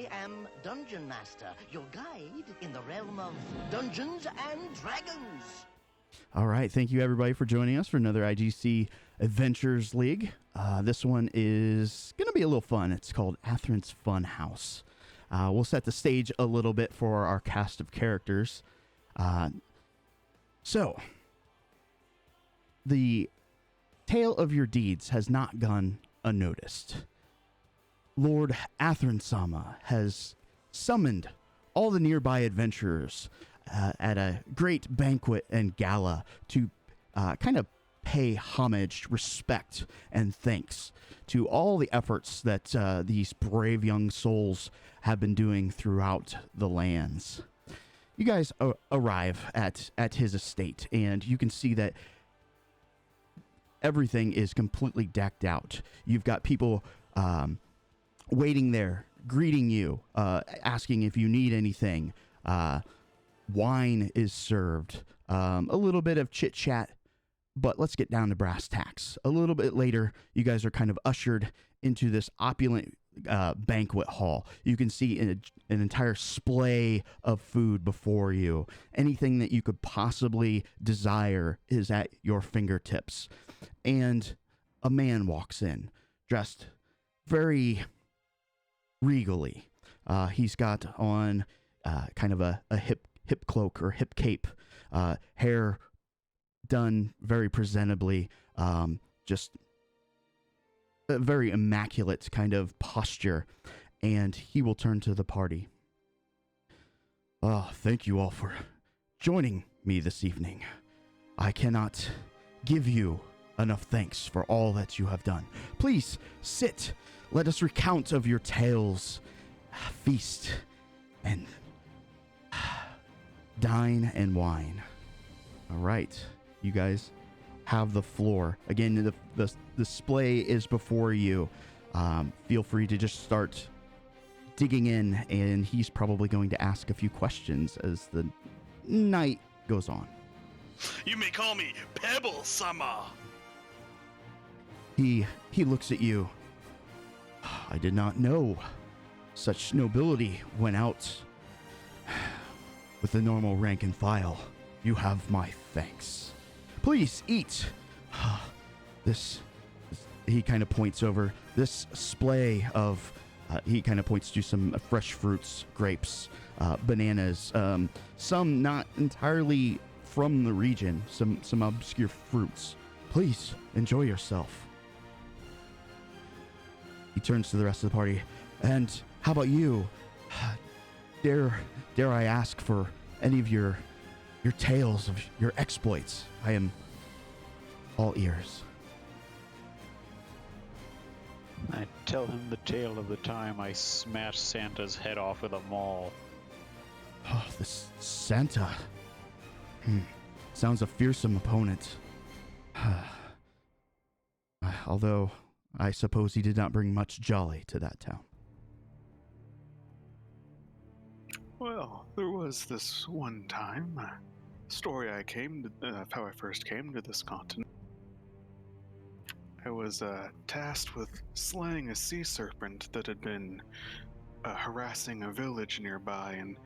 I am Dungeon Master, your guide in the realm of Dungeons and Dragons. All right, thank you everybody for joining us for another IGC Adventures League. This one is going to be a little fun. It's called Atherin's Fun House. We'll set the stage a little bit for our cast of characters. So, the tale of your deeds has not gone unnoticed. Lord Atherin-sama has summoned all the nearby adventurers at a great banquet and gala to kind of pay homage, respect, and thanks to all the efforts that these brave young souls have been doing throughout the lands. You guys arrive at his estate, and you can see that everything is completely decked out. You've got people waiting there, greeting you, asking if you need anything. Wine is served, a little bit of chit chat, but let's get down to brass tacks. A little bit later, you guys are kind of ushered into this opulent banquet hall. You can see an entire splay of food before you. Anything that you could possibly desire is at your fingertips. And a man walks in, dressed very regally. He's got on kind of a hip cloak or hip cape, hair done very presentably, just a very immaculate kind of posture, and he will turn to the party. Thank you all for joining me this evening. I cannot give you enough thanks for all that you have done. Please sit. Let us recount of your tales, feast, and dine and wine. All right, you guys have the floor. Again, the display is before you. Feel free to just start digging in, and he's probably going to ask a few questions as the night goes on. You may call me Pebble-sama. He looks at you. I did not know such nobility went out with the normal rank and file. You have my thanks. Please eat. He kind of points over this splay of, he kind of points to some fresh fruits, grapes, bananas, some not entirely from the region, some obscure fruits. Please enjoy yourself. He turns to the rest of the party. And how about you? Dare I ask for any of your tales of your exploits? I am all ears. I tell him the tale of the time I smashed Santa's head off with a maul. Oh, this Santa. Sounds a fearsome opponent. Although, I suppose he did not bring much jolly to that town. Well, there was this one time, story I came to, of how I first came to this continent. I was tasked with slaying a sea serpent that had been harassing a village nearby, and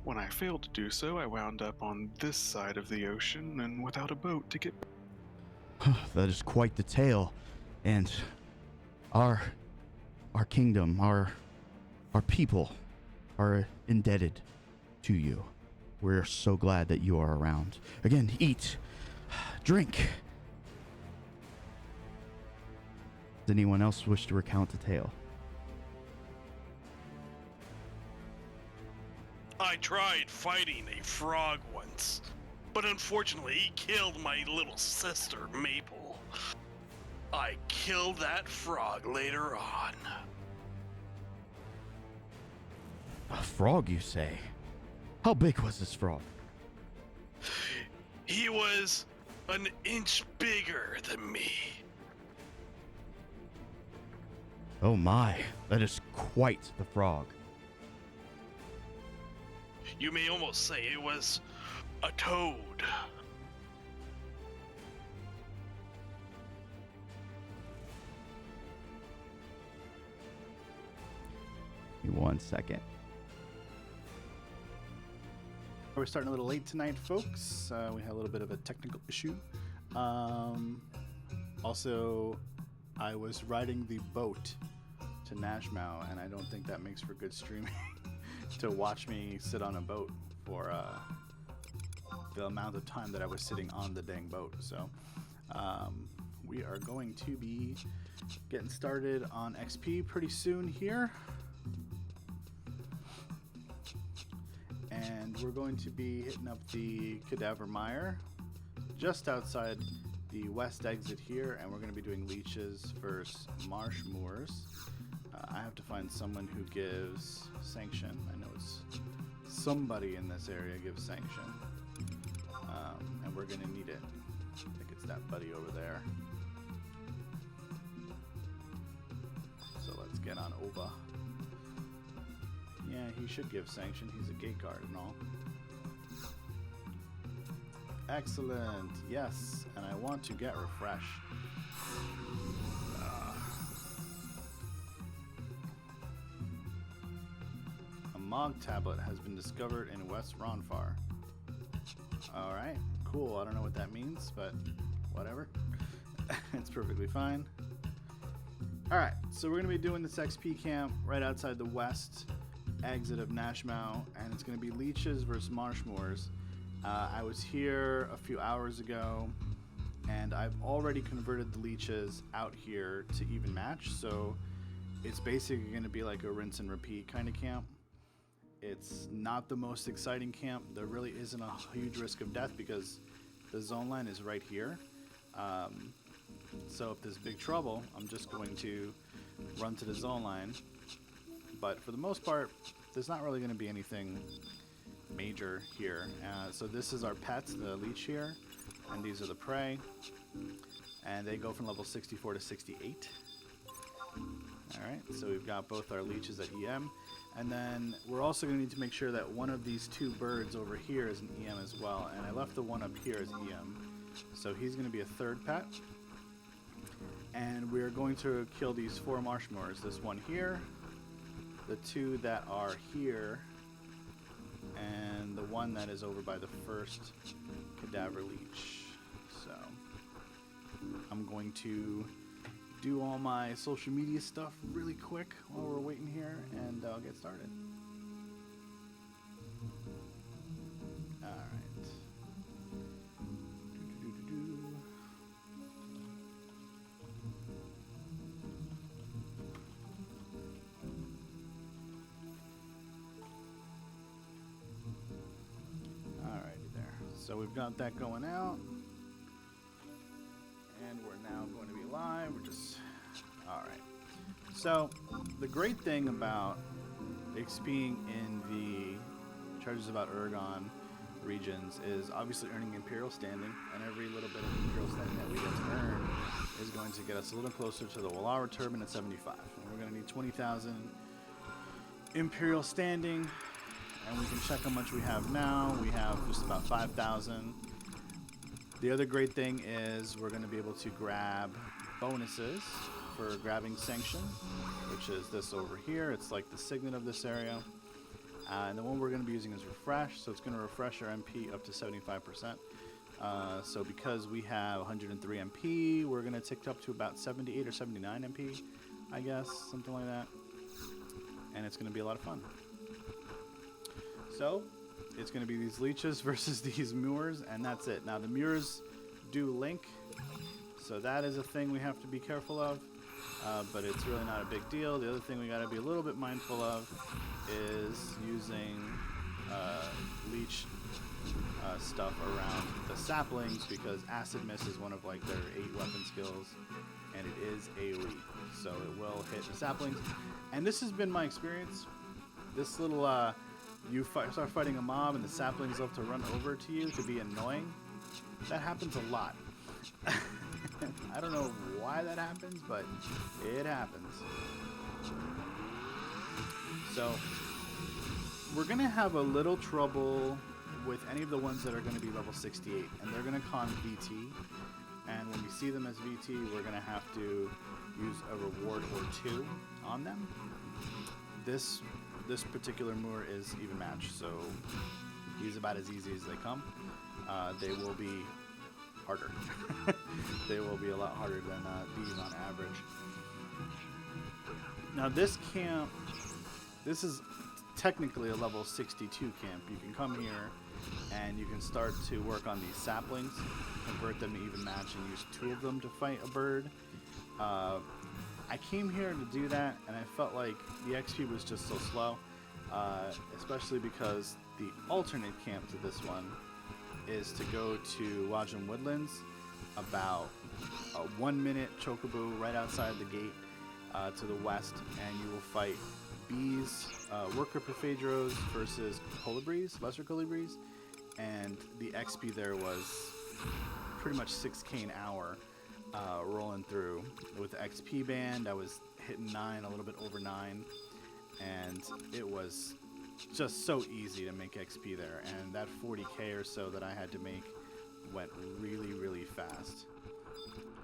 when I failed to do so, I wound up on this side of the ocean and without a boat to get. That is quite the tale, and our kingdom, our people are indebted to you. We're so glad that you are around. Again, eat, drink. Does anyone else wish to recount a tale? I tried fighting a frog once, but unfortunately he killed my little sister, Maple. I killed that frog later on. A frog, you say? How big was this frog? He was an inch bigger than me. Oh my, that is quite the frog. You may almost say it was a toad. Give me 1 second. We're starting a little late tonight, folks. We had a little bit of a technical issue. Also, I was riding the boat to Nashmau, and I don't think that makes for good streaming to watch me sit on a boat for the amount of time that I was sitting on the dang boat. So we are going to be getting started on XP pretty soon here. And we're going to be hitting up the Cadaver Mire just outside the west exit here, and we're going to be doing leeches versus marsh moors. I have to find someone who gives sanction. I know it's somebody in this area gives sanction, and we're going to need it. I think it's that buddy over there. So let's get on over. Yeah, he should give sanction. He's a gate guard and all. Excellent. Yes, and I want to get refresh. A Mog tablet has been discovered in West Ronfar. Alright, cool. I don't know what that means, but whatever. It's perfectly fine. Alright, so we're going to be doing this XP camp right outside the west exit of Nashmau, and it's going to be leeches versus marshmoors. I was here a few hours ago, and I've already converted the leeches out here to even match, so it's basically going to be like a rinse and repeat kind of camp. It's not the most exciting camp. There really isn't a huge risk of death because the zone line is right here. So if there's big trouble, I'm just going to run to the zone line. But for the most part, there's not really going to be anything major here. So this is our pets, the leech here, and these are the prey. And they go from level 64 to 68. Alright, so we've got both our leeches at EM. And then we're also going to need to make sure that one of these two birds over here is an EM as well. And I left the one up here as EM. So he's going to be a third pet. And we're going to kill these 4 marshmoors. This one here, the 2 that are here, and the one that is over by the first cadaver leech. So I'm going to do all my social media stuff really quick while we're waiting here, and I'll get started. Alright. So we've got that going out, and we're now going to be live. We're just all right. So the great thing about XPing in the Charges About Urgon regions is obviously earning Imperial standing, and every little bit of Imperial standing that we get to earn is going to get us a little closer to the Wallara Turban at 75. And we're going to need 20,000 Imperial standing. And we can check how much we have now. We have just about 5,000. The other great thing is we're going to be able to grab bonuses for grabbing sanction, which is this over here. It's like the signet of this area. And the one we're going to be using is refresh, so it's going to refresh our MP up to 75%. So because we have 103 MP, we're going to tick up to about 78 or 79 MP, I guess, something like that. And it's going to be a lot of fun. So, it's going to be these leeches versus these moors, and that's it. Now, the moors do link, so that is a thing we have to be careful of, but it's really not a big deal. The other thing we got to be a little bit mindful of is using leech stuff around the saplings, because Acid Miss is one of like their 8 weapon skills, and it is AoE, so it will hit the saplings. And this has been my experience. This little you start fighting a mob and the saplings love to run over to you to be annoying. That happens a lot. I don't know why that happens, but it happens. So we're going to have a little trouble with any of the ones that are going to be level 68, and they're going to con VT. And when we see them as VT, we're going to have to use a reward or 2 on them. this particular moor is even match, so he's about as easy as they come. They will be harder. They will be a lot harder than these on average. Now this camp, this is technically a level 62 camp. You can come here and you can start to work on these saplings, convert them to even match, and use 2 of them to fight a bird. I came here to do that, and I felt like the XP was just so slow, especially because the alternate camp to this one is to go to Wajum Woodlands, about a 1 minute chocobo right outside the gate to the west, and you will fight bees, worker perphaedros versus colibris, lesser colibris, and the XP there was pretty much 6k an hour rolling through. With the XP band, I was hitting 9, a little bit over 9, and it was just so easy to make XP there, and that 40k or so that I had to make went really, really fast.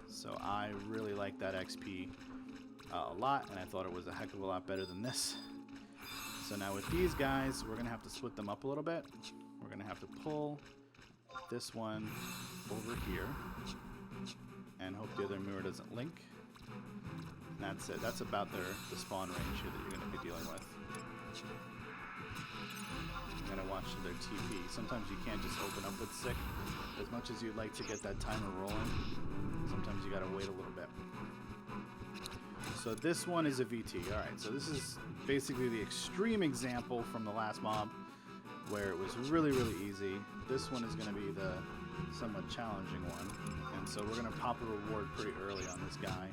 So I really liked that XP a lot, and I thought it was a heck of a lot better than this. So now with these guys, we're gonna have to split them up a little bit. We're gonna have to pull this one over here and hope the other mirror doesn't link. And that's it. That's about the spawn range here that you're gonna be dealing with. I'm gonna watch their TP. Sometimes you can't just open up with sick. As much as you'd like to get that timer rolling, sometimes you gotta wait a little bit. So this one is a VT. Alright, so this is basically the extreme example from the last mob where it was really, really easy. This one is gonna be the somewhat challenging one. And so we're gonna pop a reward pretty early on this guy.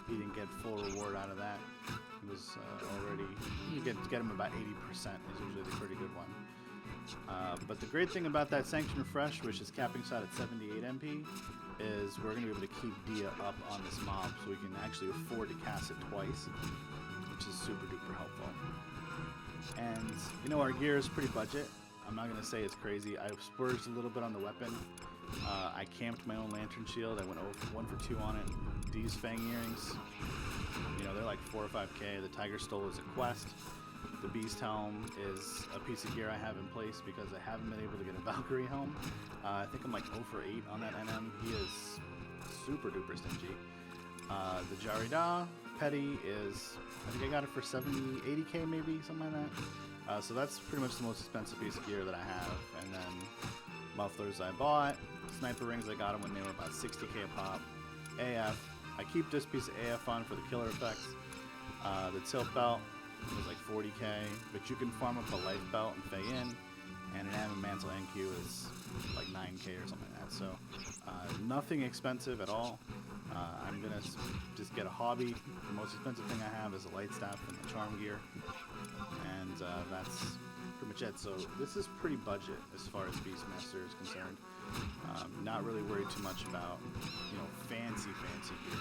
He didn't get full reward out of that. He was already, you get him about 80% is usually the pretty good one. But the great thing about that Sanction Fresh, which is capping shot at 78 MP, is we're going to be able to keep Dia up on this mob, so we can actually afford to cast it twice, which is super duper helpful. And, you know, our gear is pretty budget. I'm not going to say it's crazy. I splurged a little bit on the weapon. I camped my own lantern shield. I went 1 for 2 on it. These Fang earrings, you know, they're like 4 or 5k. The Tiger Stole is a quest. The Beast Helm is a piece of gear I have in place because I haven't been able to get a Valkyrie helm. I think I'm like 0 for 8 on that NM. He is super duper stingy. The Jarida Petty is, I think I got it for 70, 80k maybe, something like that. So that's pretty much the most expensive piece of gear that I have. And then mufflers I bought. Sniper rings, I got them when they were about 60k a pop. AF, I keep this piece of AF on for the killer effects. The tilt belt was like 40k, but you can farm up a life belt and Fey in, and an Am Mantle NQ is like 9k or something like that. So nothing expensive at all. I'm gonna just get a hobby. The most expensive thing I have is a light staff and the charm gear, and that's pretty much it. So this is pretty budget as far as Beastmaster is concerned. Not really worried too much about, you know, fancy gear.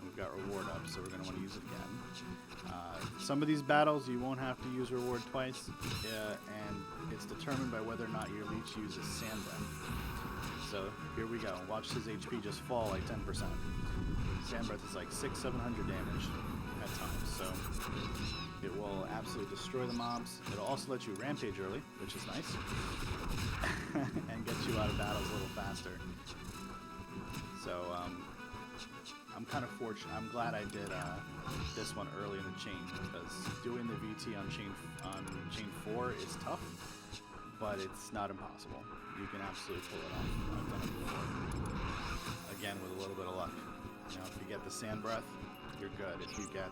We've got reward up, so we're going to want to use it again. Some of these battles you won't have to use reward twice, and it's determined by whether or not your leech uses Sand Breath. So here we go. Watch his HP just fall like 10%. Sand Breath is like 600-700 damage at times, so it will absolutely destroy the mobs. It'll also let you rampage early, which is nice, and get you out of battles a little faster. So I'm kind of fortunate. I'm glad I did this one early in the chain, because doing the VT on chain 4 is tough, but it's not impossible. You can absolutely pull it off. I've done it before. Again, with a little bit of luck. You know, if you get the Sand Breath, you're good. If you get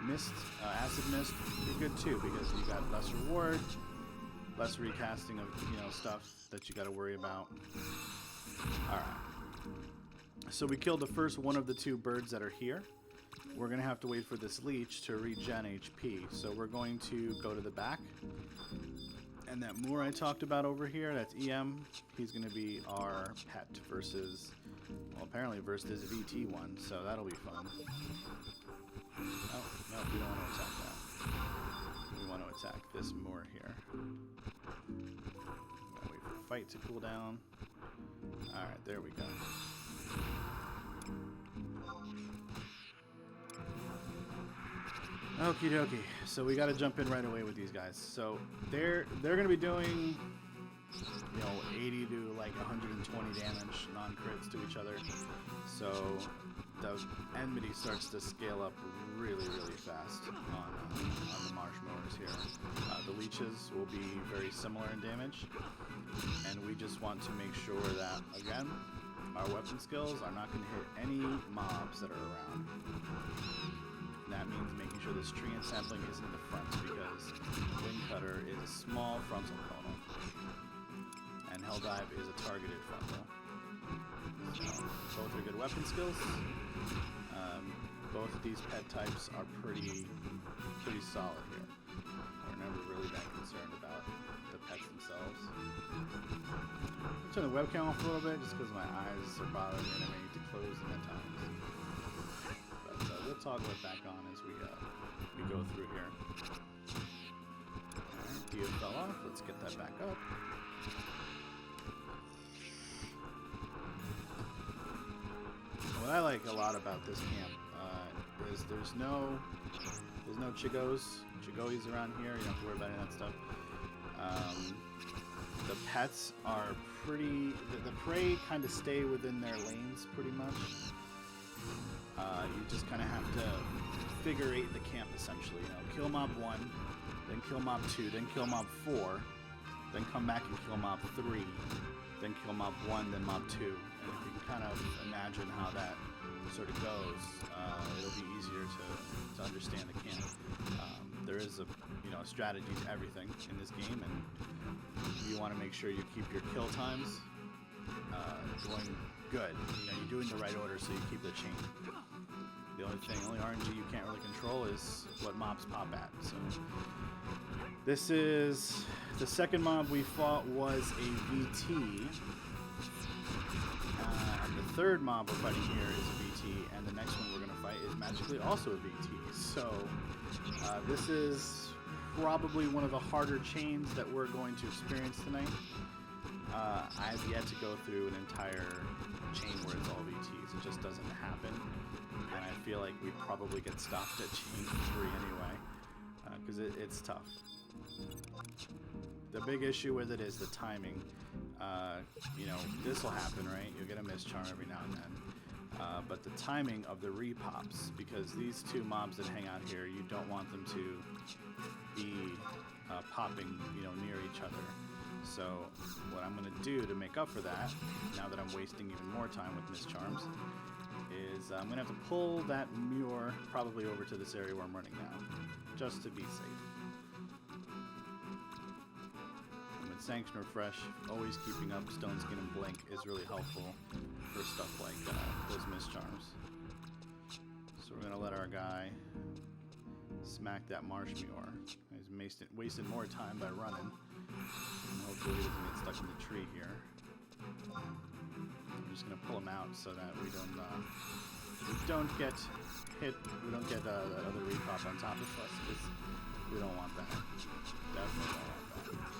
Mist, Acid Mist, you're good too, because you got less reward, less recasting of, you know, stuff that you got to worry about. All right. So we killed the first one of the 2 birds that are here. We're going to have to wait for this leech to regen HP. So we're going to go to the back. And that Moor I talked about over here, that's EM. He's going to be our pet versus, well, apparently versus this VT one. So that'll be fun. Oh, no, we don't want to attack that. We want to attack this Moor here. Gotta wait for fight to cool down. Alright, there we go. Okie dokie. So we got to jump in right away with these guys. So they're going to be doing, 80 to like 120 damage non-crits to each other. So the enmity starts to scale up really, really fast on the marsh mowers here. The leeches will be very similar in damage, and we just want to make sure that, again, our weapon skills are not going to hit any mobs that are around. And that means making sure this tree and sapling is in the front, because Wind Cutter is a small frontal conal, and Hell Dive is a targeted frontal. So both are good weapon skills. Both of these pet types are pretty solid here. We're never really that concerned about the pets themselves. I'll turn the webcam off a little bit just because my eyes are bothering me and I may need to close them at times. But we'll toggle it back on as we go through here. Alright, Dia fell off. Let's get that back up. What I like a lot about this camp is there's no chigoes around here. You don't have to worry about any of that stuff. The pets are pretty. The prey kind of stay within their lanes pretty much. You just kind of have to figure eight the camp essentially. Kill mob 1, then kill mob 2, then kill mob 4, then come back and kill mob 3, then kill mob 1, then mob 2. And if you can kind of imagine how that sort of goes, it'll be easier to understand the camp. There is a strategy to everything in this game, and you want to make sure you keep your kill times going good. You're doing the right order so you keep the chain. The only RNG you can't really control is what mobs pop at. So this is the second mob we fought was a VT. And the third mob we're fighting here is a VT, and the next one we're going to fight is magically also a VT. So this is probably one of the harder chains that we're going to experience tonight. I've yet to go through an entire chain where it's all VTs. It just doesn't happen, and I feel like we probably get stopped at chain 3 anyway, because it's tough. The big issue with it is the timing. This will happen, right? You'll get a mischarm every now and then. But the timing of the repops, because these two mobs that hang out here, you don't want them to be popping, near each other. So what I'm going to do to make up for that, now that I'm wasting even more time with mischarms, is I'm going to have to pull that Muir probably over to this area where I'm running now, just to be safe. Sanction Refresh, always keeping up Stone Skin and Blink is really helpful for stuff like those mischarms. So we're going to let our guy smack that Marsh Muir. He's wasted more time by running. And hopefully he doesn't get stuck in the tree here. I'm just going to pull him out so that we don't get hit. We don't get that other repop on top of us, because we don't want that. Definitely don't want that.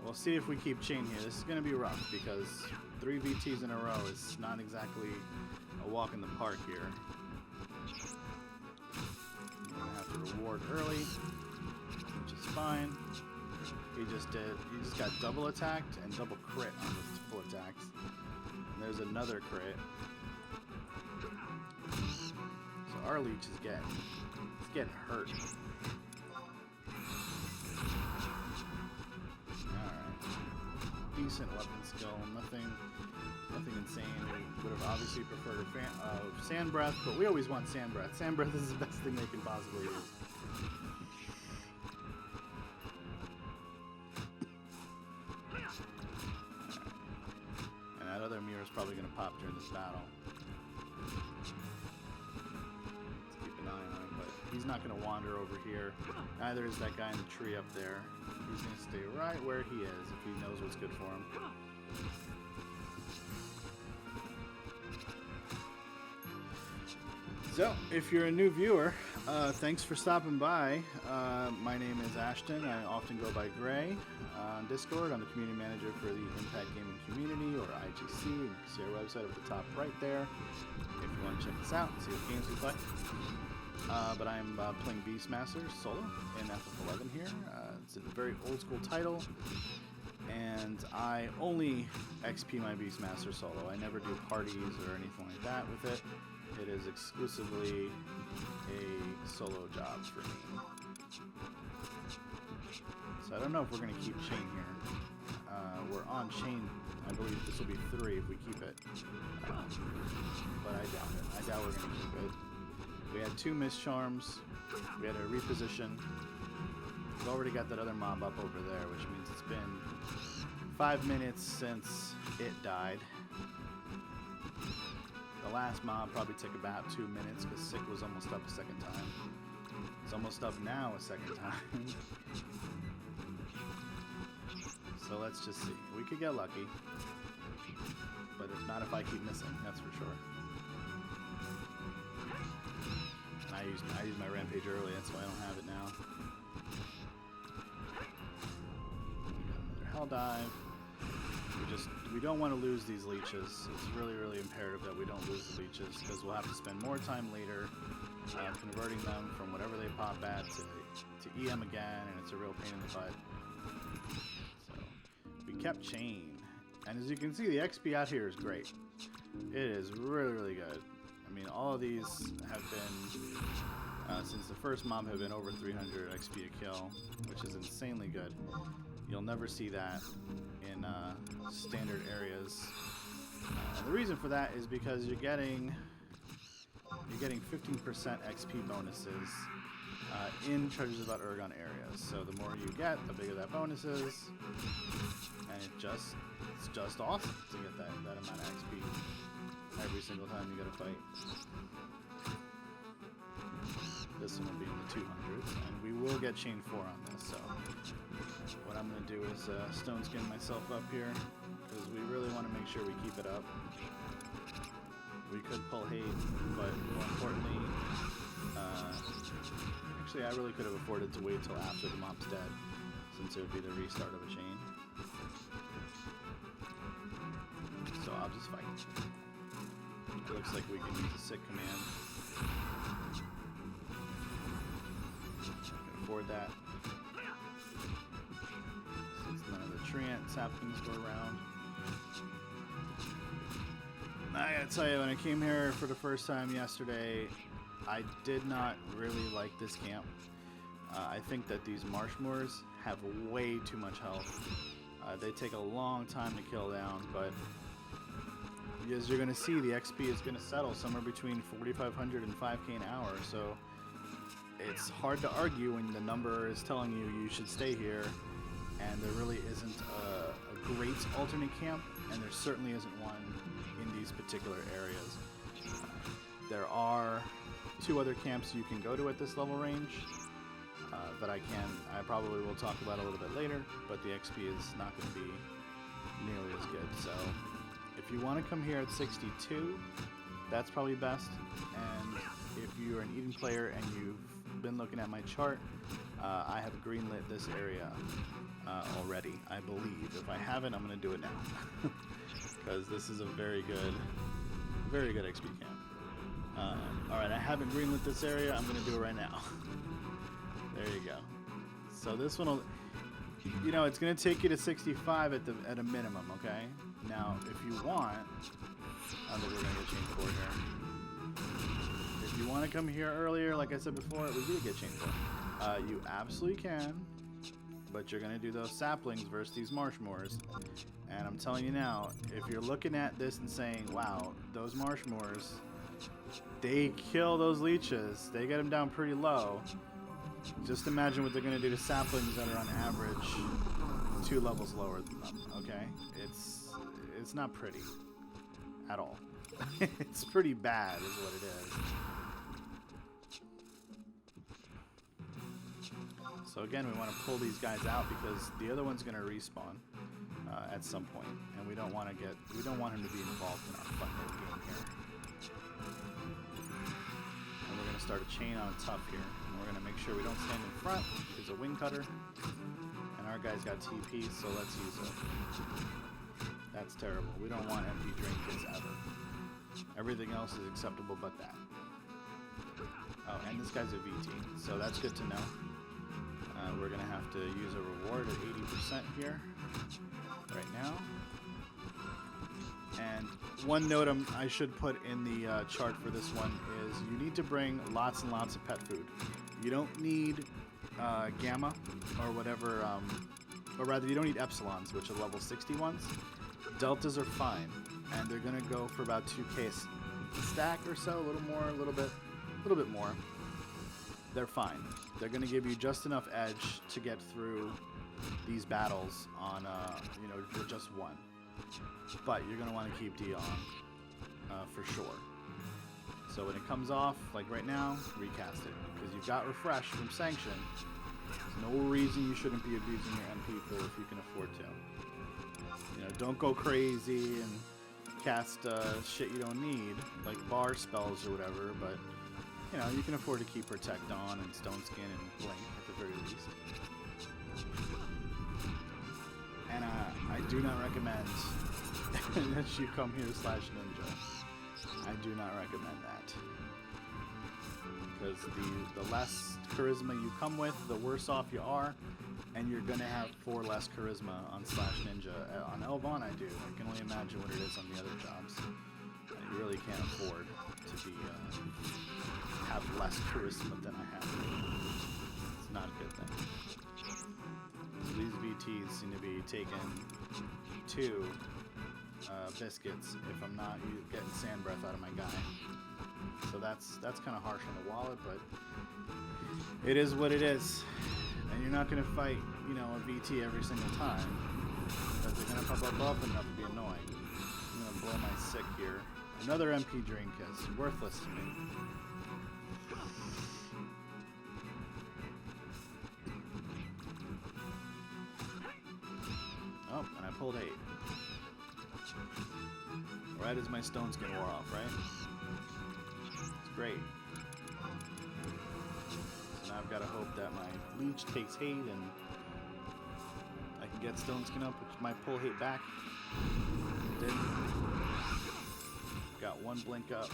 We'll see if we keep chain here. This is going to be rough because 3 VTs in a row is not exactly a walk in the park here. I'm going to have to reward early, which is fine. He just got double attacked and double crit on those full attacks. And there's another crit. So our leech is getting hurt. Decent weapon skill, nothing insane. We would have obviously preferred Sand Breath, but we always want Sand Breath. Sand Breath is the best thing they can possibly use. And that other mirror is probably going to pop during this battle. Let's keep an eye on him, but he's not going to wander over here. Neither is that guy in the tree up there. He's going to stay right where he is if he knows what's good for him. So, if you're a new viewer, thanks for stopping by. My name is Ashton. I often go by Gray on Discord. I'm the community manager for the Impact Gaming Community, or IGC. You can see our website at the top right there if you want to check us out and see what games we play. but I'm playing Beastmaster solo in FF11 here. It's a very old school title, and I only XP my Beastmaster solo. I never do parties or anything like that with it. It is exclusively a solo job for me. So I don't know if we're going to keep chain here. We're on chain. I believe this will be 3 if we keep it. But I doubt it. I doubt we're going to keep it. We had 2 Mist Charms. We had a reposition. We've already got that other mob up over there, which means it's been 5 minutes since it died. The last mob probably took about 2 minutes because Sick was almost up a second time. It's almost up now a second time. So let's just see. We could get lucky. But if not, if I keep missing, that's for sure. And I used my rampage early, that's why I don't have it now. We got another hell dive. We don't want to lose these leeches. It's really, really imperative that we don't lose the leeches because we'll have to spend more time later converting them from whatever they pop at to EM again, and it's a real pain in the butt. So we kept chain, and as you can see, the XP out here is great. It is really, really good. I mean, all of these have been, since the first mob, have been over 300 XP a kill, which is insanely good. You'll never see that in standard areas. And the reason for that is because you're getting 15% XP bonuses in Treasures of Ergon areas. So the more you get, the bigger that bonus is, and it's just awesome to get that amount of XP every single time you get a fight. This one will be in the 200s, and we will get chain 4 on this. So what I'm going to do is stone skin myself up here because we really want to make sure we keep it up. We could pull hate, but more importantly, actually I really could have afforded to wait till after the mob's dead, since it would be the restart of a chain. So I'll just fight. It looks like we can use a sick command. I can afford that, since none of the treant saplings go around. I gotta tell you, when I came here for the first time yesterday, I did not really like this camp. I think that these Marshmoors have way too much health. They take a long time to kill down, but as you're gonna see, the XP is gonna settle somewhere between 4,500 and 5k an hour, so it's hard to argue when the number is telling you you should stay here, and there really isn't a great alternate camp, and there certainly isn't one in these particular areas. There are 2 other camps you can go to at this level range that I probably will talk about a little bit later, but the XP is not going to be nearly as good. So if you want to come here at 62, that's probably best. And if you're an Eden player and you've been looking at my chart, I have greenlit this area already, I believe. If I haven't, I'm going to do it now. Because this is a very good XP camp. Alright, I haven't greenlit this area, I'm going to do it right now. There you go. So this one will, it's going to take you to 65 at a minimum, okay? Now, if you want, I think we're going to get chain 4 here. If you want to come here earlier, like I said before, we do get chain 4. You absolutely can, but you're going to do those saplings versus these Marshmoors. And I'm telling you now, if you're looking at this and saying, wow, those Marshmoors, they kill those leeches, they get them down pretty low, just imagine what they're going to do to saplings that are on average 2 levels lower than them, okay? It's not pretty at all. It's pretty bad is what it is. So again, we want to pull these guys out because the other one's going to respawn at some point, and we don't want him to be involved in our fun little game here. And we're going to start a chain on tough here, and we're going to make sure we don't stand in front. There's a wing cutter, and our guy's got TP, so let's use it. That's terrible. We don't want empty drain kits ever. Everything else is acceptable but that. Oh, and this guy's a VT, so that's good to know. We're gonna have to use a reward at 80% here, right now. And one note I should put in the chart for this one is you need to bring lots and lots of pet food. You don't need Gamma or whatever, or rather you don't need Epsilons, which are level 60 ones. Deltas are fine, and they're gonna go for about 2k stack or so, a little more, a little bit more. They're fine. They're gonna give you just enough edge to get through these battles on, you know, with just one. But you're gonna want to keep D on for sure. So when it comes off, like right now, recast it because you've got refresh from Sanction. There's no reason you shouldn't be abusing your MP pool if you can afford to. You know, don't go crazy and cast shit you don't need, like bar spells or whatever, but you know, you can afford to keep Protect on and Stone Skin and Blink at the very least. And I do not recommend that you come here / ninja. I do not recommend that. Because the less charisma you come with, the worse off you are, and you're going to have 4 less charisma on / ninja. On Elvon, I do. I can only imagine what it is on the other jobs. You really can't afford to be have less charisma than I have. It's not a good thing. So these VTs seem to be taking 2 biscuits if I'm not getting sand breath out of my guy. So that's kind of harsh on the wallet, but it is what it is. And you're not going to fight, you know, a VT every single time, but they're going to pop up often enough to be annoying. I'm going to blow my sick here. Another MP drink is worthless to me. Oh, and I pulled 8. Right as my Stone Skin wore off, right? It's great. So now I've got to hope that my Leech takes hate and I can get Stone Skin up, which might pull hate back. Didn't. Got 1 blink up.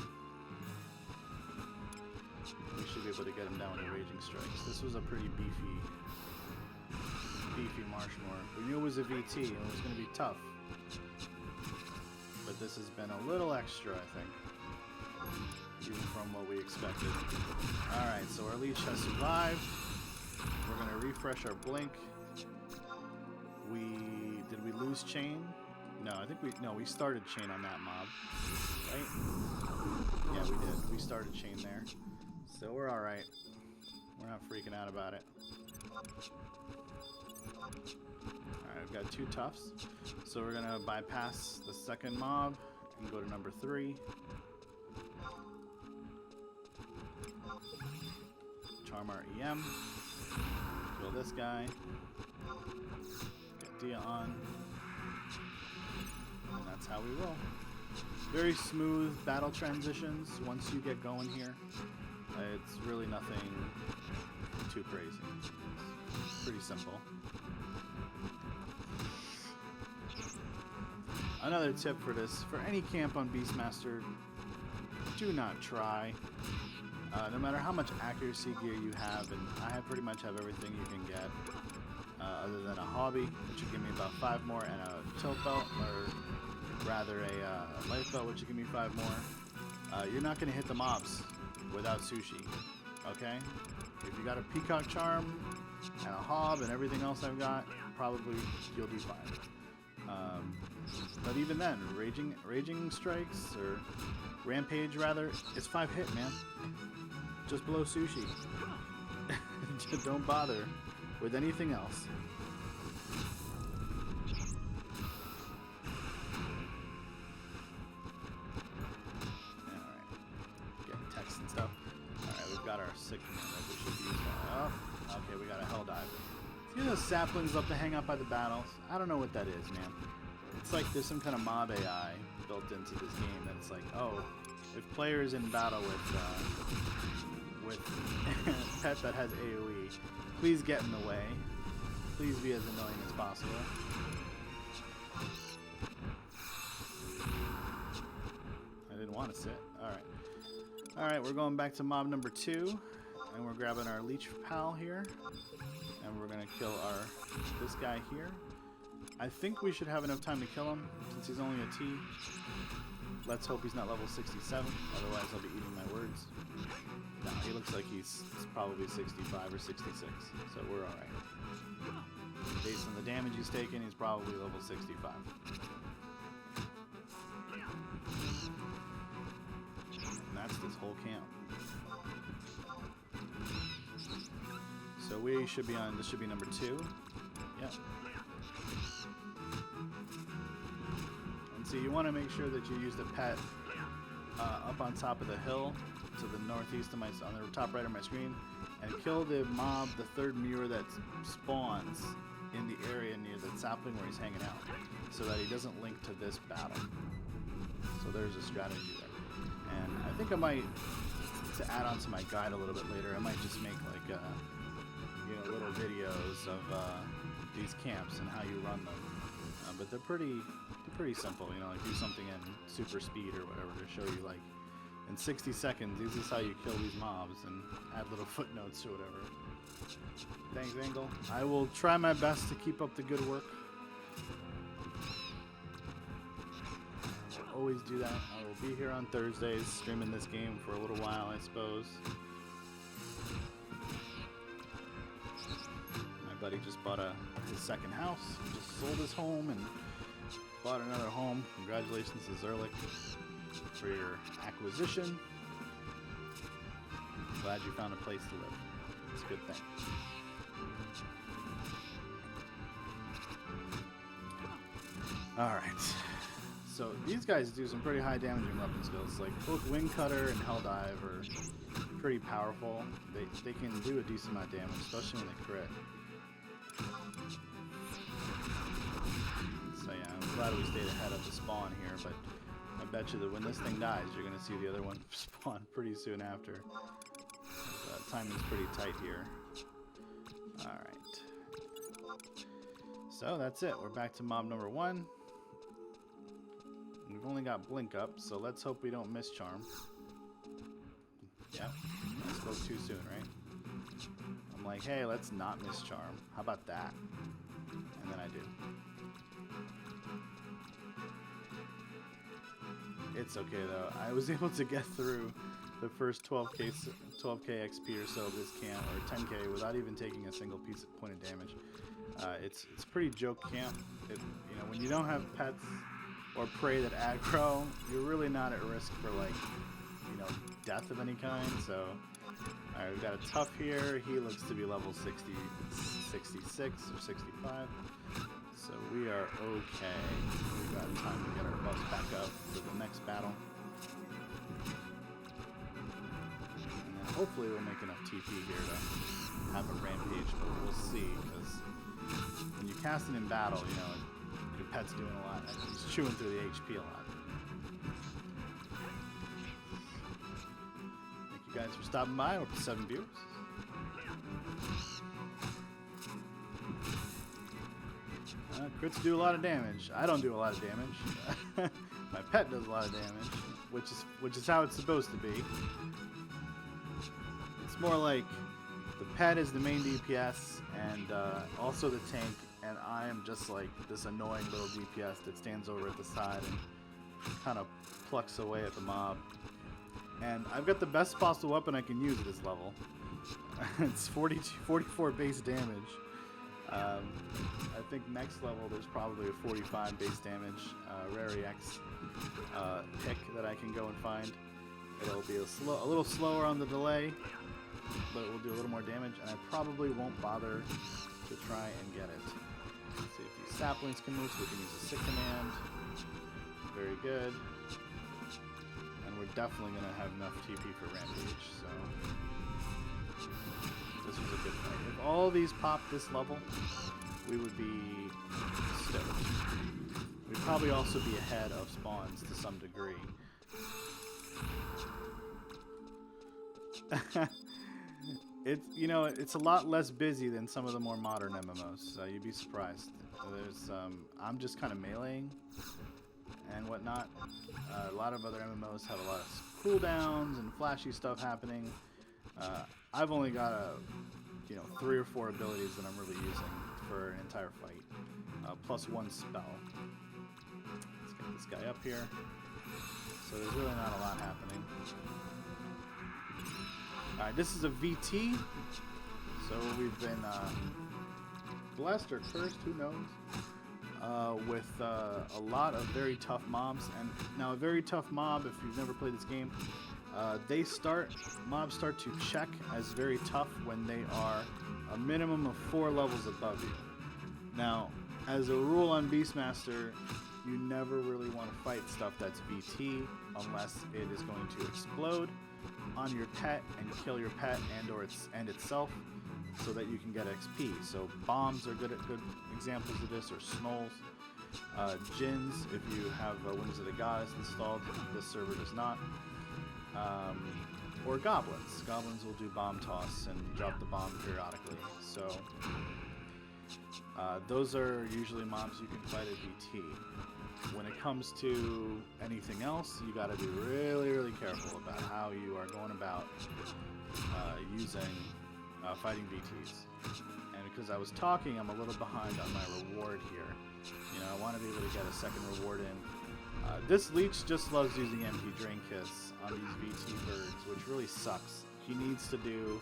We should be able to get him down with the Raging Strikes. This was a pretty beefy Marshmore. We knew it was a VT and it was going to be tough. But this has been a little extra, I think. Even from what we expected. Alright, so our Leech has survived. We're going to refresh our blink. Did we lose chain? No, I think we started chain on that mob. Right? Yeah, we did. We started chain there. So we're alright. We're not freaking out about it. Alright, we've got 2 toughs. So we're gonna bypass the second mob and go to number 3. Charm our EM. Kill this guy. Get Dia on. And that's how we roll. Very smooth battle transitions once you get going here. It's really nothing too crazy. It's pretty simple. Another tip for this, for any camp on Beastmaster, do not try. No matter how much accuracy gear you have, and I pretty much have everything you can get, other than a hobby, which will give me about 5 more, and a tilt belt, or rather a life belt, which will give me 5 more. You're not going to hit the mobs without sushi, okay? If you got a Peacock Charm, and a Hob, and everything else I've got, probably you'll do fine. But even then, Raging Strikes, or Rampage rather, it's 5 hit, man. Just below sushi. Just don't bother with anything else. Alright. Getting text and stuff. Alright, we've got our sick man that we should use. Oh, okay, we got a Hell Dive. See those saplings love to hang out by the battles? I don't know what that is, man. It's like there's some kind of mob AI built into this game that it's like, oh, if players in battle with pet that has AoE, please get in the way. Please be as annoying as possible. I didn't want to sit. Alright. Alright, we're going back to mob number 2. and we're grabbing our leech pal here, and we're gonna kill this guy here. I think we should have enough time to kill him since he's only a T. Let's hope he's not level 67, otherwise I'll be eating my words. No, he looks like he's probably 65 or 66, so we're alright. Based on the damage he's taken, he's probably level 65. And that's this whole camp. So we should be on, this should be number 2. Yep. And so you want to make sure that you use the pet up on top of the hill to the northeast of on the top right of my screen, and kill the mob, the third mirror that spawns in the area near the sapling where he's hanging out, so that he doesn't link to this battle. So there's a strategy there. And I think I might, to add on to my guide a little bit later, I might just make like little videos of these camps and how you run them. But they're pretty simple, like do something in super speed or whatever to show you, like, in 60 seconds, this is how you kill these mobs, and add little footnotes or whatever. Thanks, Angle. I will try my best to keep up the good work. I'll always do that. I will be here on Thursdays streaming this game for a little while, I suppose. My buddy just bought his second house. He just sold his home and bought another home. Congratulations to Zerlik for your acquisition. Glad you found a place to live. It's a good thing. Alright. So these guys do some pretty high damaging weapon skills. Like both Wing Cutter and Hell Dive are pretty powerful. They can do a decent amount of damage, especially when they crit. So yeah, I'm glad we stayed ahead of the spawn here, but I bet you that when this thing dies, you're going to see the other one spawn pretty soon after. Timing's pretty tight here. Alright. So that's it. We're back to mob number 1. We've only got Blink up, so let's hope we don't miss Charm. Yep. I spoke too soon, right? I'm like, hey, let's not miss Charm. How about that? And then I do. It's okay though. I was able to get through the first 12k XP or so of this camp, or 10k, without even taking a single point of damage. It's pretty joke camp. When you don't have pets or prey that aggro, you're really not at risk for death of any kind. So, alright, we've got a Tough here. He looks to be level 60, 66 or 65. So we are okay. We've got time to get our buffs back up for the next battle. And then hopefully we'll make enough TP here to have a rampage, but we'll see, because when you cast it in battle, your pet's doing a lot. It's chewing through the HP a lot. Thank you guys for stopping by. We're up to 7 viewers. Crits do a lot of damage. I don't do a lot of damage. My pet does a lot of damage, which is how it's supposed to be. It's more like the pet is the main DPS and also the tank, and I am just like this annoying little DPS that stands over at the side and kind of plucks away at the mob. And I've got the best possible weapon I can use at this level. It's 44 base damage. I think next level there's probably a 45 base damage Rare EX pick that I can go and find. It'll be a little slower on the delay, but it will do a little more damage, and I probably won't bother to try and get it. Let's see if these saplings can move, so we can use a sick command. Very good. And we're definitely going to have enough TP for Rampage, so this was a good fight. If all these popped this level, we would be stoked. We'd probably also be ahead of spawns to some degree. It's a lot less busy than some of the more modern MMOs. You'd be surprised. I'm just kind of meleeing and whatnot. A lot of other MMOs have a lot of cooldowns and flashy stuff happening. I've only got 3 or 4 abilities that I'm really using for an entire fight, plus 1 spell. Let's get this guy up here. So there's really not a lot happening. Alright, this is a VT. So we've been blessed or cursed, who knows, with a lot of very tough mobs. And now a very tough mob, if you've never played this game, mobs start to check as very tough when they are a minimum of 4 levels above you. Now, as a rule on Beastmaster, you never really want to fight stuff that's VT unless it is going to explode on your pet and kill your pet and itself, so that you can get XP. So bombs are good examples of this, or snolls. Djinns, if you have Wings of the Goddess installed, this server does not. Or goblins. Goblins will do bomb toss and drop the bomb periodically. So those are usually mobs you can fight at VT. When it comes to anything else, you got to be really, really careful about how you are going about fighting VTs. And because I was talking, I'm a little behind on my reward here. I want to be able to get a second reward in. This leech just loves using MP Drain Kiss on these VT birds, which really sucks. He needs to do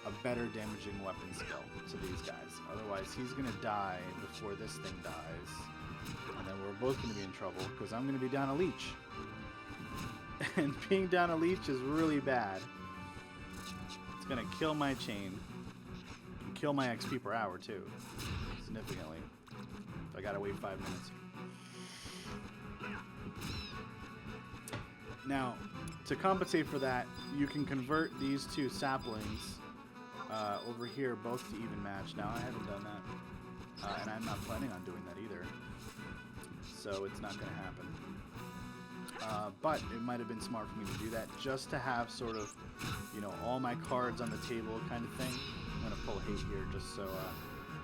a better damaging weapon skill to these guys. Otherwise, he's going to die before this thing dies. And then we're both going to be in trouble, because I'm going to be down a leech. And being down a leech is really bad. It's going to kill my chain. And kill my XP per hour, too. Significantly. So I got to wait 5 minutes. Now, to compensate for that, you can convert these 2 saplings over here both to even match. Now, I haven't done that. And I'm not planning on doing that either. So it's not going to happen. But it might have been smart for me to do that, just to have sort of, all my cards on the table kind of thing. I'm going to pull hate here just so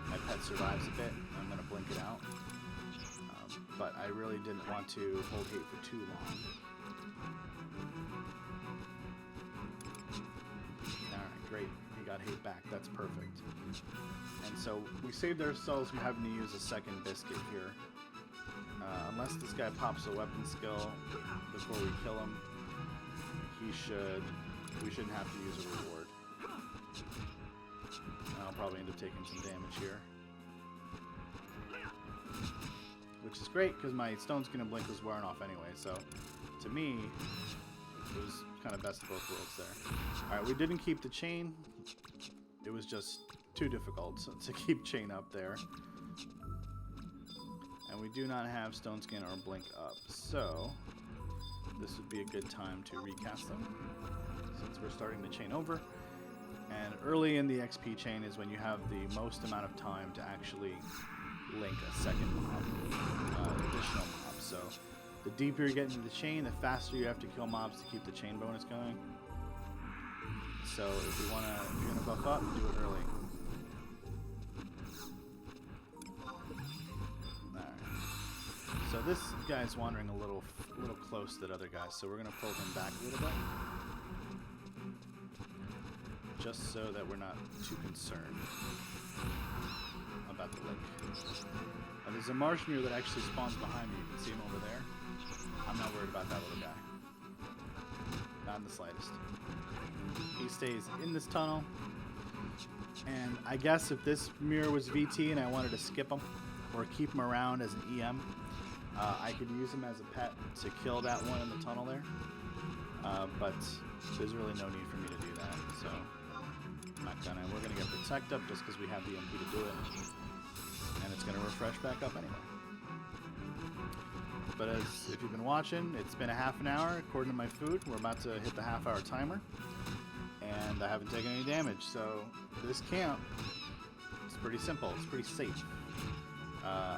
my pet survives a bit. I'm going to blink it out. But I really didn't want to hold hate for too long. Alright, great. He got hate back. That's perfect. And so we saved ourselves from having to use a second biscuit here. Unless this guy pops a weapon skill before we kill him, we shouldn't have to use a reward. I'll probably end up taking some damage here. Which is great, because my Stone Skin and Blink was wearing off anyway, so to me, it was kind of best of both worlds there. Alright, we didn't keep the chain. It was just too difficult to keep chain up there. And we do not have Stone Skin or Blink up, so this would be a good time to recast them, since we're starting the chain over. And early in the XP chain is when you have the most amount of time to actually link a second mob, additional mob. So the deeper you get into the chain, the faster you have to kill mobs to keep the chain bonus going. So if you're gonna buff up, do it early. So this guy's wandering a little close to the other guys, so we're going to pull him back a little bit. Just so that we're not too concerned about the link. Now there's a Marshmere that actually spawns behind me. You can see him over there. I'm not worried about that little guy. Not in the slightest. He stays in this tunnel. And I guess if this mirror was VT and I wanted to skip him, or keep him around as an EM, I could use him as a pet to kill that one in the tunnel there, but there's really no need for me to do that, so I'm not gonna. We're gonna get Protect up just because we have the MP to do it, and it's gonna refresh back up anyway. But if you've been watching, it's been a half an hour according to my food. We're about to hit the half-hour timer, and I haven't taken any damage, so this camp, it's pretty simple. It's pretty safe.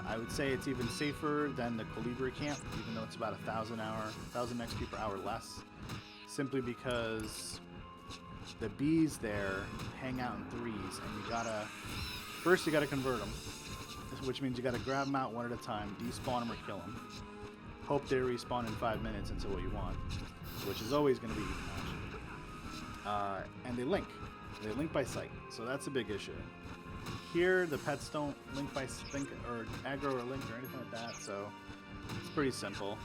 I would say it's even safer than the Colibri camp, even though it's about 1,000 XP per hour less, simply because the bees there hang out in threes, and first you gotta convert them, which means you gotta grab them out one at a time, despawn them or kill them, hope they respawn in 5 minutes until what you want, which is always gonna be even match. and they link. They link by sight, so that's a big issue. Here, the pets don't link by link or aggro or link or anything like that, so it's pretty simple.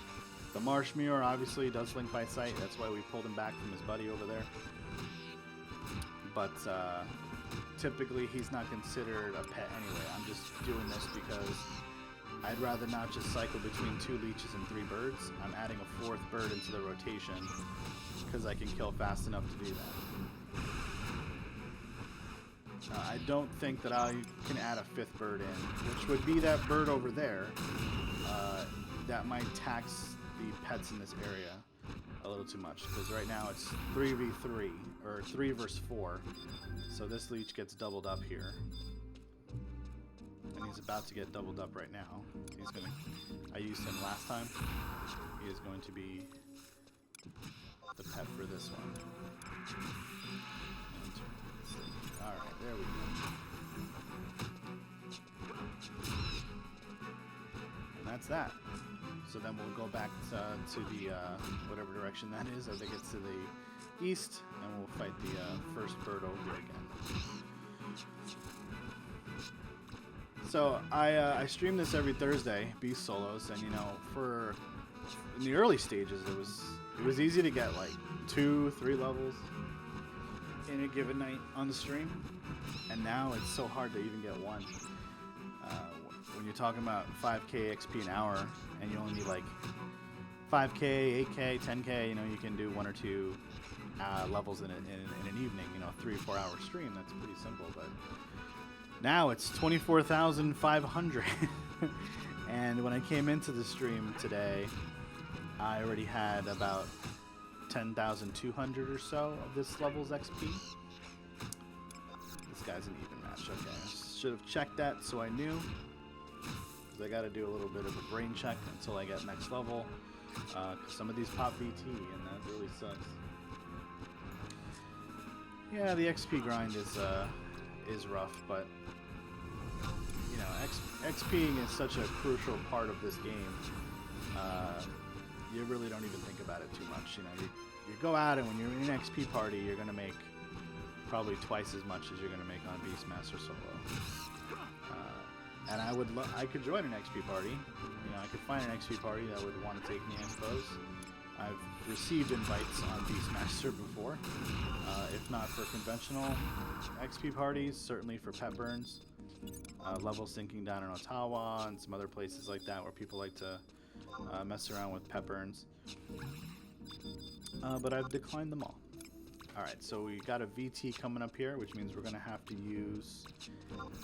The marsh mirror obviously does link by sight. That's why we pulled him back from his buddy over there. But typically, he's not considered a pet anyway. I'm just doing this because I'd rather not just cycle between 2 leeches and 3 birds. I'm adding a 4th bird into the rotation because I can kill fast enough to do that. I don't think that I can add a 5th bird in, which would be that bird over there. That might tax the pets in this area a little too much, because right now it's 3v3, or 3 versus 4. So this leech gets doubled up here. And he's about to get doubled up right now. He's gonna, I used him last time. He is going to be the pet for this one. Alright, there we go. And that's that. So then we'll go back to the, whatever direction that is. I think it's to the east, and we'll fight the first bird over again. So I stream this every Thursday, Beast Solos, and you know, in the early stages, it was easy to get like 2, 3 levels in a given night on the stream, and now it's so hard to even get 1. When you're talking about 5k XP an hour, and you only need like 5k, 8k, 10k, you know, you can do 1 or 2 levels in an evening, you know, 3 or 4 hour stream. That's pretty simple, but now it's 24,500. And when I came into the stream today, I already had about 10,200 or so of this level's XP. This guy's an even match. Okay, I should have checked that so I knew. Because I got to do a little bit of a brain check until I get next level. Because some of these pop VT, and that really sucks. Yeah, the XP grind is rough, but you know, XPing is such a crucial part of this game. You really don't even think about it too much. You know, you go out, and when you're in an XP party, you're gonna make probably twice as much as you're gonna make on Beastmaster solo. And I could join an XP party. You know, I could find an XP party that would want to take me, I suppose. I've received invites on Beastmaster before, if not for conventional XP parties, certainly for pet burns, level syncing down in Ottawa and some other places like that where people like to mess around with pet burns. But I've declined them all. Alright, so we got a VT coming up here, which means we're going to have to use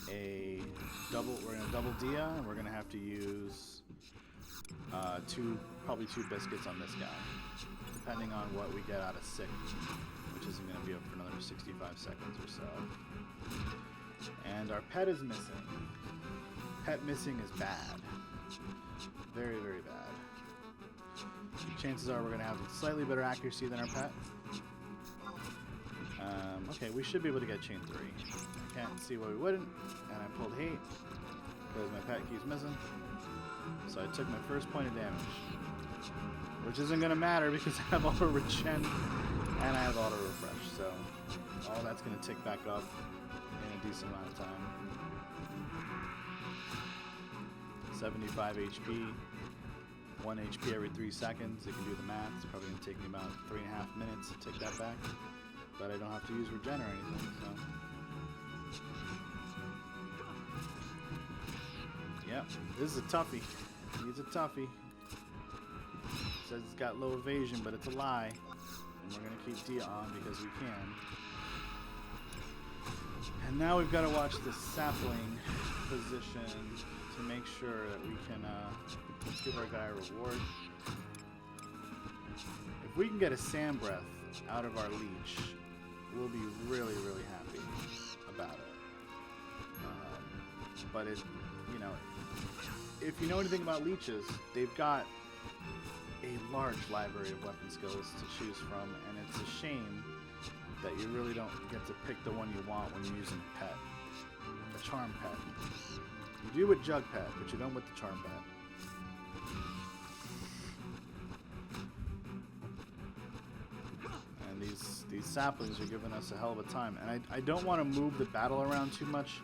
we're going to double Dia, and we're going to have to use probably two biscuits on this guy, depending on what we get out of sick, which isn't going to be up for another 65 seconds or so. And our pet is missing. Pet missing is bad. Very, very bad. Chances are we're going to have slightly better accuracy than our pet. Okay, we should be able to get chain 3. I can't see why we wouldn't, and I pulled hate because my pet keeps missing. So I took my first point of damage, which isn't going to matter because I have auto regen and I have auto refresh, so all that's going to tick back up in a decent amount of time. 75 HP, 1 HP every 3 seconds. You can do the math. It's probably going to take me about 3.5 minutes to take that back. But I don't have to use regen or anything, so. Yep, this is a toughie. He's a toughie. Says it's got low evasion, but it's a lie. And we're gonna keep Dia on because we can. And now we've got to watch the sapling position to make sure that we can, let's give our guy a reward. If we can get a sand breath out of our leech, we'll be really, really happy about it. But it, you know, if you know anything about leeches, they've got a large library of weapon skills to choose from, and it's a shame that you really don't get to pick the one you want when you're using a pet, a charm pet. You do with Jug Pet, but you don't with the charm pet. these saplings are giving us a hell of a time. And I don't want to move the battle around too much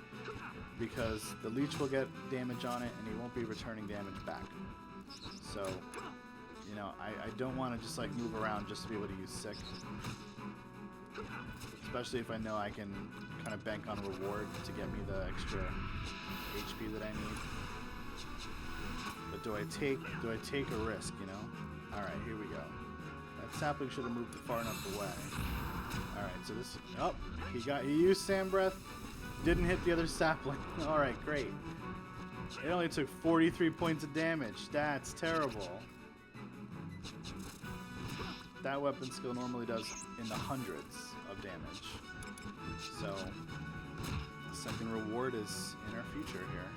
because the leech will get damage on it and he won't be returning damage back. So, you know, I don't want to just like move around just to be able to use sick. Especially if I know I can kind of bank on reward to get me the extra HP that I need. But do I take a risk, you know? Alright, here we go. That sapling should have moved far enough away. Alright, so this... Oh, he used Sand Breath. Didn't hit the other sapling. Alright, great. It only took 43 points of damage. That's terrible. That weapon skill normally does in the hundreds of damage. So, the second reward is in our future here.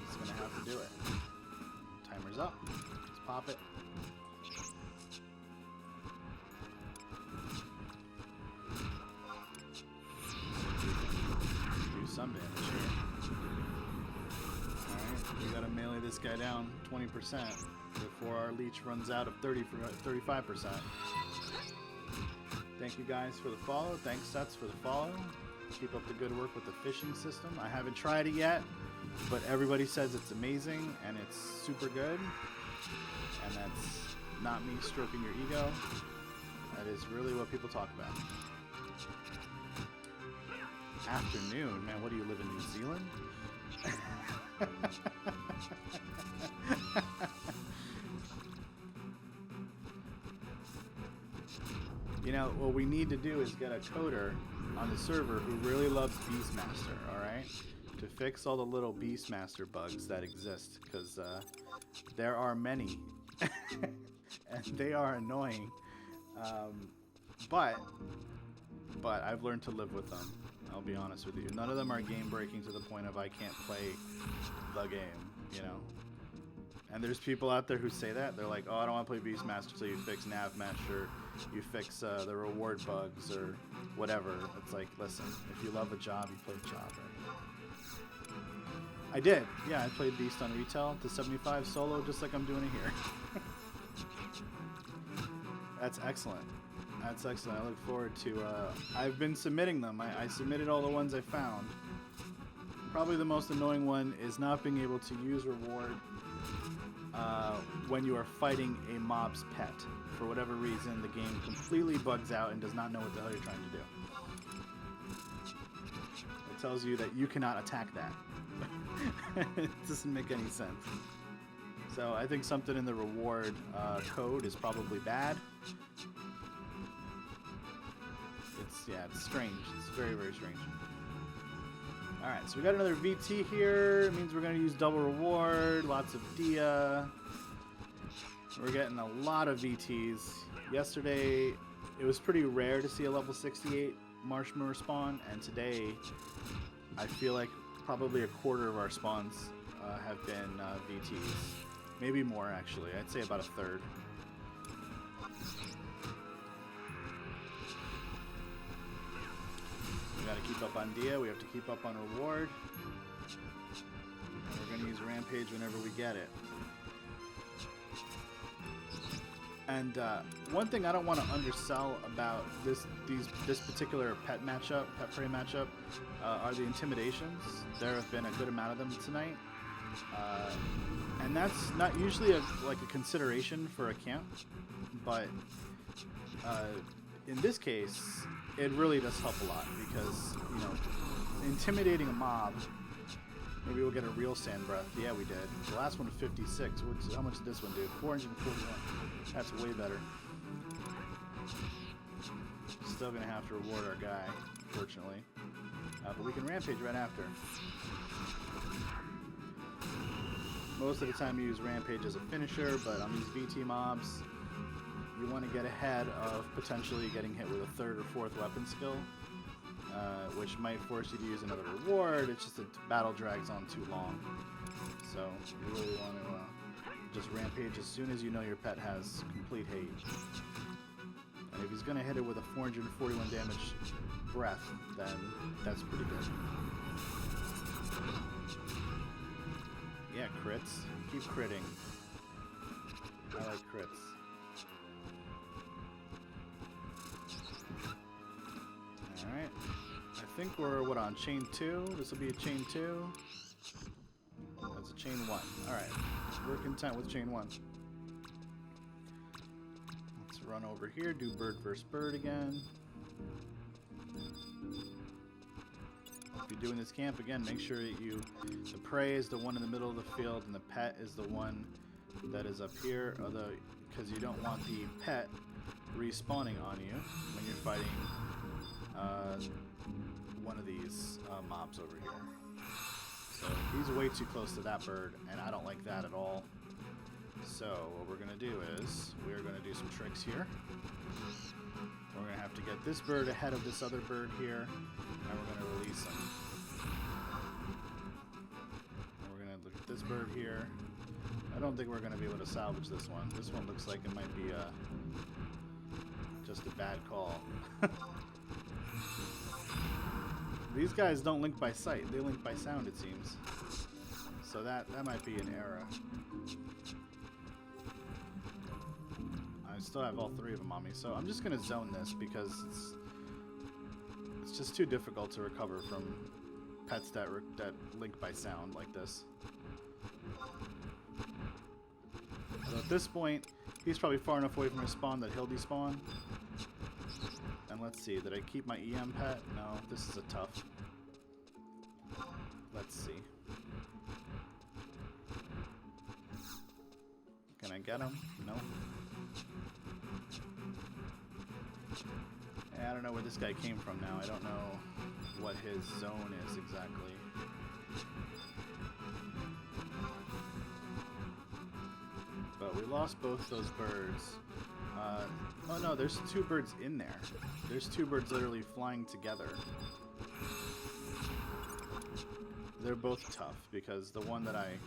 He's gonna have to do it. Timer's up. Let's pop it. Do some damage here. Alright, we gotta melee this guy down 20% before our leech runs out of 35%. Thank you guys for the follow. Thanks, Sets, for the follow. Keep up the good work with the fishing system. I haven't tried it yet, but everybody says it's amazing and it's super good. And that's not me stroking your ego. That is really what people talk about. Afternoon? Man, what do you live in New Zealand? You know, what we need to do is get a coder on the server who really loves Beastmaster, alright? To fix all the little Beastmaster bugs that exist, because there are many. And they are annoying. But I've learned to live with them. I'll be honest with you. None of them are game breaking to the point of I can't play the game, you know? And there's people out there who say that. They're like, oh, I don't want to play Beastmaster till you fix nav match or you fix the reward bugs or whatever. It's like, listen, if you love a job, you play a job, right? I did. Yeah, I played Beast on retail to 75 solo just like I'm doing it here. That's excellent. That's excellent. I look forward to... I've been submitting them. I submitted all the ones I found. Probably the most annoying one is not being able to use reward when you are fighting a mob's pet. For whatever reason, the game completely bugs out and does not know what the hell you're trying to do. It tells you that you cannot attack that. It doesn't make any sense. So I think something in the reward code is probably bad. It's strange. It's very, very strange. Alright, so we got another VT here. It means we're going to use double reward, lots of Dia. We're getting a lot of VTs. Yesterday, it was pretty rare to see a level 68 Marshmallow spawn, and today, I feel like probably a quarter of our spawns have been VTs. Maybe more, actually. I'd say about a third. We gotta keep up on Dia, we have to keep up on reward. And we're gonna use Rampage whenever we get it. And one thing I don't want to undersell about this particular pet prey matchup, are the intimidations. There have been a good amount of them tonight. And that's not usually a consideration for a camp, but in this case, it really does help a lot because, you know, intimidating a mob. Maybe we'll get a real Sand Breath. Yeah, we did. The last one was 56. How much did this one do? 441. That's way better. Still gonna have to reward our guy, fortunately. But we can Rampage right after. Most of the time you use Rampage as a finisher, but on these VT mobs, you want to get ahead of potentially getting hit with a third or fourth weapon skill, which might force you to use another reward. It's just the battle drags on too long. So you really want to just Rampage as soon as you know your pet has complete hate. And if he's going to hit it with a 441 damage breath, then that's pretty good. Yeah, crits. Keep critting. I like crits. think we're, what, on chain 2? This will be a chain 2. That's a chain 1. Alright. We're content with chain 1. Let's run over here, do bird versus bird again. If you're doing this camp, again, make sure that the prey is the one in the middle of the field and the pet is the one that is up here, although, because you don't want the pet respawning on you when you're fighting one of these mobs over here. So he's way too close to that bird, and I don't like that at all. So what we're going to do is we're going to do some tricks here. We're going to have to get this bird ahead of this other bird here, and we're going to release him. And we're going to look at this bird here. I don't think we're going to be able to salvage this one. This one looks like it might be just a bad call. These guys don't link by sight. They link by sound, it seems. So that might be an error. I still have all 3 of them on me, so I'm just going to zone this because it's just too difficult to recover from pets that link by sound like this. So at this point, he's probably far enough away from his spawn that he'll despawn. And let's see, did I keep my EM pet? No, this is a tough. Let's see. Can I get him? No. I don't know where this guy came from now. I don't know what his zone is exactly. But we lost both those birds. Oh no, there's 2 birds in there. There's 2 birds literally flying together. They're both tough because the one that I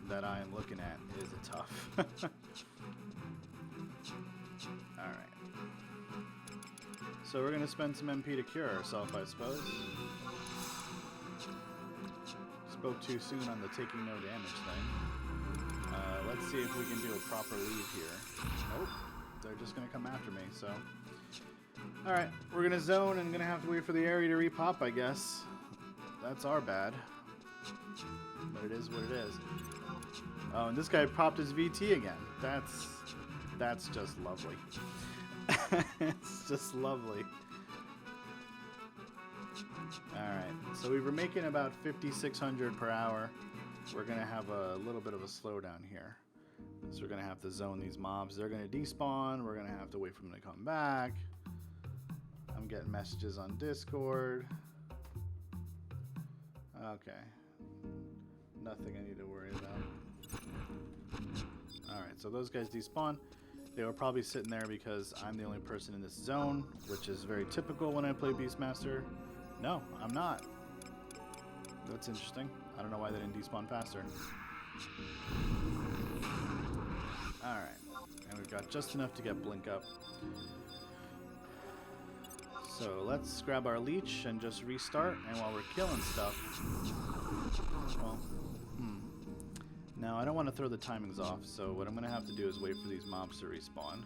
am looking at is a tough. Alright. So we're gonna spend some MP to cure ourselves, I suppose. Spoke too soon on the taking no damage thing. Let's see if we can do a proper leave here. Nope. They're just going to come after me, so... Alright, we're going to zone and going to have to wait for the area to repop, I guess. That's our bad. But it is what it is. Oh, and this guy popped his VT again. That's just lovely. It's just lovely. Alright, so we were making about 5,600 per hour. We're going to have a little bit of a slowdown here. So we're going to have to zone these mobs. They're going to despawn. We're going to have to wait for them to come back. I'm getting messages on Discord. Okay. Nothing I need to worry about. Alright, so those guys despawn. They were probably sitting there because I'm the only person in this zone, which is very typical when I play Beastmaster. No, I'm not. That's interesting. I don't know why they didn't despawn faster. Alright. And we've got just enough to get Blink up. So let's grab our leech and just restart. And while we're killing stuff... Well, Now, I don't want to throw the timings off, so what I'm going to have to do is wait for these mobs to respawn.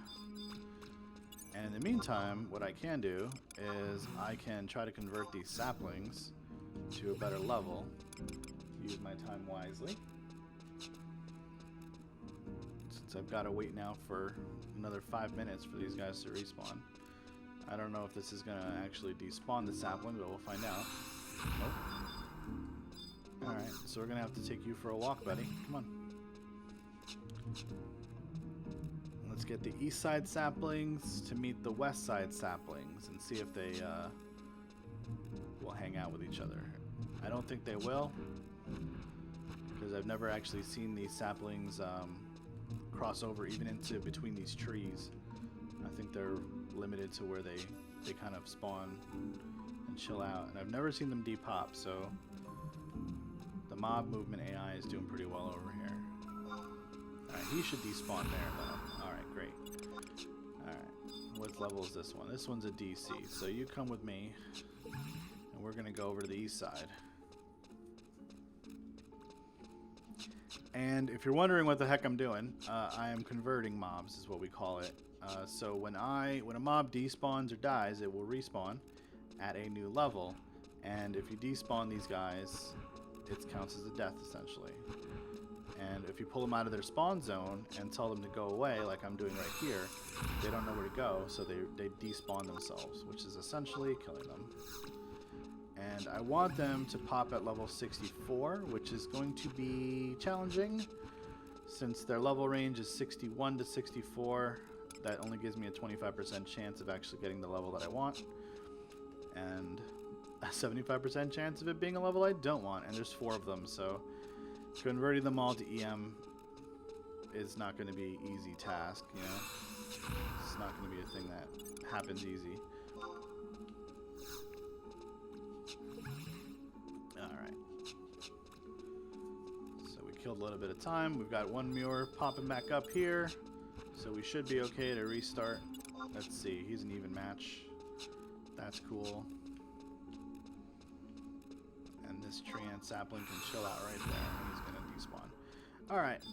And in the meantime, what I can do is I can try to convert these saplings to a better level. Use my time wisely. Since I've got to wait now for another 5 minutes for these guys to respawn. I don't know if this is going to actually despawn the sapling, but we'll find out. Nope. Alright, so we're going to have to take you for a walk, buddy. Come on. Let's get the east side saplings to meet the west side saplings and see if they will hang out with each other. I don't think they will, because I've never actually seen these saplings cross over even into between these trees. I think they're limited to where they kind of spawn and chill out, and I've never seen them depop, so the mob movement AI is doing pretty well over here. Alright, he should despawn there though. Alright, great. Alright, what level is this one? This one's a DC, so you come with me, and we're going to go over to the east side. And if you're wondering what the heck I'm doing, I am converting mobs, is what we call it. So when a mob despawns or dies, it will respawn, at a new level, and if you despawn these guys, it counts as a death essentially. And if you pull them out of their spawn zone and tell them to go away, like I'm doing right here, they don't know where to go, so they despawn themselves, which is essentially killing them. And I want them to pop at level 64, which is going to be challenging, since their level range is 61 to 64. That only gives me a 25% chance of actually getting the level that I want, and a 75% chance of it being a level I don't want, and there's 4 of them, so converting them all to EM is not going to be an easy task, you know? It's not going to be a thing that happens easy. Alright. So we killed a little bit of time. We've got one Muir popping back up here, so we should be okay to restart. Let's see, he's an even match. That's cool. And this tree and sapling can chill out right there, and he's gonna despawn. Alright.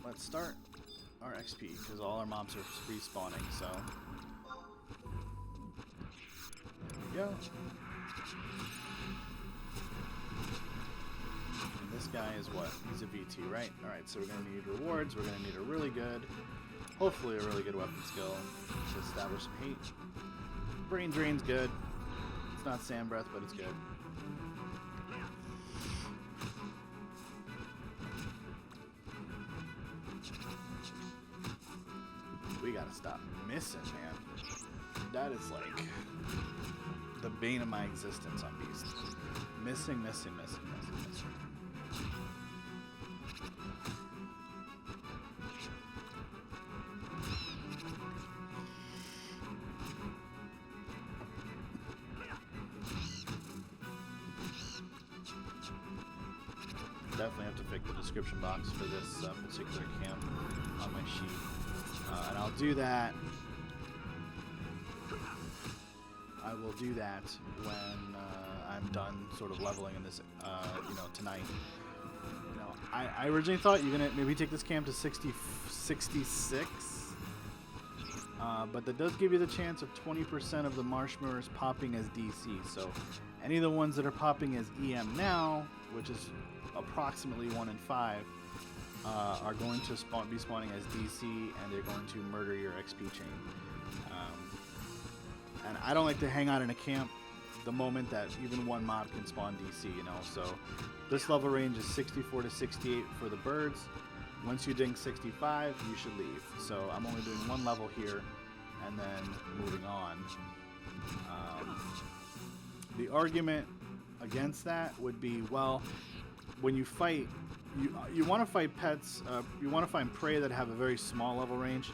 Let's start our XP, because all our mobs are respawning, so. There we go. And this guy is what? He's a VT, right? Alright, so we're gonna need rewards. We're gonna need a really good, hopefully a really good weapon skill to establish some hate. Brain Drain's good. It's not Sand Breath, but it's good. We gotta stop missing, man. That is like the bane of my existence on Beast. Missing. Definitely have to fix the description box for this particular camp on my sheet, and I'll do that. I will do that when I'm done sort of leveling in this, tonight. You know, I originally thought you're gonna maybe take this camp to 66, but that does give you the chance of 20% of the Marshmirrors popping as DC. So any of the ones that are popping as EM now, which is approximately 1 in 5, are going to be spawning as DC, and they're going to murder your XP chain. And I don't like to hang out in a camp the moment that even one mob can spawn DC, you know. So this level range is 64 to 68 for the birds. Once you ding 65, you should leave. So I'm only doing one level here, and then moving on. The argument against that would be, well, when you fight, you want to fight pets, you want to find prey that have a very small level range.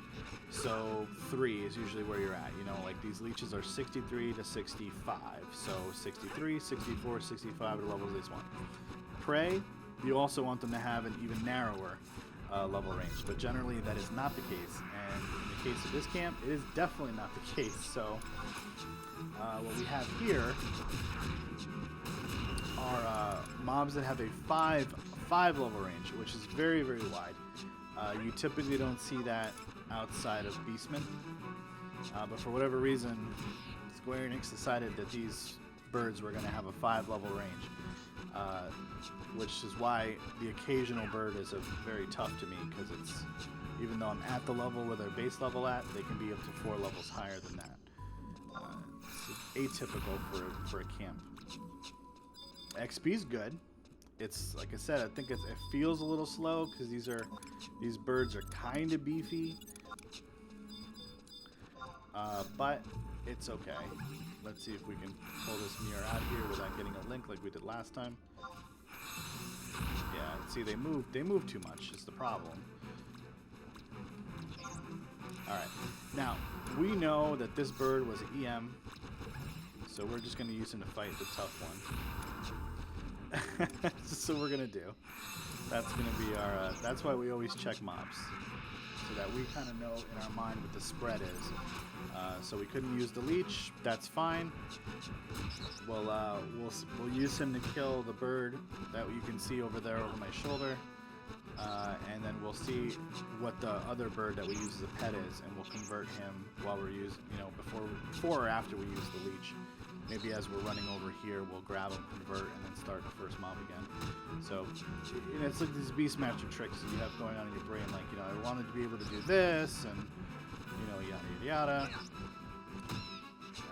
So 3 is usually where you're at, you know, like these leeches are 63 to 65. So 63, 64, 65 are the levels they spawn. Prey, you also want them to have an even narrower level range, but generally that is not the case. And in the case of this camp, it is definitely not the case. So what we have here are mobs that have a 5 level range, which is very, very wide. You typically don't see that outside of Beastmen, but for whatever reason, Square Enix decided that these birds were going to have a 5 level range, which is why the occasional bird is very tough to me, because it's, even though I'm at the level where their base level at, they can be up to 4 levels higher than that. It's atypical for a camp. XP's good. It's like I said, I think it feels a little slow because these birds are kind of beefy, but it's okay. Let's see if we can pull this mirror out here without getting a link like we did last time. Yeah, see, they move too much is the problem. All right, now we know that this bird was an EM, so we're just going to use him to fight the tough one. So we're gonna do. That's gonna be our. That's why we always check mobs, so that we kind of know in our mind what the spread is. So we couldn't use the leech. That's fine. We'll use him to kill the bird that you can see over there over my shoulder. and then we'll see what the other bird that we use as a pet is, and we'll convert him while we're using, before or after we use the leech. Maybe as we're running over here, we'll grab him, convert, and then start the first mob again. So, it's like these beast master tricks that you have going on in your brain, like, I wanted to be able to do this, and, yada, yada, yada.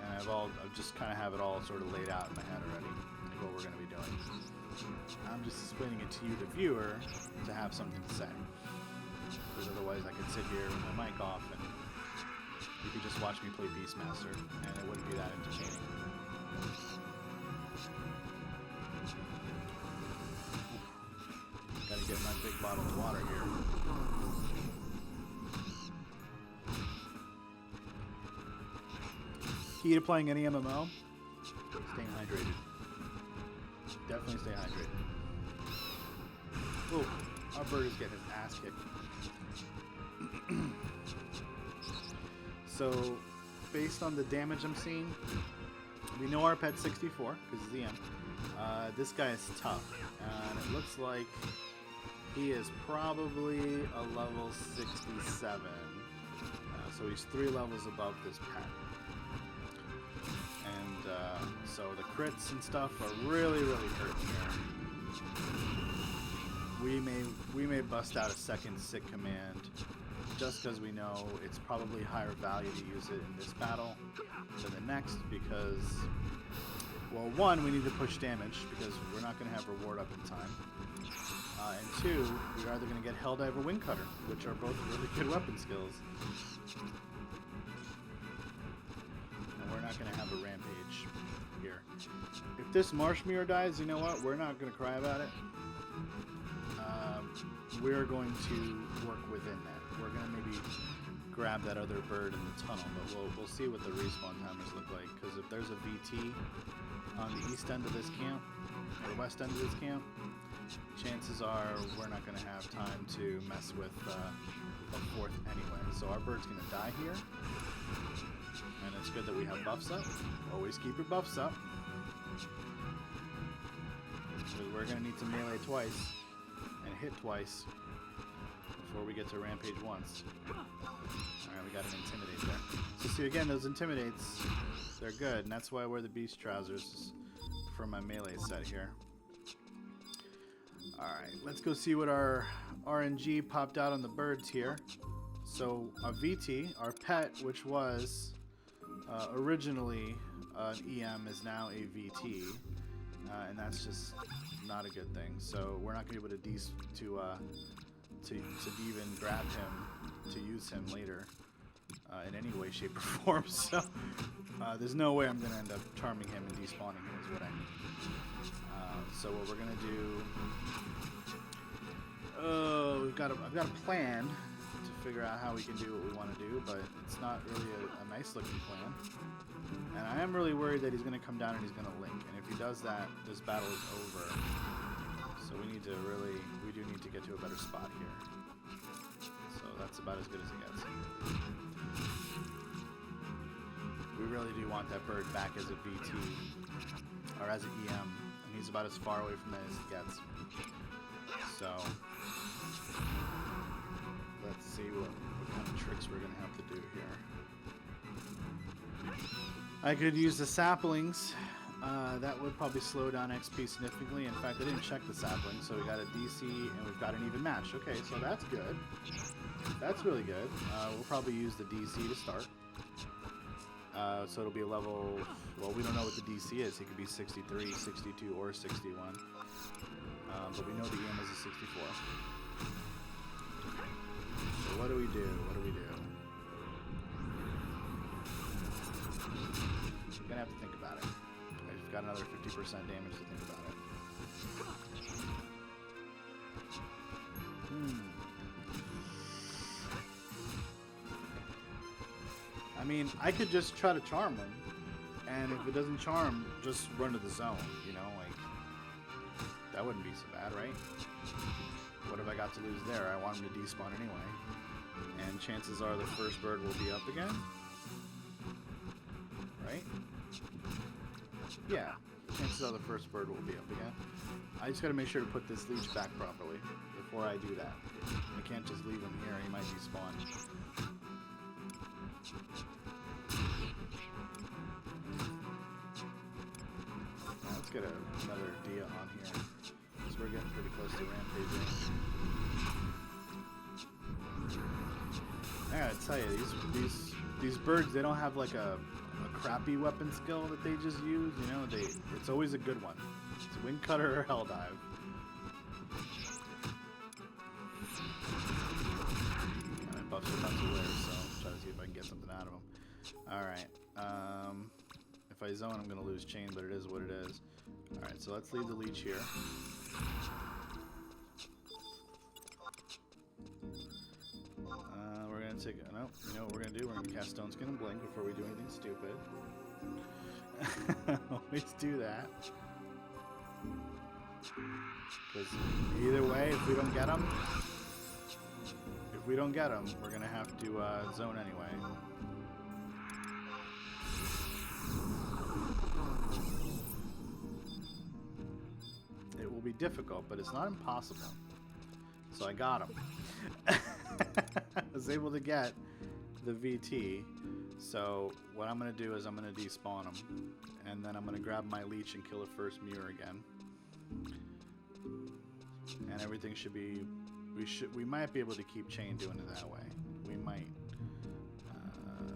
And I've just kind of have it all sort of laid out in my head already, like what we're going to be doing. I'm just explaining it to you, the viewer, to have something to say. Because otherwise I could sit here with my mic off and you could just watch me play Beastmaster, and it wouldn't be that entertaining. Gotta get my big bottle of water here. Key to playing any MMO? Staying hydrated. Definitely stay hydrated. Oh, our bird is getting his ass kicked. So, based on the damage I'm seeing, we know our pet's 64 because he's EM. This guy is tough, and it looks like he is probably a level 67. So he's 3 levels above this pet. And so the crits and stuff are really, really hurting here. We may bust out a second sick command just because we know it's probably higher value to use it in this battle than the next, because, well, 1, we need to push damage because we're not going to have reward up in time. And 2, we're either going to get Helldive or Windcutter, which are both really good weapon skills. And we're not going to have a rampage here. If this Marshmere dies, you know what? We're not going to cry about it. We're going to work within that. We're going to maybe grab that other bird in the tunnel, but we'll see what the respawn timers look like, because if there's a VT on the east end of this camp, or the west end of this camp, chances are we're not going to have time to mess with a 4th anyway. So our bird's going to die here, and it's good that we have buffs up. Always keep your buffs up, because we're going to need to melee twice and hit twice before we get to rampage once. Alright, we got an Intimidate there. So see, again, those Intimidates, they're good, and that's why I wear the Beast Trousers for my melee set here. Alright, let's go see what our RNG popped out on the birds here. So, a VT, our pet, which was originally an EM, is now a VT, and that's just not a good thing. So we're not going to be able to even grab him to use him later in any way, shape, or form. So there's no way I'm going to end up charming him and despawning him is what I mean. So what we're going to do, I've got a plan to figure out how we can do what we want to do, but it's not really a nice looking plan. And I am really worried that he's going to come down and he's going to link. And if he does that, this battle is over. So we do need to get to a better spot here. So that's about as good as it gets. We really do want that bird back as a VT, or as an EM, and he's about as far away from that as it gets. So let's see what kind of tricks we're going to have to do here. I could use the saplings. That would probably slow down XP significantly. In fact, I didn't check the saplings, so we got a DC and we've got an even match. Okay, so that's good. That's really good. We'll probably use the DC to start. So it'll be a level... Well, we don't know what the DC is. It could be 63, 62, or 61. But we know the EM is a 64. So what do we do? What do we do? We're gonna have to think about it. I've got another 50% damage to think about it. I mean, I could just try to charm him, and if it doesn't charm, just run to the zone, you know, like, that wouldn't be so bad, right? What have I got to lose there? I want him to despawn anyway, and chances are the first bird will be up again, right? Yeah, chances chances are the first bird will be up again. I just gotta make sure to put this leech back properly before I do that. I can't just leave him here, he might despawn. Now let's get another Dia on here, because we're getting pretty close to rampaging. I gotta tell you, these birds, they don't have like a crappy weapon skill that they just use, you know, it's always a good one. It's a wing cutter or hell dive. And my buffs are about to wear, so I'll try to see if I can get something out of them. Alright, if I zone I'm gonna lose chain, but it is what it is. Alright, so let's leave the leech here. We're gonna take no, you know what we're gonna do? We're gonna cast Stone Skin and Blink before we do anything stupid. Always do that. Because either way, if we don't get them, we're gonna have to zone anyway. It will be difficult, but it's not impossible. So I got him. I was able to get the VT. So what I'm going to do is I'm going to despawn him. And then I'm going to grab my leech and kill the first Mure again. And everything should be... We might be able to keep chain doing it that way. We might.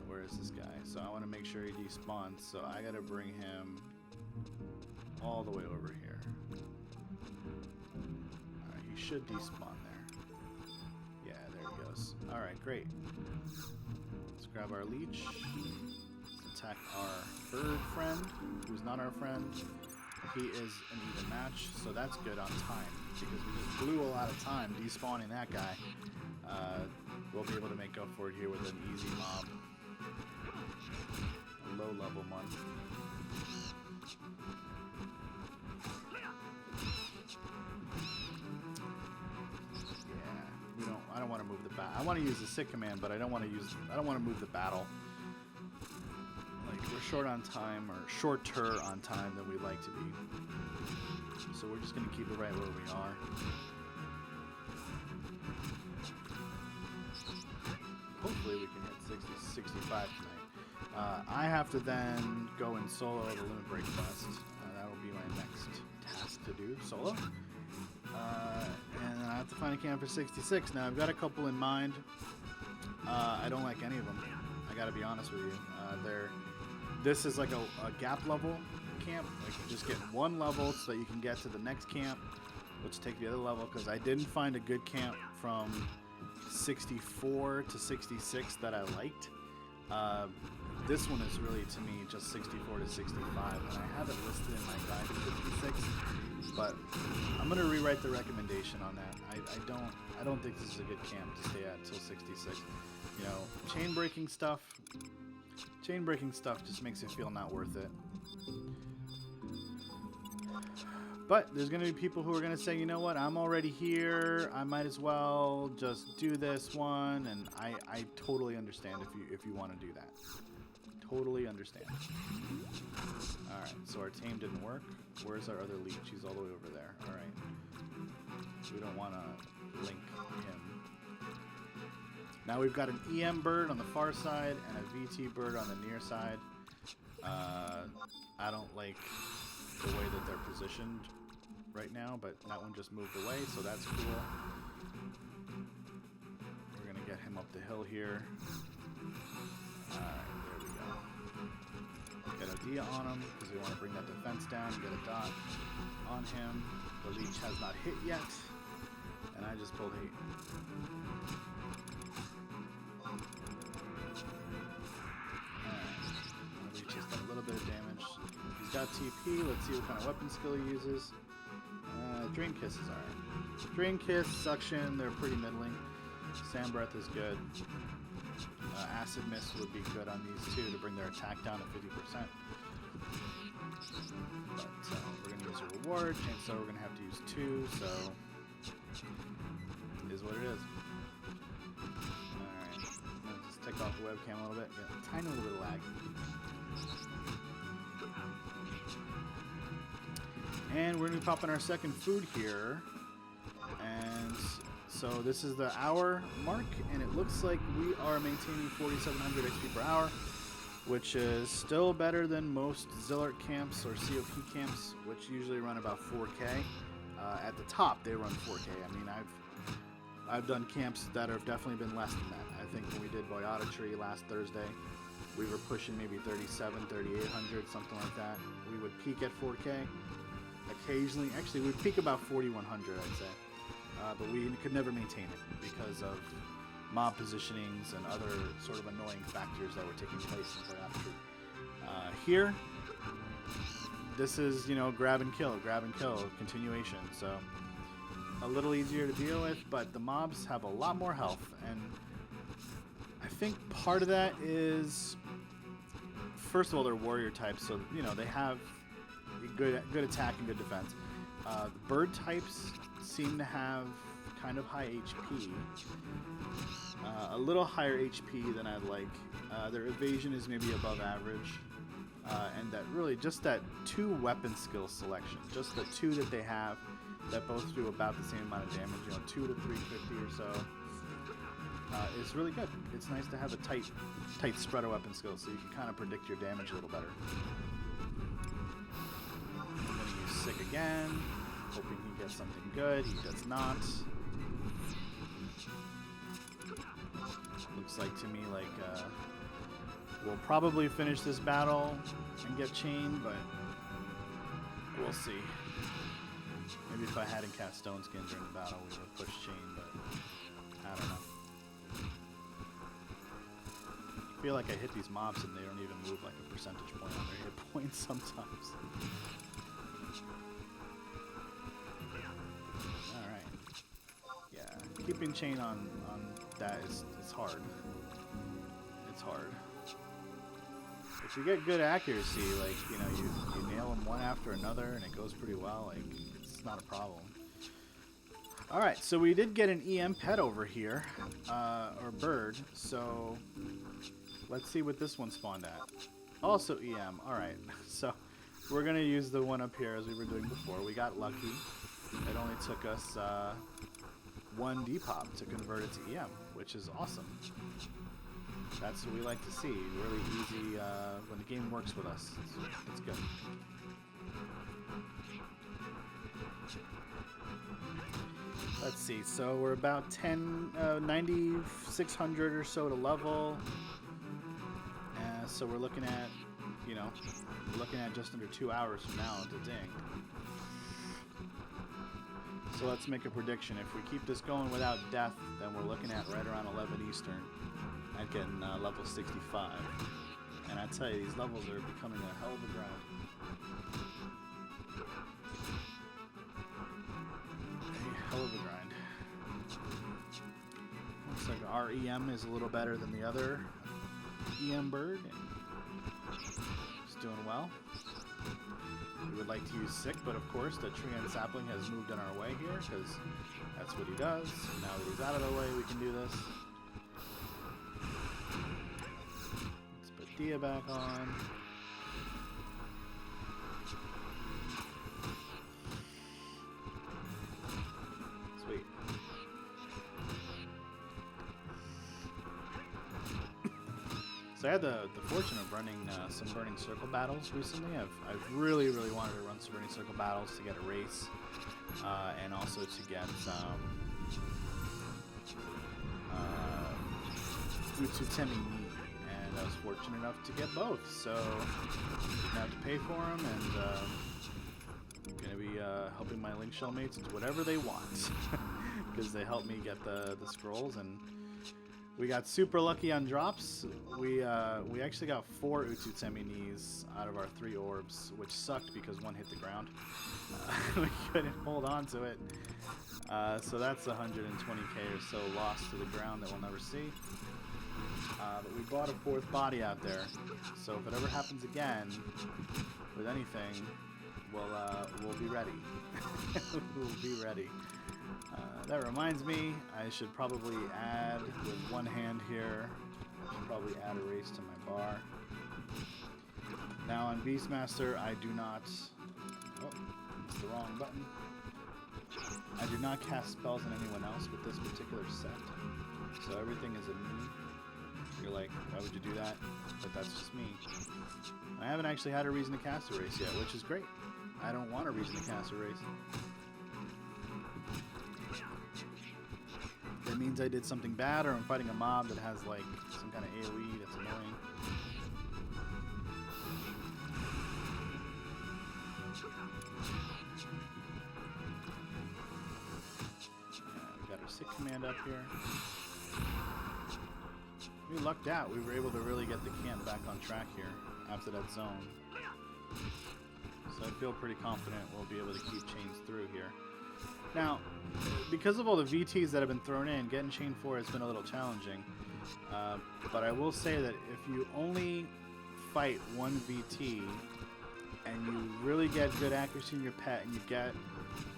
Where is this guy? So I want to make sure he despawns. So I got to bring him all the way over here. Alright, he should despawn there. Yeah, there he goes. Alright, great. Let's grab our leech. Let's attack our bird friend, who's not our friend. He is an even match, so that's good on time, because we just blew a lot of time despawning that guy. We'll be able to make up for it here with an easy mob. A low level one. I don't want to move the bat. I want to use the sit command, but I don't want to move the battle. Like, we're short on time, or shorter on time than we'd like to be. So we're just going to keep it right where we are. Hopefully we can hit 60, 65 tonight. I have to then go and solo the Limit Break Quest. That'll be my next task to do, solo. And then I have to find a camp for 66. Now, I've got a couple in mind. I don't like any of them. I gotta be honest with you. This is like a gap level camp. Like, you just get one level so that you can get to the next camp, which take the other level, because I didn't find a good camp from 64 to 66 that I liked. This one is really, to me, just 64 to 65, and I have it listed in my guide to 56. But I'm gonna rewrite the recommendation on that. I don't think this is a good camp to stay at till 66. You know, chain breaking stuff just makes it feel not worth it. But there's gonna be people who are gonna say, you know what, I'm already here, I might as well just do this one, and I totally understand if you want to do that. Totally understand. Alright, so our tame didn't work. Where's our other leech? He's all the way over there. Alright. We don't want to link him. Now we've got an EM bird on the far side and a VT bird on the near side. I don't like the way that they're positioned right now, but that one just moved away, so that's cool. We're going to get him up the hill here. Alright, there we go. Get a Dia on him, because we want to bring that defense down, get a dot on him. The leech has not hit yet, and I just pulled heat. Alright, the leech has done a little bit of damage. He's got TP, let's see what kind of weapon skill he uses. Drain Kiss is alright. Drain Kiss, Suction, they're pretty middling. Sand Breath is good. Acid Mist would be good on these two to bring their attack down to 50%. But we're going to use a reward, and so we're going to have to use 2, so it is what it is. Alright, let's take off the webcam a little bit. Get a tiny little bit of lag. And we're going to be popping our second food here. And so this is the hour mark, and it looks like we are maintaining 4,700 XP per hour, which is still better than most Zillart camps or COP camps, which usually run about 4K. At the top, they run 4K. I mean, I've done camps that have definitely been less than that. I think when we did Boyata Tree last Thursday, we were pushing maybe 37, 3,800, something like that. We would peak at 4K. Occasionally, actually, we'd peak about 4,100, I'd say. But we could never maintain it because of mob positionings and other sort of annoying factors that were taking place in Boyata Tree. Here, this is, you know, grab and kill, continuation. So a little easier to deal with, but the mobs have a lot more health, and I think part of that is, first of all, they're warrior types, so you know they have good attack and good defense. The bird types seem to have kind of high HP, a little higher HP than I'd like. Their evasion is maybe above average, and that really just that 2 weapon skill selection, just the 2 that they have that both do about the same amount of damage, you know, 2 to 350 or so, is really good. It's nice to have a tight spread of weapon skills so you can kind of predict your damage a little better. I'm going to use Sick again, hoping he gets something good. He does not. Looks like to me like we'll probably finish this battle and get chained, but we'll see. Maybe if I hadn't cast Stone Skin during the battle, we would have pushed chain, but I don't know. I feel like I hit these mobs and they don't even move like a percentage point on their hit points sometimes. Alright. Yeah, keeping chain on that is hard. It's hard. If you get good accuracy, like, you know, you nail them one after another and it goes pretty well, like, it's not a problem. Alright, so we did get an EM pet over here, or bird, so let's see what this one spawned at. Also EM, alright, so we're going to use the one up here as we were doing before. We got lucky. It only took us 1 depop to convert it to EM, which is awesome. That's what we like to see. Really easy when the game works with us. It's good. Let's see. So we're about 9,600 or so to level. So we're looking at, you know, just under 2 hours from now to ding. So let's make a prediction. If we keep this going without death, then we're looking at right around 11 Eastern. At getting level 65. And I tell you, these levels are becoming a hell of a grind. A hell of a grind. Looks like our EM is a little better than the other EM bird. It's doing well. We would like to use Sick, but of course the tree and sapling has moved in our way here because that's what he does. Now that he's out of the way, we can do this. Dia back on. Sweet. So I had the fortune of running some Burning Circle battles recently. I've really wanted to run some Burning Circle battles to get a race, and also to get Utsutemi. I was fortunate enough to get both, so didn't have to pay for them, and I'm going to be helping my Link Shell mates do whatever they want, because they helped me get the scrolls, and we got super lucky on drops. We actually got 4 Utsutemi out of our 3 orbs, which sucked because 1 hit the ground. We couldn't hold on to it, so that's 120k or so lost to the ground that we'll never see. But we bought a 4th body out there, so if it ever happens again with anything, we'll be ready. We'll be ready. That reminds me, I should probably add with one hand here. I should probably add a race to my bar. Now on Beastmaster, I do not. Oh, missed the wrong button. I do not cast spells on anyone else with this particular set. So everything is a me. You're like, why would you do that? But that's just me. I haven't actually had a reason to cast a race yet, which is great. I don't want a reason to cast a race. That means I did something bad, or I'm fighting a mob that has like some kind of AoE that's annoying. We got our 6 command up here. We lucked out. We were able to really get the camp back on track here after that zone. So I feel pretty confident we'll be able to keep chains through here. Now, because of all the VTs that have been thrown in, getting chain 4 has been a little challenging. But I will say that if you only fight one VT and you really get good accuracy in your pet and you get,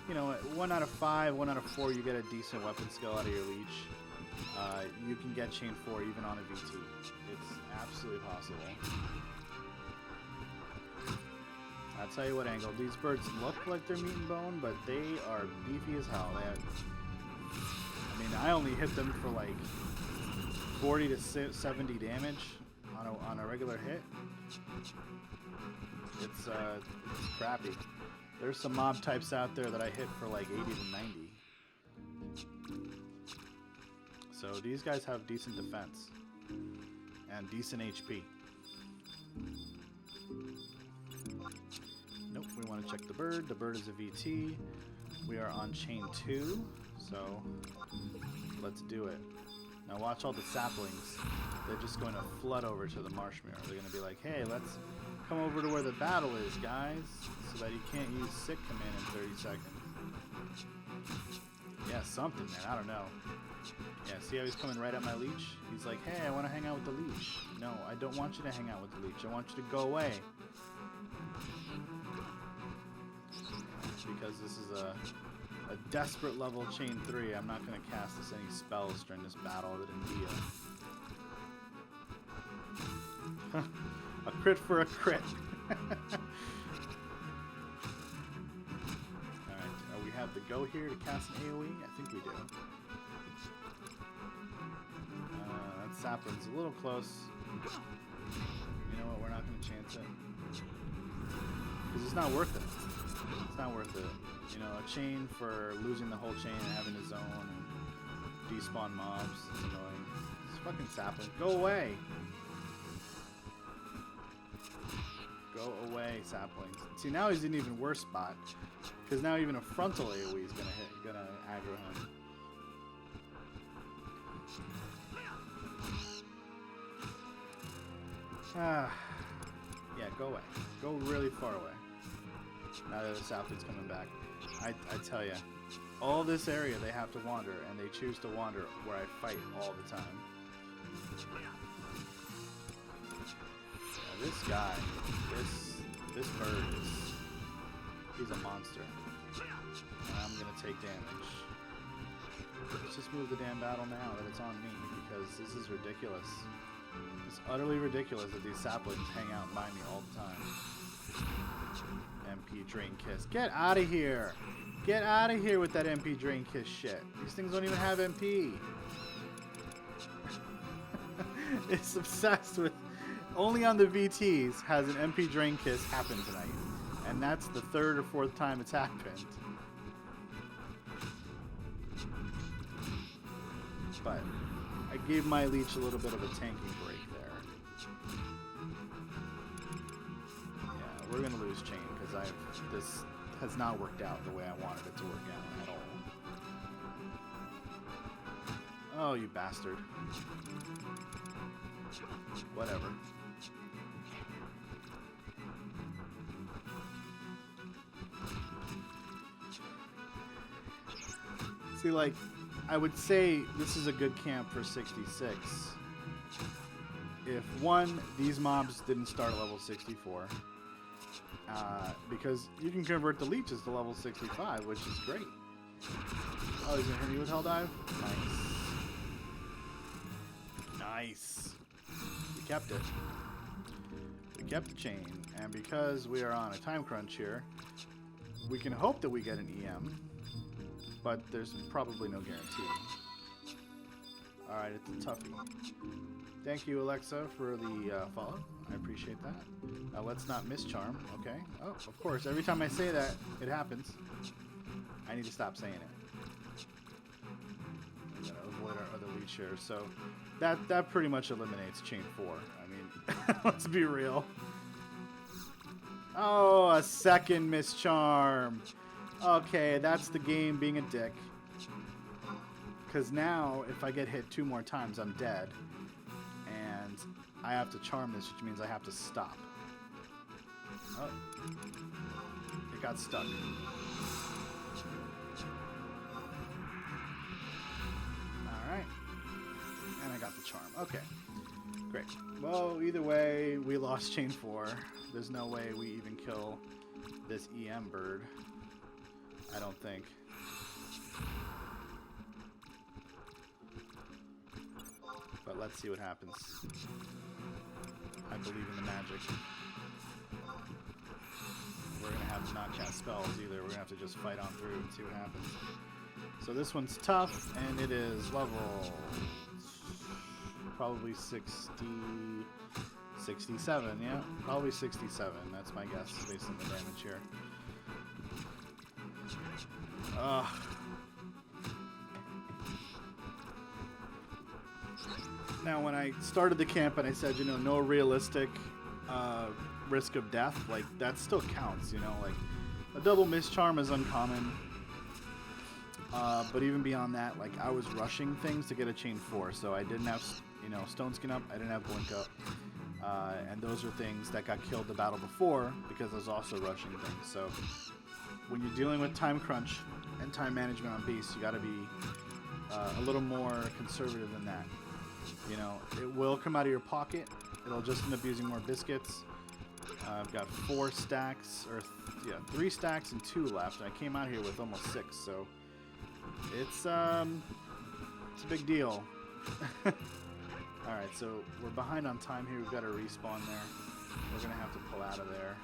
you know, 1 out of 5, 1 out of 4, you get a decent weapon skill out of your leech. You can get chain 4 even on a VT. It's absolutely possible. I'll tell you what, Angle, these birds look like they're meat and bone, but they are beefy as hell. I mean, I only hit them for like 40 to 70 damage on a regular hit. It's crappy. There's some mob types out there that I hit for like 80 to 90. So these guys have decent defense and decent HP. Nope, we want to check the bird. The bird is a VT. We are on chain 2, so let's do it. Now watch all the saplings. They're just going to flood over to the marsh mirror. They're going to be like, hey, let's come over to where the battle is, guys, so that you can't use sick command in 30 seconds. Yeah, something, man. I don't know. Yeah, see how he's coming right at my leech? He's like, hey, I want to hang out with the leech. No, I don't want you to hang out with the leech. I want you to go away. Because this is a desperate level chain 3, I'm not going to cast us any spells during this battle of India. A crit for a crit. Alright, we have the go here to cast an AoE? I think we do. That sapling's a little close. You know what, we're not going to chance it. Because it's not worth it. It's not worth it. You know, a chain for losing the whole chain and having a zone and despawn mobs. It's annoying. It's fucking sapling. Go away! Go away, saplings. See, now he's in an even worse spot. Because now even a frontal AoE is gonna aggro him. Yeah, go away. Go really far away. Now that the sapling's coming back. I tell ya, all this area they have to wander, and they choose to wander where I fight all the time. Now this guy, this bird he's a monster. And I'm gonna take damage. Let's just move the damn battle now that it's on me, because this is ridiculous. It's utterly ridiculous that these saplings hang out by me all the time. MP Drain Kiss. Get out of here! Get out of here with that MP Drain Kiss shit. These things don't even have MP. It's obsessed with... Only on the VTs has an MP Drain Kiss happen tonight. And that's the 3rd or 4th time it's happened. But I gave my leech a little bit of a tanking break there. Yeah, we're gonna lose chain because this has not worked out the way I wanted it to work out at all. Oh, you bastard. Whatever. See, like, I would say this is a good camp for 66. If, one, these mobs didn't start at level 64. Because you can convert the leeches to level 65, which is great. Oh, he's gonna hit me with Hell Dive? Nice. Nice. We kept it. We kept the chain, and because we are on a time crunch here, we can hope that we get an EM, but there's probably no guarantee. Alright, it's a toughie. Thank you, Alexa, for the follow. I appreciate that. Now let's not miss charm, okay? Oh, of course, every time I say that, it happens. I need to stop saying it. I'm gonna avoid our other lead shares. So that pretty much eliminates chain 4. I mean, let's be real. Oh, a second miss charm. Okay, that's the game being a dick. Because now, if I get hit 2 more times, I'm dead. And I have to charm this, which means I have to stop. Oh. It got stuck. Alright. And I got the charm. Okay. Great. Well, either way, we lost chain 4. There's no way we even kill this EM bird. I don't think. But let's see what happens. I believe in the magic. We're going to have to not cast spells either. We're going to have to just fight on through and see what happens. So this one's tough, and it is level probably 67, yeah? Probably 67. That's my guess based on the damage here. Now, when I started the camp and I said, you know, no realistic risk of death, like, that still counts, you know? Like, a double miss charm is uncommon. But even beyond that, like, I was rushing things to get a chain 4, so I didn't have, you know, Stone Skin up, I didn't have Blink up. And those are things that got killed the battle before because I was also rushing things. So when you're dealing with time crunch and time management on beasts, you got to be a little more conservative than that. You know, it will come out of your pocket. It'll just end up using more biscuits. I've got 4 stacks, or 3 stacks and 2 left. And I came out here with almost 6, so it's a big deal. Alright, so we're behind on time here. We've got a respawn there. We're going to have to pull out of there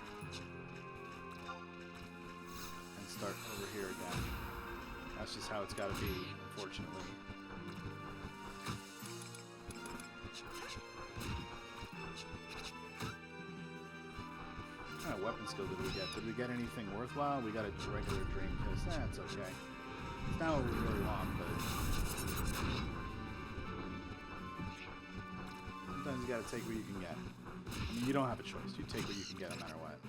and start over here again. That's just how it's got to be, unfortunately. What kind of weapon skill did we get? Did we get anything worthwhile? We got a regular dream kiss. That's okay. It's not what we really want, but sometimes you gotta take what you can get. I mean, you don't have a choice. You take what you can get no matter what.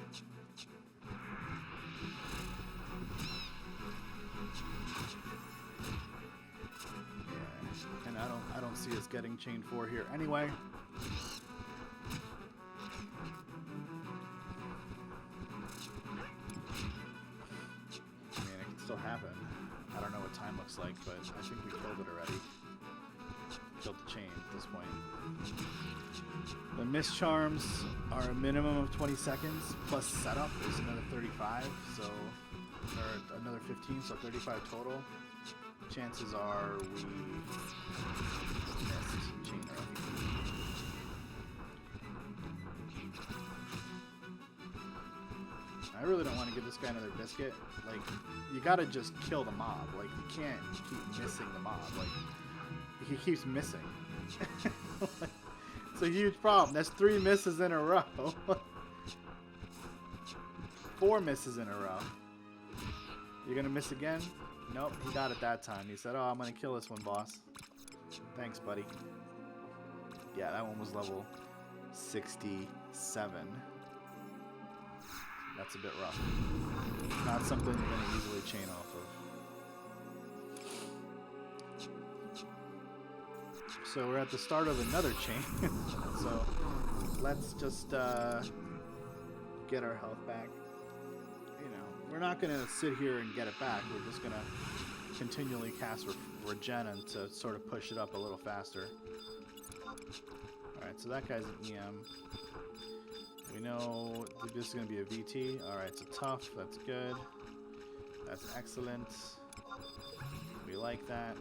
Yeah, and I don't see us getting chain 4 here anyway. Happen. I don't know what time looks like, but I think we killed it already. Killed the chain at this point. The miss charms are a minimum of 20 seconds, plus setup is another 35, so, or another 15, so 35 total. Chances are we missed chain early. I really don't want to give this guy another biscuit. Like, you gotta just kill the mob. Like, you can't keep missing the mob. Like, he keeps missing. It's a huge problem. That's 3 misses in a row. 4 misses in a row. You're gonna miss again? Nope, he got it that time. He said, oh, I'm gonna kill this one, boss. Thanks, buddy. Yeah, that one was level 67. That's a bit rough. Not something you're going to easily chain off of. So we're at the start of another chain. So let's just get our health back. You know, we're not going to sit here and get it back. We're just going to continually cast Regen to sort of push it up a little faster. Alright, so that guy's an EM. We know this is going to be a VT. Alright, so tough. That's good. That's excellent. We like that.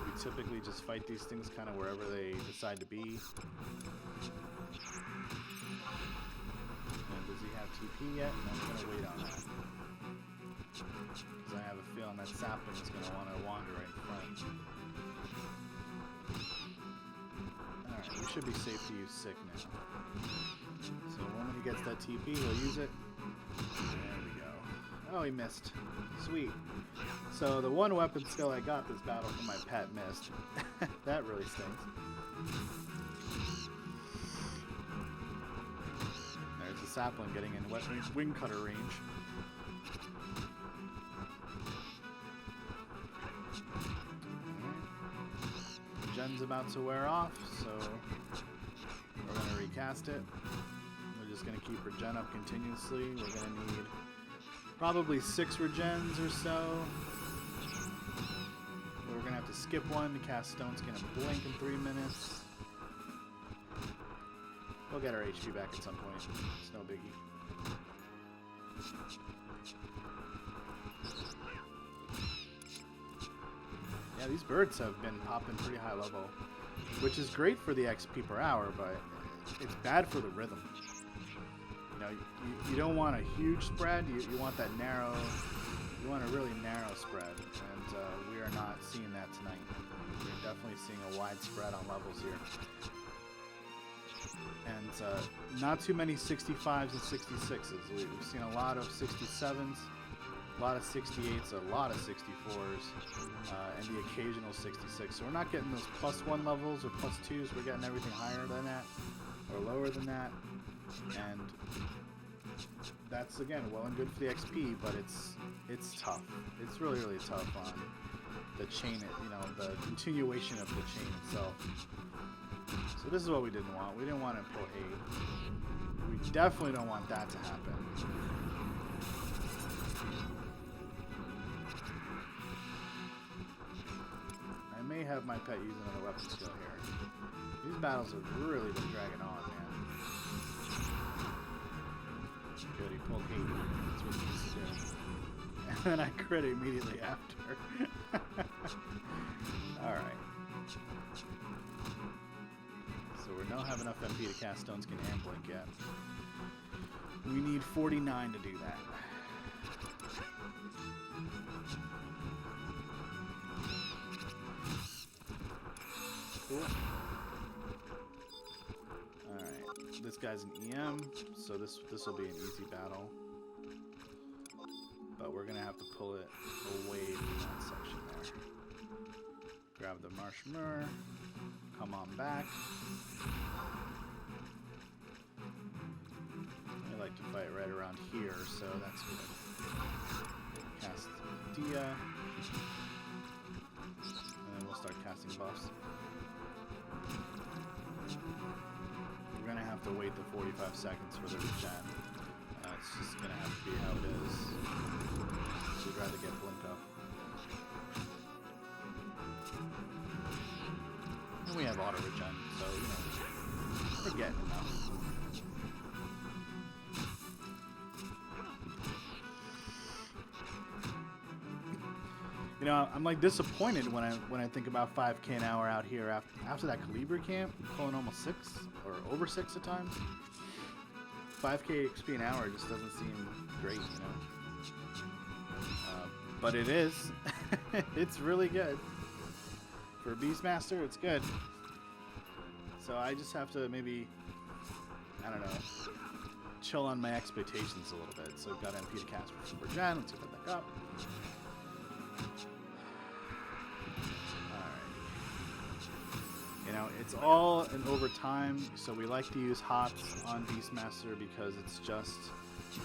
We typically just fight these things kind of wherever they decide to be. And does he have TP yet? No, we're going to wait on that. Because I have a feeling that sapling is going to want to wander right in front. Alright, we should be safe to use sick now. So when he gets that TP, we'll use it. There we go. Oh, he missed. Sweet. So the one weapon skill I got this battle from my pet missed. That really stinks. There's a sapling getting in wing cutter range. Gen's about to wear off, so we're going to recast it. We're just going to keep regen up continuously. We're going to need probably 6 regens or so. We're going to have to skip one to cast Stone Skin and Blink in 3 minutes. We'll get our HP back at some point. It's no biggie. Yeah, these birds have been popping pretty high level, which is great for the XP per hour, but it's bad for the rhythm. You know, you don't want a huge spread. You want that narrow. You want a really narrow spread, and we are not seeing that tonight. We're definitely seeing a wide spread on levels here, and not too many 65s and 66s. We've seen a lot of 67s. A lot of 68s, a lot of 64s, and the occasional 66. So we're not getting those +1 levels or +2s. We're getting everything higher than that or lower than that. And that's, again, well and good for the XP, but it's tough. It's really, really tough on the chain, you know, the continuation of the chain itself. So this is what we didn't want. We didn't want to pull 8. We definitely don't want that to happen. I may have my pet use another weapon skill here. These battles have really been dragging on, man. Good, he pulled 8. That's what he needs to do. And then I crit immediately after. Alright. So we don't have enough MP to cast Stone Skin and Blink yet. We need 49 to do that. Cool. Alright, this guy's an EM, so this will be an easy battle. But we're gonna have to pull it away from that section there. Grab the Marshmur, come on back. I like to fight right around here, so that's good. Cast Dia. And then we'll start casting buffs. We're gonna have to wait the 45 seconds for the regen. It's just gonna have to be how it is. We'd rather get Blink up. And we have auto regen, so you know, we're getting enough. You know, I'm like disappointed when I think about 5K an hour out here after that Calibri camp, pulling almost 6 or over 6 at times. 5K XP an hour just doesn't seem great, you know. But it is. It's really good. For Beastmaster, it's good. So I just have to maybe, I don't know, chill on my expectations a little bit. So I've got MP to cast for Super Gen. Let's get that back up. You know, it's all an over time, so we like to use HOTS on Beastmaster because it's just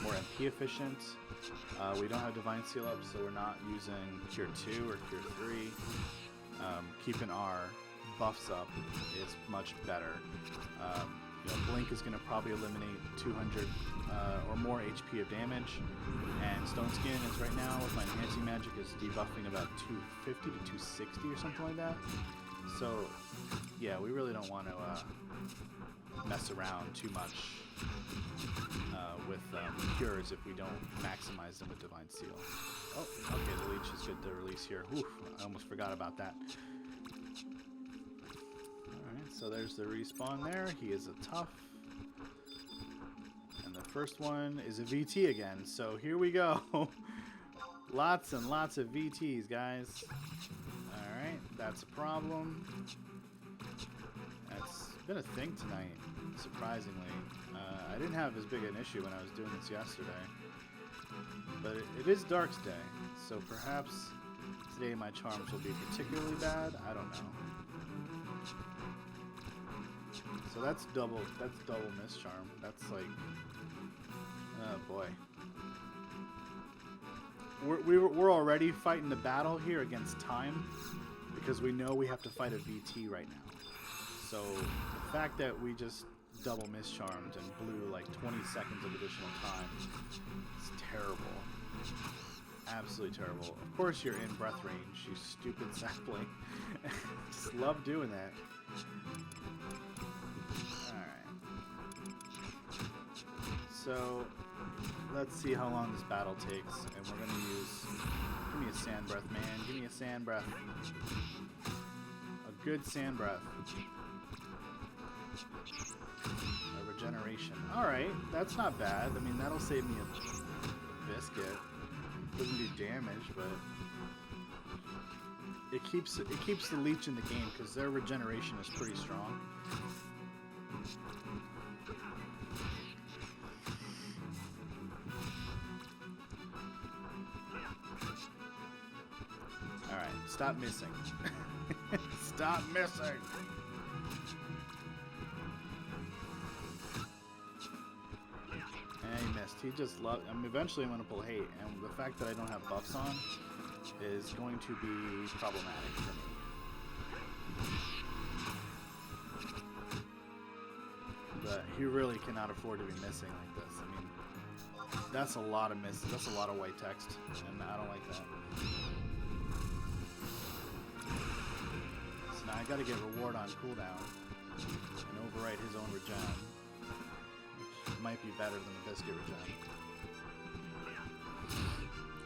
more MP efficient. We don't have Divine Seal up, so we're not using Cure 2 or Cure 3. Keeping our buffs up is much better. You know, Blink is going to probably eliminate 200 or more HP of damage, and Stone Skin is right now, with my Enhancing Magic, is debuffing about 250 to 260 or something like that. So, yeah, we really don't want to mess around too much with cures if we don't maximize them with Divine Seal. Oh, okay, the leech is good to release here. Oof, I almost forgot about that. Alright, so there's the respawn there. He is a tough. And the first one is a VT again. So here we go. Lots and lots of VTs, guys. Alright, that's a problem. That's been a thing tonight, surprisingly. I didn't have as big an issue when I was doing this yesterday. But it is Dark's Day, so perhaps today my charms will be particularly bad. I don't know. So that's double miss charm. That's like, oh boy. We're already fighting the battle here against time because we know we have to fight a VT right now. So the fact that we just double mischarmed and blew like 20 seconds of additional time is terrible. Absolutely terrible. Of course you're in breath range, you stupid sapling. Just love doing that. Alright. So let's see how long this battle takes, and we're gonna use. Give me a sand breath, man. Give me a sand breath. A good sand breath. A regeneration. Alright, that's not bad. I mean, that'll save me a biscuit. Doesn't do damage, but it keeps the leech in the game because their regeneration is pretty strong. Alright, stop missing. Stop missing! And he missed. He just loved. Eventually I'm going to pull hate, and the fact that I don't have buffs on is going to be problematic for me. But he really cannot afford to be missing like this. I mean, that's a lot of misses. That's a lot of white text, and I don't like that. So now I got to get reward on cooldown and overwrite his own regen, which might be better than the biscuit regen.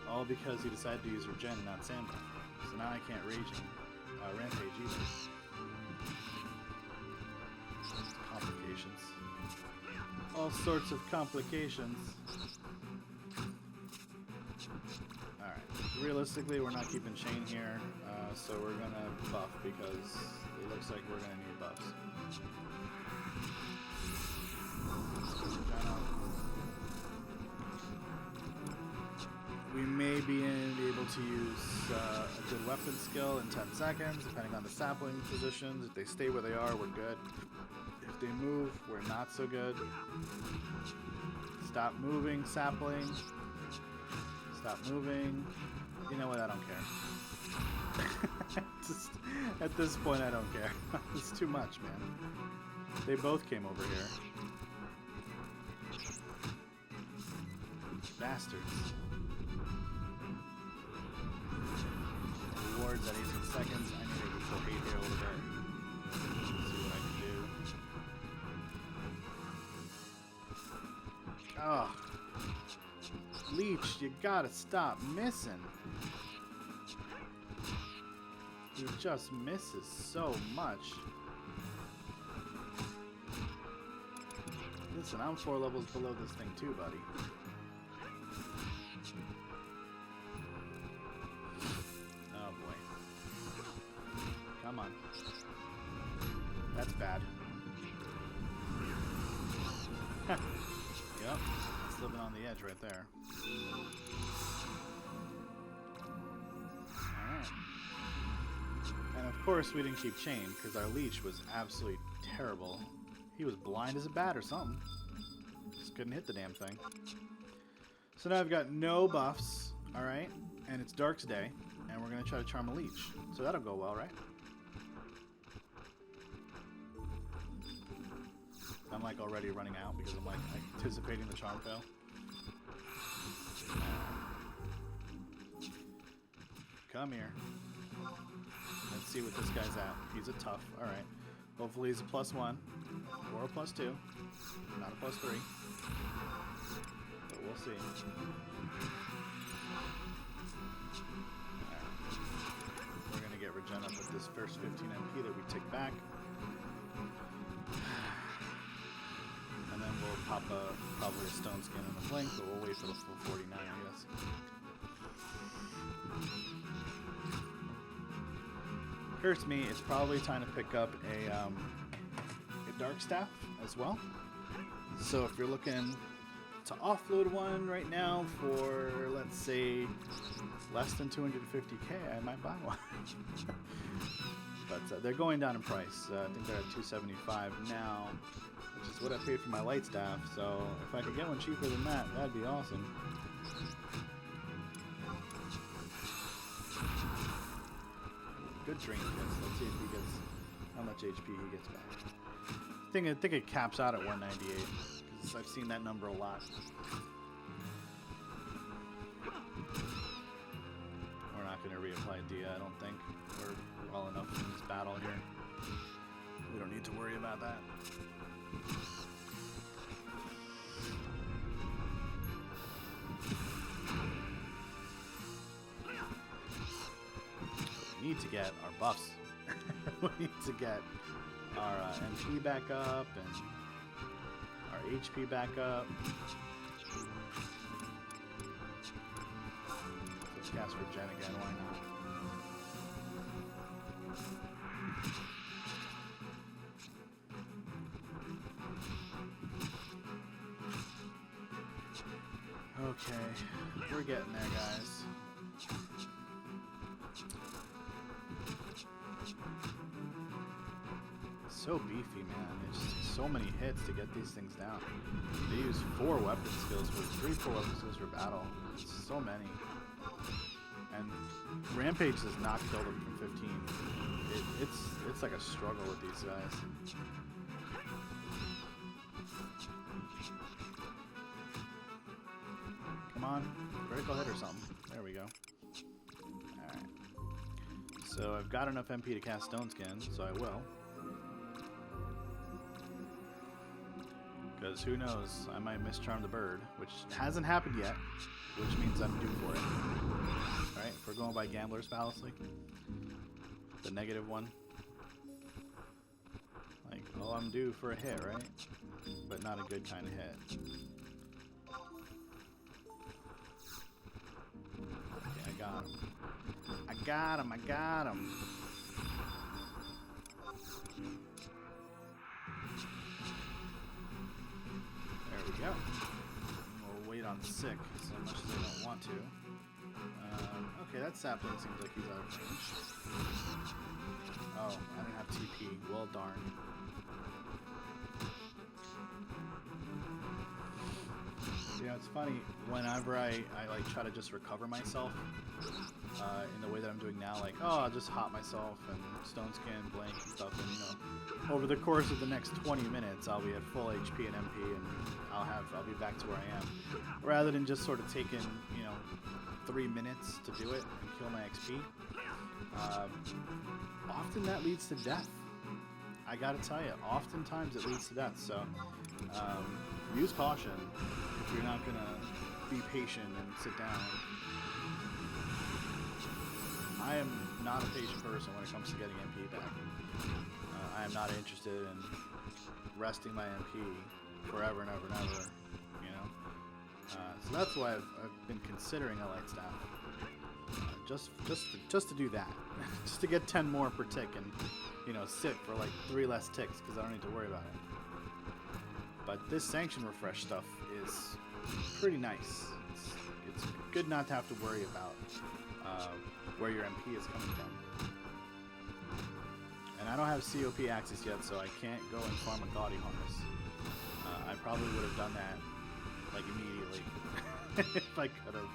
All because he decided to use regen and not sand breath. So now I can't rampage either. Complications. All sorts of complications. Alright. Realistically, we're not keeping chain here, so we're gonna buff because it looks like we're gonna need buffs. We may be able to use a good weapon skill in 10 seconds, depending on the sapling positions. If they stay where they are, we're good. If they move, we're not so good. Stop moving, sapling. Stop moving. You know what? I don't care. Just, at this point, I don't care. It's too much, man. They both came over here. Bastards. Rewards at 18 seconds. I need to go full hate here a little bit. See what I can do. Oh. Leech, you gotta stop missing. He just misses so much. Listen, I'm 4 levels below this thing too, buddy. Oh boy. Come on. That's bad. Yep. It's living on the edge right there. Alright. And of course we didn't keep chain because our leech was absolutely terrible. He was blind as a bat or something. Just couldn't hit the damn thing. So now I've got no buffs, alright? And it's Dark's Day, and we're going to try to charm a leech. So that'll go well, right? I'm like already running out because I'm like anticipating the charm fail. Come here. Let's see what this guy's at. He's a tough. Alright. Hopefully he's a +1 or a +2. Not a +3. But we'll see. Alright. We're going to get regen up with this first 15 MP that we take back. And then we'll pop probably a stone skin in the blink, but we'll wait for the full 49, I guess. occurs to me it's probably time to pick up a dark staff as well. So if you're looking to offload one right now for, let's say, less than 250k, I might buy one. But they're going down in price. I think they're at 275 now, which is what I paid for my light staff. So if I could get one cheaper than that, that'd be awesome. Good drain hits. Let's see if he gets how much HP he gets back. I think it caps out at 198 because I've seen that number a lot. We're not going to reapply Dia, I don't think. We're well enough in this battle here. We don't need to worry about that. We need to get our buffs. We need to get our MP back up and our HP back up. Let's cast for Jen again, why not? Okay, we're getting there, guys. So beefy, man. It's just so many hits to get these things down. They use 4 weapon skills for 3 full weapon skills for battle. It's so many. And Rampage does not kill them from 15. It's like a struggle with these guys. Come on, critical hit or something. There we go. Alright. So I've got enough MP to cast Stone Skin, so I will. Because who knows, I might mischarm the bird, which hasn't happened yet, which means I'm due for it. Alright, if we're going by Gambler's Fallacy, the negative one. Like, oh, I'm due for a hit, right? But not a good kind of hit. Okay, I got him. I got him, I got him. There we go. We'll wait on sick so much as I don't want to. Okay, that sapling seems like he's out of range. Oh, I didn't have TP. Well, darn. You know, it's funny, whenever I like try to just recover myself in the way that I'm doing now, like, oh, I'll just hop myself and stone skin, blank and stuff, and you know, over the course of the next 20 minutes, I'll be at full HP and MP, and I'll be back to where I am, rather than just sort of taking, you know, 3 minutes to do it and kill my XP. Often that leads to death. I gotta tell you, oftentimes it leads to death. So use caution if you're not gonna be patient and sit down. I am not a patient person when it comes to getting MP back. I am not interested in resting my MP forever and ever and ever. You know, so that's why I've been considering a light staff. Just to do that, just to get 10 more per tick and, you know, sit for like 3 less ticks because I don't need to worry about it. But this sanction refresh stuff is pretty nice. It's good not to have to worry about where your MP is coming from. And I don't have COP access yet, so I can't go and farm a Gaudy Harness. I probably would have done that like immediately if I could have.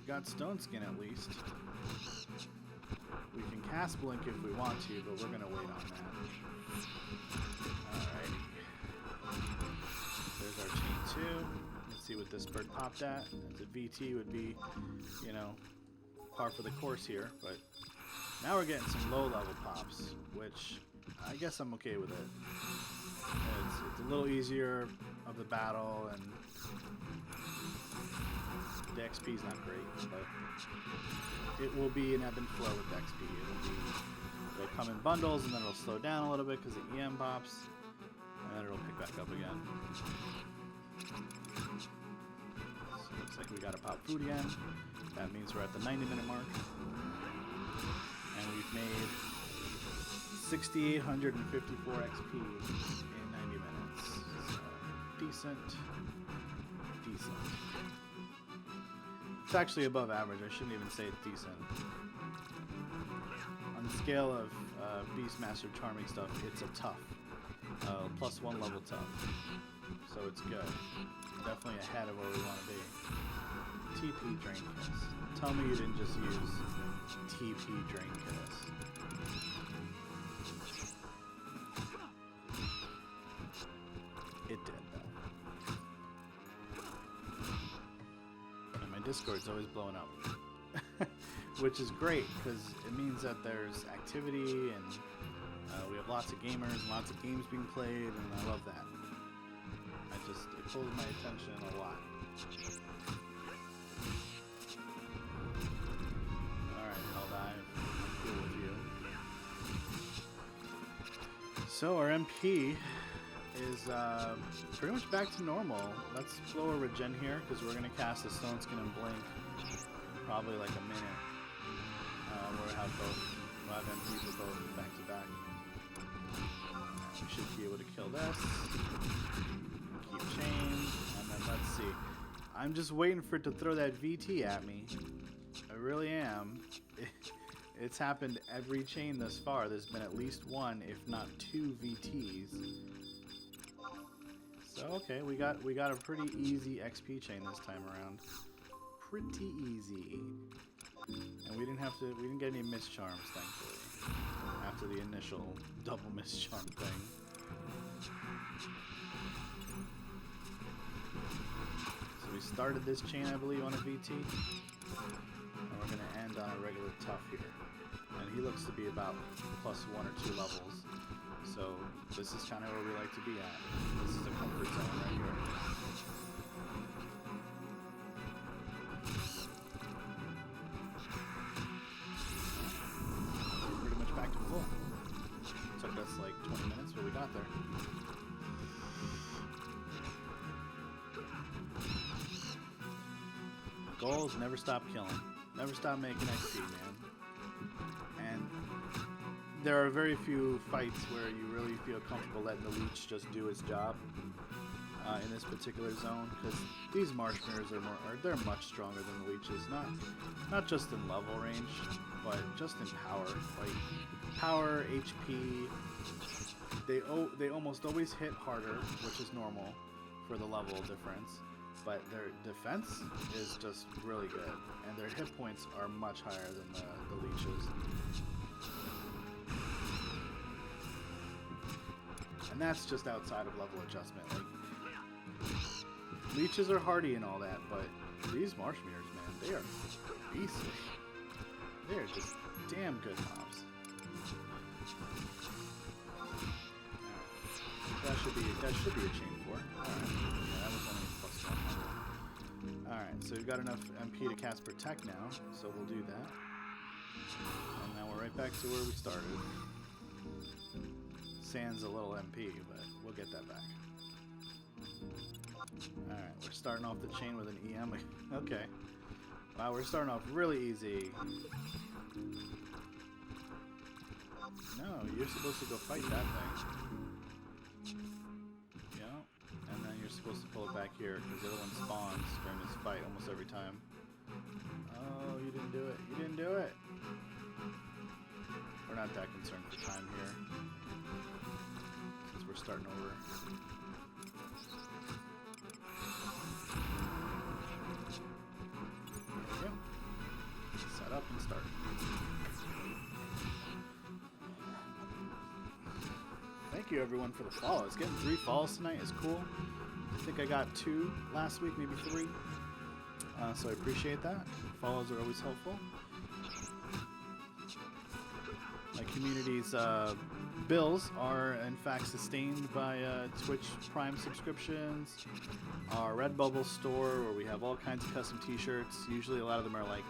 Got Stone Skin at least. We can cast Blink if we want to, but we're gonna wait on that. Alright. There's our chain 2. Let's see what this bird popped at. As a VT would be, you know, par for the course here, but now we're getting some low level pops, which I guess I'm okay with it. It's a little easier of the battle, and the XP is not great, but it will be an ebb and flow with XP. They'll come in bundles, and then it'll slow down a little bit because the EM pops, and then it'll pick back up again. So looks like we gotta pop food again. That means we're at the 90-minute mark. And we've made 6,854 XP in 90 minutes. So, decent. It's actually above average. I shouldn't even say it's decent. On the scale of Beastmaster charming stuff, it's a tough. +1 level tough. So it's good. Definitely ahead of where we want to be. TP Drain Kiss. Tell me you didn't just use TP Drain Kiss. It did, though. And my Discord's always blowing up. Which is great, because it means that there's activity, and we have lots of gamers and lots of games being played, and I love that. It pulls my attention a lot. Alright, I'll dive. I'm cool with you. So our MP is pretty much back to normal. Let's blow a regen here, because we're going to cast a Stone Skin and Blink in probably like a minute. We'll have MP for both back to back. We should be able to kill this. Keep chain, and then let's see. I'm just waiting for it to throw that VT at me. I really am. It's happened every chain thus far. There's been at least one, if not 2 VTs. So okay, we got a pretty easy XP chain this time around. Pretty easy. And we didn't get any mischarms, thankfully, after the initial double mischarm thing. So we started this chain, I believe, on a VT, and we're going to end on a regular tough here. And he looks to be about +1 or 2 levels, so this is kind of where we like to be at. This is a comfort zone right here. Took us like 20 minutes, but we got there. Goal is never stop killing. Never stop making XP, man. And there are very few fights where you really feel comfortable letting the leech just do its job in this particular zone, because these marsh mirrors they're much stronger than the leeches. Not just in level range, but just in power. Like power, HP, they almost always hit harder, which is normal for the level difference, but their defense is just really good, and their hit points are much higher than the leeches. And that's just outside of level adjustment. Like, leeches are hardy and all that, but these marsh mirrors, man, they are beastly. They are just damn good mobs. That should be a chain 4. Alright. Yeah, that was only +1. Alright, so we've got enough MP to cast Protect now, so we'll do that. And now we're right back to where we started. Sans a little MP, but we'll get that back. Alright, we're starting off the chain with an EM. Okay. Wow, we're starting off really easy. No, you're supposed to go fight that thing. Yeah, and then you're supposed to pull it back here, because the other one spawns during this fight almost every time. Oh, you didn't do it. You didn't do it! We're not that concerned for time here, since we're starting over. There we go. Set up and start. Thank you everyone for the follows. Getting 3 follows tonight is cool. I think I got 2 last week, maybe 3. So I appreciate that. Follows are always helpful. My community's bills are in fact sustained by Twitch Prime subscriptions, our Redbubble store where we have all kinds of custom t-shirts. Usually a lot of them are like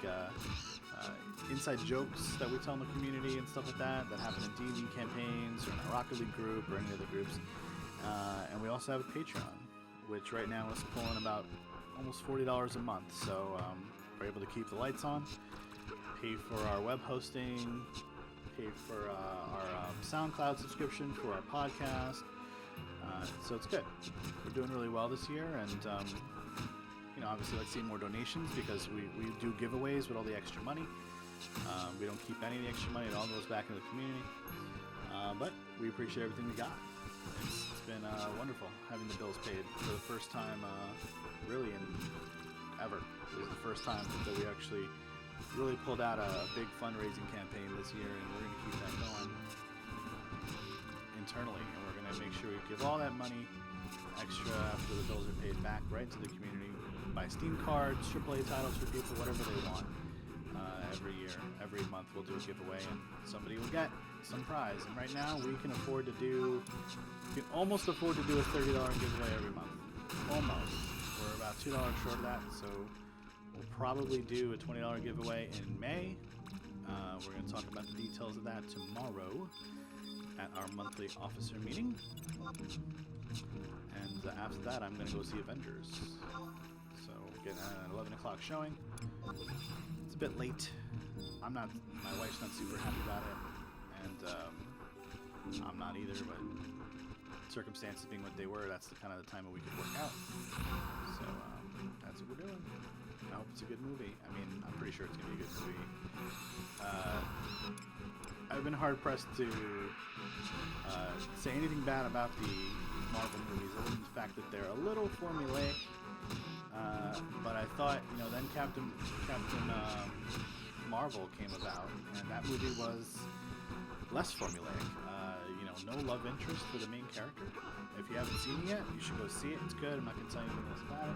inside jokes that we tell in the community and stuff like that happen in D&D campaigns or in our Rocket League group or any other groups. And we also have a Patreon, which right now is pulling about almost $40 a month. So we're able to keep the lights on, pay for our web hosting, pay for our SoundCloud subscription for our podcast. So it's good. We're doing really well this year, and obviously let's see more donations because we do giveaways with all the extra money. We don't keep any of the extra money; it all goes back into the community. But we appreciate everything we got. It's been wonderful having the bills paid for the first time, really in ever. It was the first time that we actually really pulled out a big fundraising campaign this year, and we're going to keep that going internally, and we're going to make sure we give all that money extra after the bills are paid back right to the community. Buy Steam cards, AAA titles for people, whatever they want. Every year, every month we'll do a giveaway, and somebody will get some prize. And right now we can almost afford to do a $30 giveaway every month. Almost. We're about $2 short of that, so we'll probably do a $20 giveaway in May. We're going to talk about the details of that tomorrow at our monthly officer meeting. And after that, I'm going to go see Avengers. So get an 11 o'clock showing. It's a bit late. My wife's not super happy about it, and I'm not either, but circumstances being what they were, that's the kind of the time that we could work out. So that's what we're doing. I hope it's a good movie. I mean, I'm pretty sure it's going to be a good movie. I've been hard-pressed to say anything bad about the Marvel movies, other than the fact that they're a little formulaic. But I thought, then Captain Marvel came about, and that movie was less formulaic. No love interest for the main character. If you haven't seen it yet, you should go see it. It's good. I'm not going to tell you anything else about it.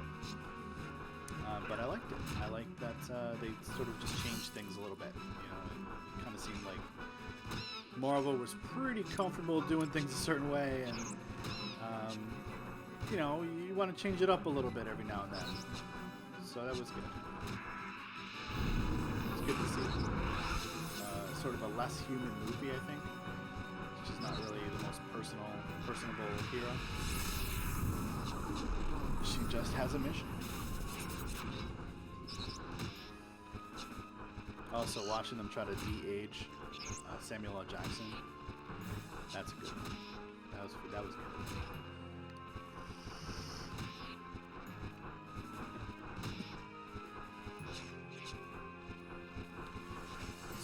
But I liked it. I liked that they sort of just changed things a little bit. It kind of seemed like Marvel was pretty comfortable doing things a certain way, and you want to change it up a little bit every now and then. So that was good. It's good to see. Sort of a less human movie, I think. She's not really the most personable hero. She just has a mission. Also, watching them try to de-age Samuel L. Jackson, that's a good one. That was good.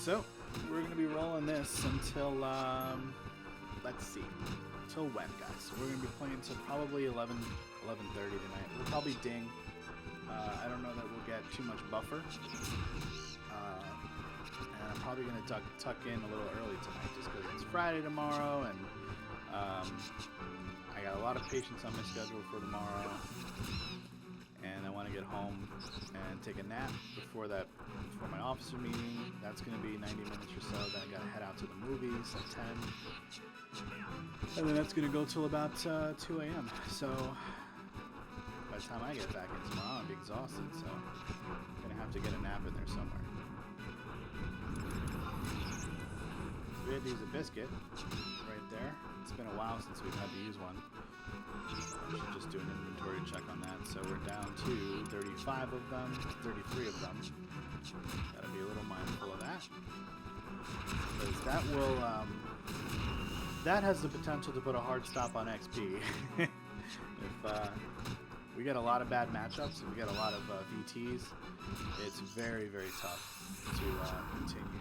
So, we're going to be rolling this until, let's see, until when, guys? We're going to be playing till probably 11:30 tonight. We'll probably ding. I don't know that we'll get too much buffer. And I'm probably going to tuck in a little early tonight just because it's Friday tomorrow, and I got a lot of patients on my schedule for tomorrow. And I want to get home and take a nap before my officer meeting. That's going to be 90 minutes or so. Then I got to head out to the movies at 10. And then that's going to go till about 2 a.m. So by the time I get back in tomorrow, I'll be exhausted. So I'm going to have to get a nap in there somewhere. So we had to use a biscuit right there. It's been a while since we've had to use one. I should just do an inventory check on that. So we're down to 35 of them, 33 of them. Gotta be a little mindful of that. Because that will, that has the potential to put a hard stop on XP. If we get a lot of bad matchups and we get a lot of VTs, it's very, very tough to continue.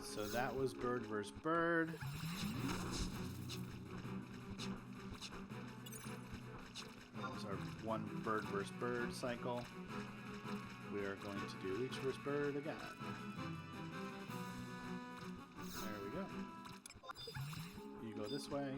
So that was bird versus bird. That was our one bird versus bird cycle. We are going to do leech versus bird again. There we go. You go this way.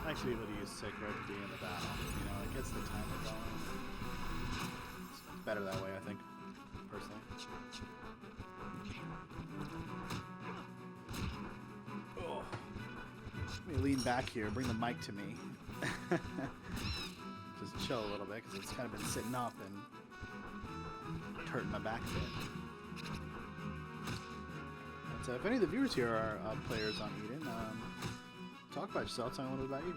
I like to be able to use sick right at the beginning of the battle. It gets the timer going. It's better that way, I think, personally. Oh. Let me lean back here, bring the mic to me. Just chill a little bit because it's kind of been sitting up and hurting my back a bit. But, if any of the viewers here are players on Eden, talk about yourself, tell me a little bit about you.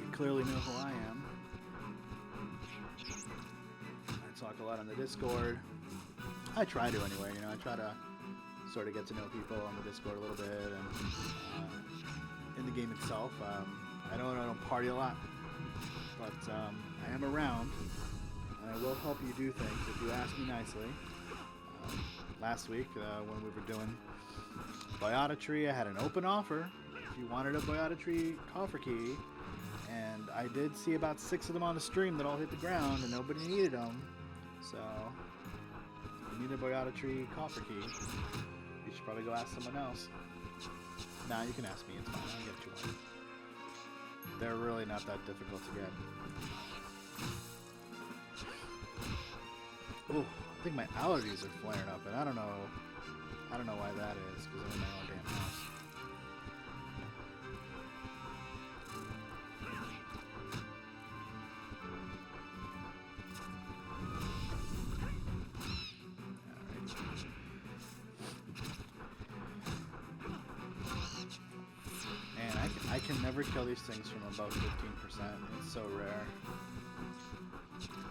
You clearly know who I am. I talk a lot on the Discord. I try to anyway, you know, I try to sort of get to know people on the Discord a little bit, and in the game itself, I don't party a lot, but I am around, and I will help you do things if you ask me nicely. Last week, when we were doing Biota Tree, I had an open offer if you wanted a Biota Tree coffer key, and I did see about 6 of them on the stream that all hit the ground, and nobody needed them, so if you need a Biota Tree coffer key, you should probably go ask someone else. Nah, you can ask me, it's fine, I'll get you one. They're really not that difficult to get. Ooh, I think my allergies are flaring up, and I don't know why that is, because I'm in my own damn house. Man, I can never kill these things from above 15%. It's so rare.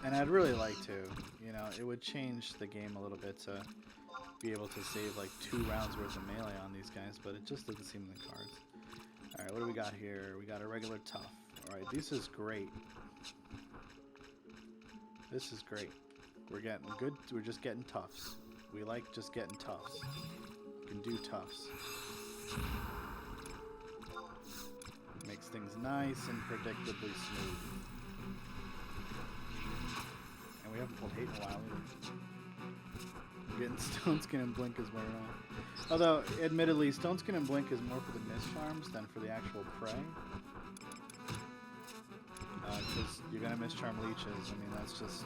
And I'd really like to, you know, it would change the game a little bit to be able to save like 2 rounds worth of melee on these guys, but it just doesn't seem in the cards. Alright, what do we got here? We got a regular tough. Alright, this is great. This is great. We're getting good, we're just getting toughs. We like just getting toughs. We can do toughs. Makes things nice and predictably smooth. And we haven't pulled hate in a while either. We're getting Stone Skin and Blink is more although, admittedly, Stone Skin and Blink is more for the miss charms than for the actual prey. Because you're gonna miss charm leeches. I mean, that's just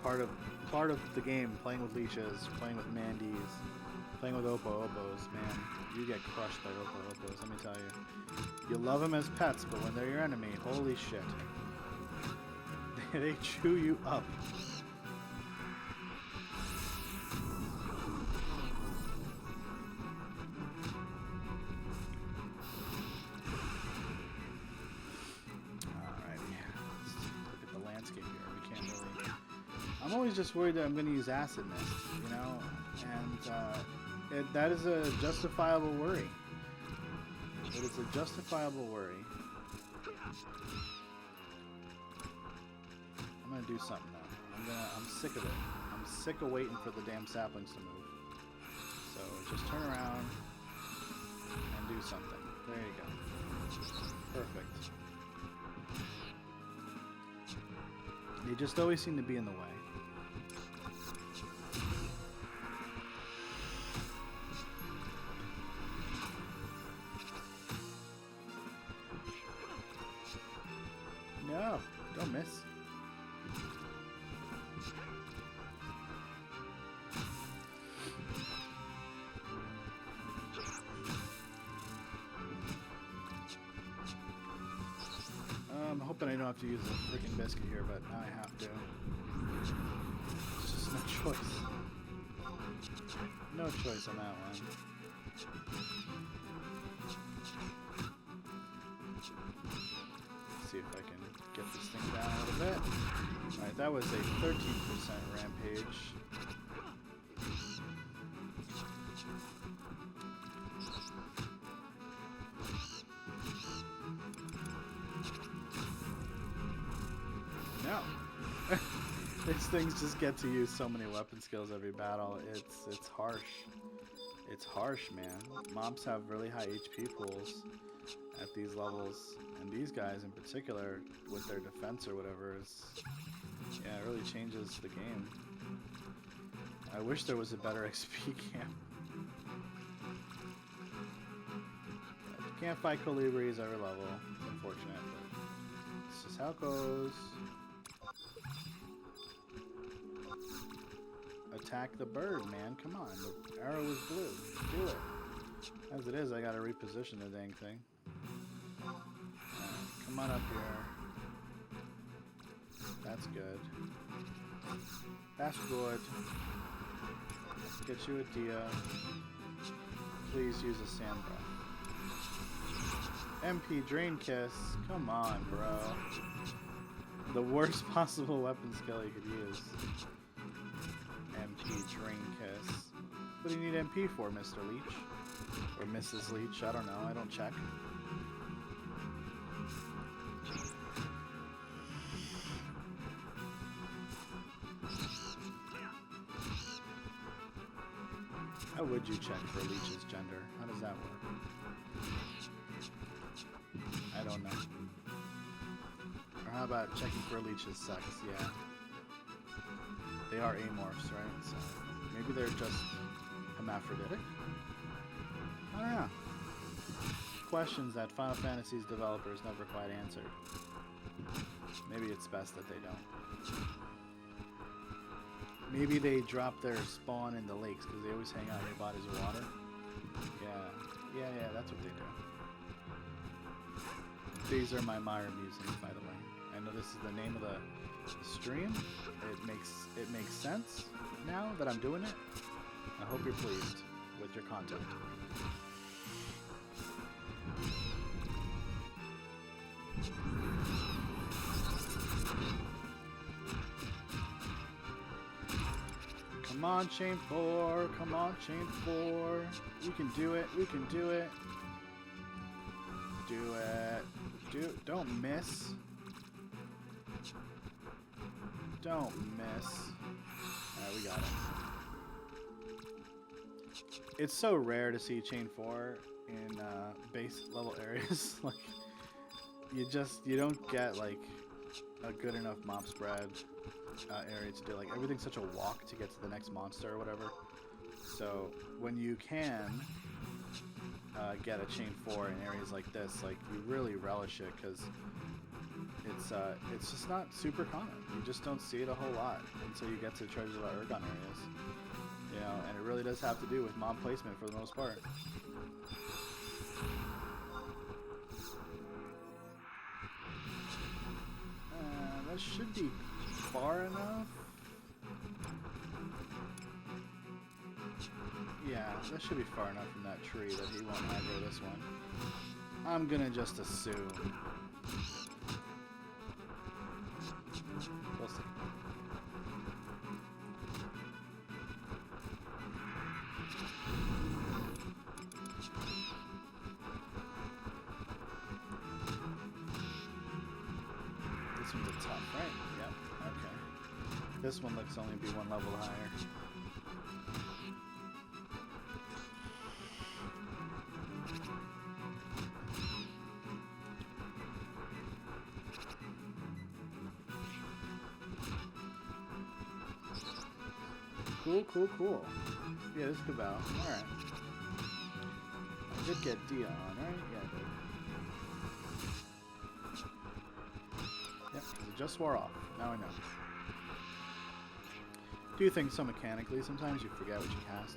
part of the game. Playing with leeches, playing with Mandies, playing with Opos. Man, you get crushed by Opos. Let me tell you. You love them as pets, but when they're your enemy, holy shit, they chew you up. I'm always just worried that I'm going to use Acid Mist, you know, and that is a justifiable worry. It is a justifiable worry. I'm going to do something now. I'm sick of it. I'm sick of waiting for the damn saplings to move. So just turn around and do something. There you go. Perfect. They just always seem to be in the way. No, don't miss. I'm hoping I don't have to use a freaking biscuit here, but now I have to. It's just no choice. No choice on that one. Let's see if I can get this thing down a little bit. Alright, that was a 13% rampage. No. These things just get to use so many weapon skills every battle. It's harsh. It's harsh, man. Mobs have really high HP pools at these levels, and these guys in particular, with their defense or whatever, yeah, it really changes the game. I wish there was a better XP camp. You can't fight Colibris every level. It's unfortunate, but it's just how it goes. Attack the bird, man. Come on. The arrow is blue. Do it. As it is, I gotta reposition the dang thing. Come on up here. That's good. That's good. Let's get you a Dia. Please use a Sand Breath. MP Drain Kiss. Come on, bro. The worst possible weapon skill you could use. MP Drain Kiss. What do you need MP for, Mr. Leech? Or Mrs. Leech? I don't know. I don't check. How would you check for Leech's gender? How does that work? I don't know. Or how about checking for Leech's sex? Yeah. They are amorphs, right? So maybe they're just hermaphroditic? I don't know. Questions that Final Fantasy's developers never quite answered. Maybe it's best that they don't. Maybe they drop their spawn in the lakes because they always hang out near bodies of water. Yeah, that's what they do. These are my Mire musings, by the way. I know this is the name of the stream. It makes sense now that I'm doing it. I hope you're pleased with your content. Come on, chain 4. Come on, chain 4. We can do it. We can do it. Do it. Don't miss. Don't miss. Alright, we got it. It's so rare to see chain 4 in base level areas. Like, you don't get like a good enough mob spread area to do. Like, everything's such a walk to get to the next monster or whatever. So when you can get a chain 4 in areas like this, like, you really relish it because it's just not super common. You just don't see it a whole lot until you get to Treasures of Ergon areas. You know, and it really does have to do with mob placement for the most part. That should be far enough. Yeah, that should be far enough from that tree that he won't aggro this one. I'm gonna just assume. We'll see. This one's a top, right? Yep, okay. This one looks only be one level higher. Cool. Yeah, this could bow. Alright. I did get Dia on, right? Yeah, I did. Yep, it just wore off. Now I know. Do things so mechanically, sometimes you forget what you cast.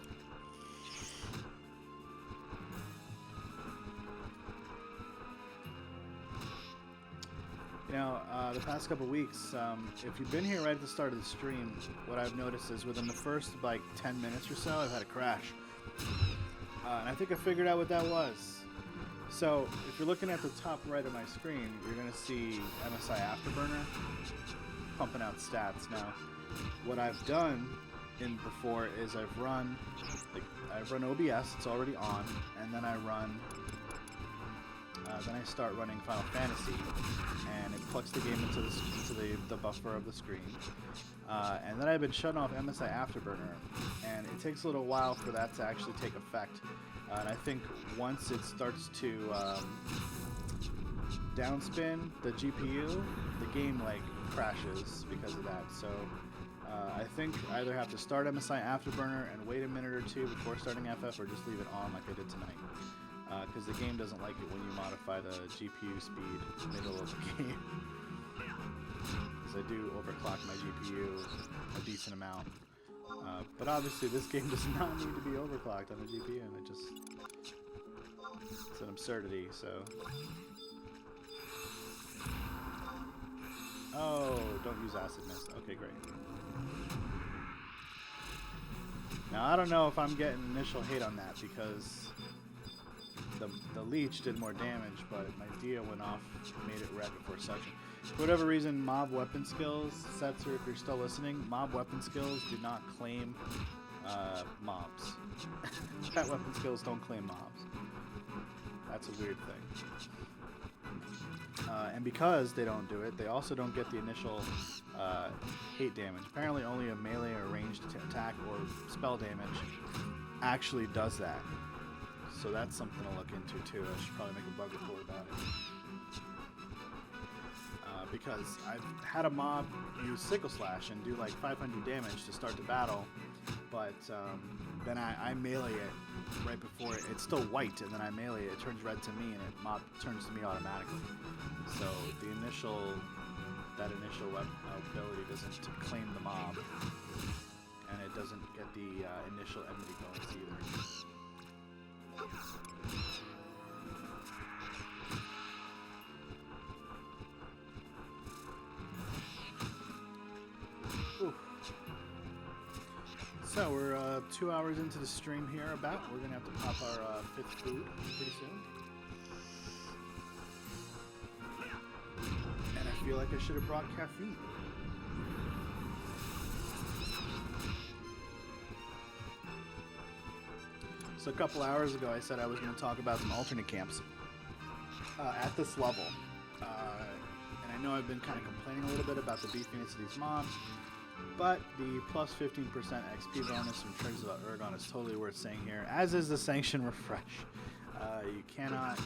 You know, the past couple weeks, if you've been here right at the start of the stream, what I've noticed is within the first, like, 10 minutes or so, I've had a crash. And I think I figured out what that was. So, if you're looking at the top right of my screen, you're going to see MSI Afterburner pumping out stats. Now, what I've done before is I've run OBS, it's already on, and then I start running Final Fantasy, and it plugs the game into the buffer of the screen. And then I've been shutting off MSI Afterburner, and it takes a little while for that to actually take effect. And I think once it starts to downspin the GPU, the game like crashes because of that. So I think I either have to start MSI Afterburner and wait a minute or two before starting FF, or just leave it on like I did tonight. Because the game doesn't like it when you modify the GPU speed middle of the game. Because I do overclock my GPU a decent amount. But obviously this game does not need to be overclocked on the GPU, and It's an absurdity, so... Oh, don't use acid mist. Okay, great. Now, I don't know if I'm getting initial hate on that because the leech did more damage, but my Dia went off and made it red before section. For whatever reason, mob weapon skills, Setzer, if you're still listening, mob weapon skills do not claim mobs. Pet weapon skills don't claim mobs. That's a weird thing. And because they don't do it, they also don't get the initial hate damage. Apparently only a melee or ranged attack or spell damage actually does that. So that's something to look into too. I should probably make a bug report about it. Because I've had a mob use Sickle Slash and do like 500 damage to start the battle, but then I melee it right before it's still white, and then I melee it, it turns red to me, and it mob turns to me automatically. So the initial ability doesn't claim the mob, and it doesn't get the initial enmity bonus either. Oof. So we're 2 hours into the stream here. We're gonna have to pop our 5th food pretty soon. And I feel like I should have brought caffeine. So a couple hours ago I said I was going to talk about some alternate camps at this level. And I know I've been kind of complaining a little bit about the beefiness of these mobs, but the plus 15% XP bonus from Trigs About Urgon is totally worth saying here, as is the Sanction Refresh. You cannot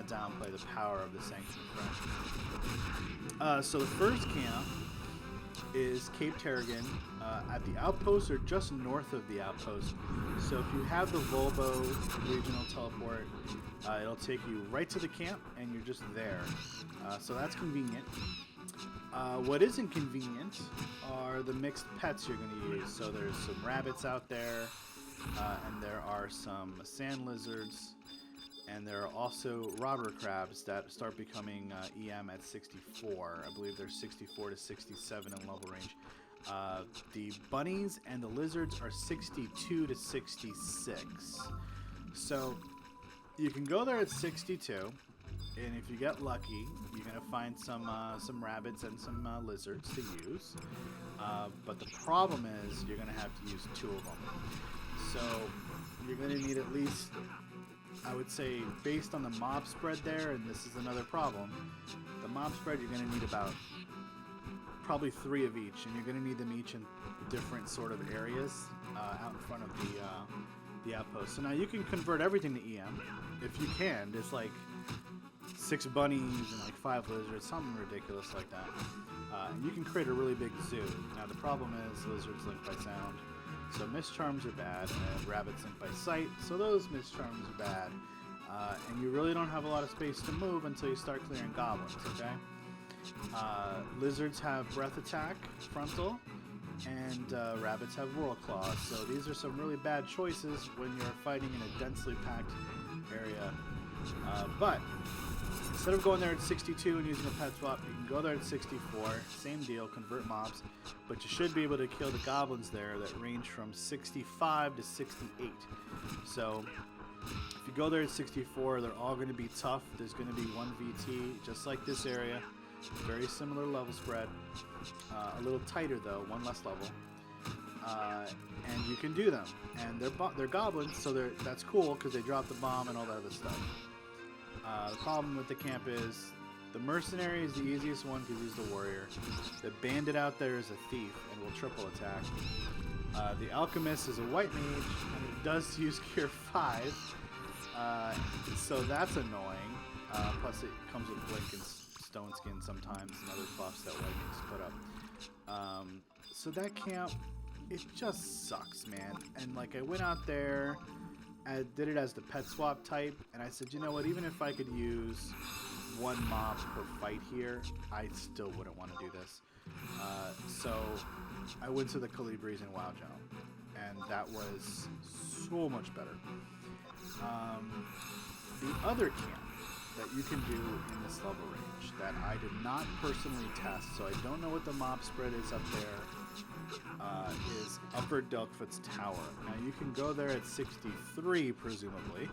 downplay the power of the Sanction Refresh. So the first camp is Cape Terrigan at the outpost or just north of the outpost. So if you have the Volvo regional teleport, it'll take you right to the camp and you're just there. So that's convenient. What isn't convenient are the mixed pets you're going to use. So there's some rabbits out there, and there are some sand lizards, and there are also robber crabs that start becoming EM at 64. I believe they're 64 to 67 in level range. The bunnies and the lizards are 62 to 66. So you can go there at 62. And if you get lucky, you're going to find some rabbits and some lizards to use. But the problem is you're going to have to use 2 of them. So you're going to need at least, I would say, based on the mob spread there, and this is another problem, the mob spread you're going to need about probably 3 of each, and you're going to need them each in different sort of areas out in front of the outpost. So now you can convert everything to EM if you can. There's like 6 bunnies and like 5 lizards, something ridiculous like that. And you can create a really big zoo. Now the problem is lizards link by sound, so mist charms are bad, and rabbits link by sight, so those mist charms are bad. And you really don't have a lot of space to move until you start clearing goblins, okay? Lizards have breath attack, frontal, and rabbits have whirl claws, so these are some really bad choices when you're fighting in a densely packed area. But instead of going there at 62 and using a pet swap, you can go there at 64, same deal, convert mobs, but you should be able to kill the goblins there that range from 65 to 68. So if you go there at 64, they're all going to be tough. There's going to be 1 VT, just like this area, very similar level spread, a little tighter though, 1 less level. And you can do them, and they're goblins, so that's cool because they drop the bomb and all that other stuff. The problem with the camp is the mercenary is the easiest one because he's the warrior. The bandit out there is a thief and will triple attack. The alchemist is a white mage and it does use cure 5, so that's annoying. Plus it comes with blink and stone skin sometimes and other buffs that white mages put up. So that camp, it just sucks, man. And like I went out there, I did it as the pet swap type, and I said, you know what, even if I could use 1 mob per fight here, I still wouldn't want to do this. So I went to the Calibris and Wowjow, and that was so much better. The other camp that you can do in this level range that I did not personally test, so I don't know what the mob spread is up there, is Upper Delkfoot's Tower. Now you can go there at 63, presumably,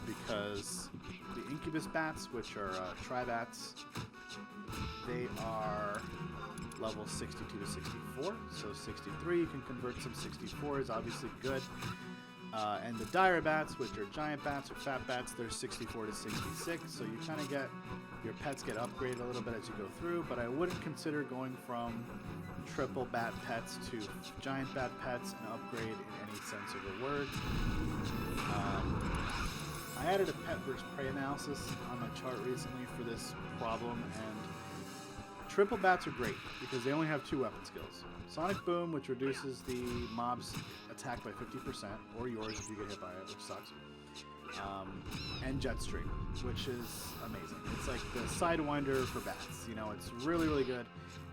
because the Incubus Bats, which are Tri-Bats, they are level 62 to 64, so 63 you can convert some 64 is obviously good. And the Dire Bats, which are giant bats or fat bats, they're 64 to 66, so you kind of get, your pets get upgraded a little bit as you go through, but I wouldn't consider going from triple bat pets to giant bat pets an upgrade in any sense of the word. I added a pet versus prey analysis on my chart recently for this problem, and triple bats are great because they only have 2 weapon skills. Sonic Boom, which reduces the mob's attack by 50%, or yours if you get hit by it, which sucks. And Jet Stream, which is amazing. It's like the Sidewinder for bats. You know, it's really, really good.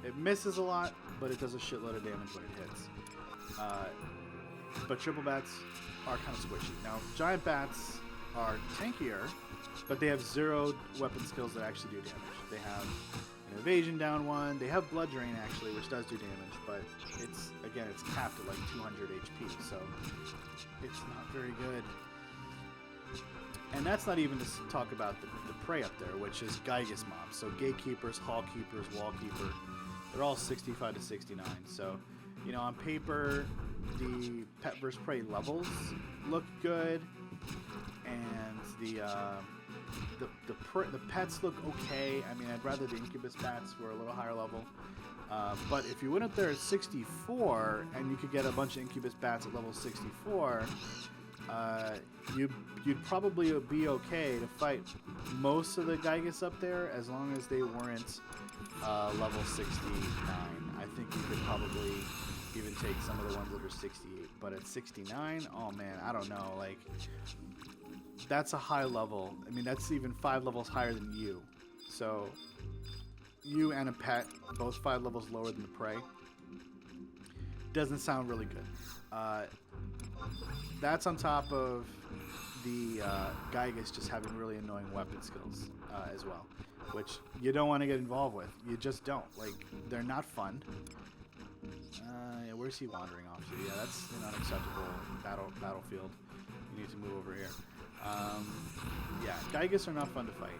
It misses a lot, but it does a shitload of damage when it hits. But triple bats are kind of squishy. Now, giant bats are tankier, but they have 0 weapon skills that actually do damage. They have an evasion down 1. They have blood drain actually, which does do damage, but it's, again, it's capped at like 200 HP, so it's not very good. And that's not even to talk about the prey up there, which is Gygus mobs. So Gatekeepers, Hallkeepers, Wallkeeper, they're all 65 to 69. So, you know, on paper, the pet versus prey levels look good, and the pets look okay. I mean, I'd rather the Incubus Bats were a little higher level. But if you went up there at 64 and you could get a bunch of Incubus Bats at level 64, you'd probably be okay to fight most of the Gygus up there as long as they weren't level 69. I think you could probably even take some of the ones that are 68. But at 69, oh man, I don't know. Like, that's a high level. I mean, that's even 5 levels higher than you. So you and a pet, both 5 levels lower than the prey, doesn't sound really good. That's on top of the Gygus just having really annoying weapon skills as well, which you don't want to get involved with. You just don't. Like, they're not fun. Yeah, where's he wandering off to? Yeah, that's an unacceptable battlefield. You need to move over here. Yeah, Gygus are not fun to fight.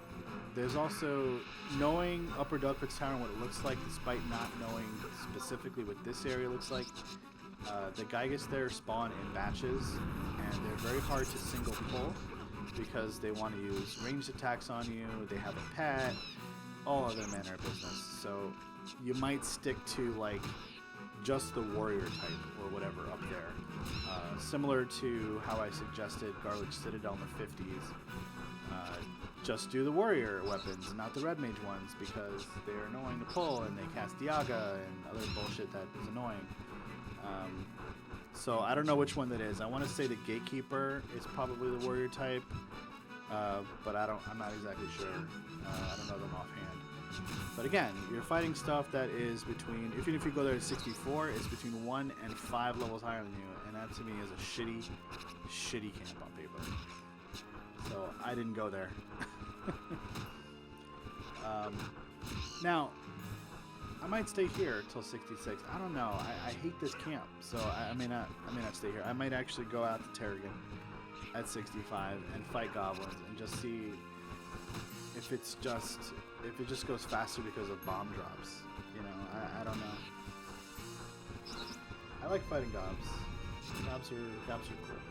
There's also knowing Upper Delkfoot's Tower and what it looks like, despite not knowing specifically what this area looks like. The Gygus there spawn in batches, and they're very hard to single pull because they want to use ranged attacks on you, they have a pet, all other manner of business. So you might stick to like just the warrior type or whatever up there. Similar to how I suggested Garlic Citadel in the 50s. Just do the warrior weapons, not the red mage ones, because they're annoying to pull and they cast Diaga and other bullshit that is annoying. So I don't know which one that is. I want to say the Gatekeeper is probably the warrior type, but I'm not exactly sure. I don't know them offhand. But again, you're fighting stuff that is between, even if you go there at 64, it's between 1 and 5 levels higher than you, and that to me is a shitty camp on paper. So I didn't go there. Now, I might stay here till 66. I don't know. I hate this camp, so I may not stay here. I might actually go out to Terrigan at 65 and fight goblins and just see if it just goes faster because of bomb drops. You know, I don't know. I like fighting gobs. Gobs are cool.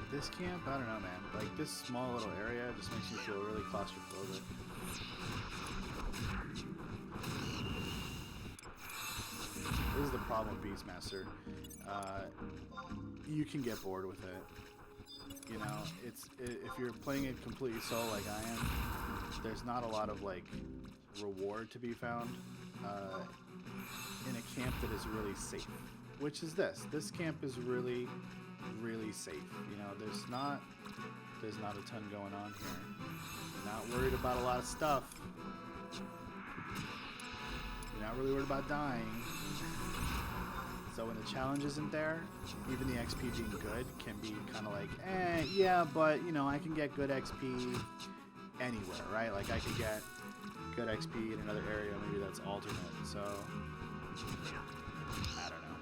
This camp, I don't know, man. Like, this small little area just makes me feel really claustrophobic. This is the problem with Beastmaster. You can get bored with it. You know, if you're playing it completely solo like I am, there's not a lot of, like, reward to be found in a camp that is really safe. Which is this. This camp is really safe. You know, there's not a ton going on here. You're not worried about a lot of stuff. You're not really worried about dying. So when the challenge isn't there, even the XP being good can be kind of like, yeah, but, you know, I can get good XP anywhere, right? Like, I could get good XP in another area, maybe that's alternate, so, I don't know.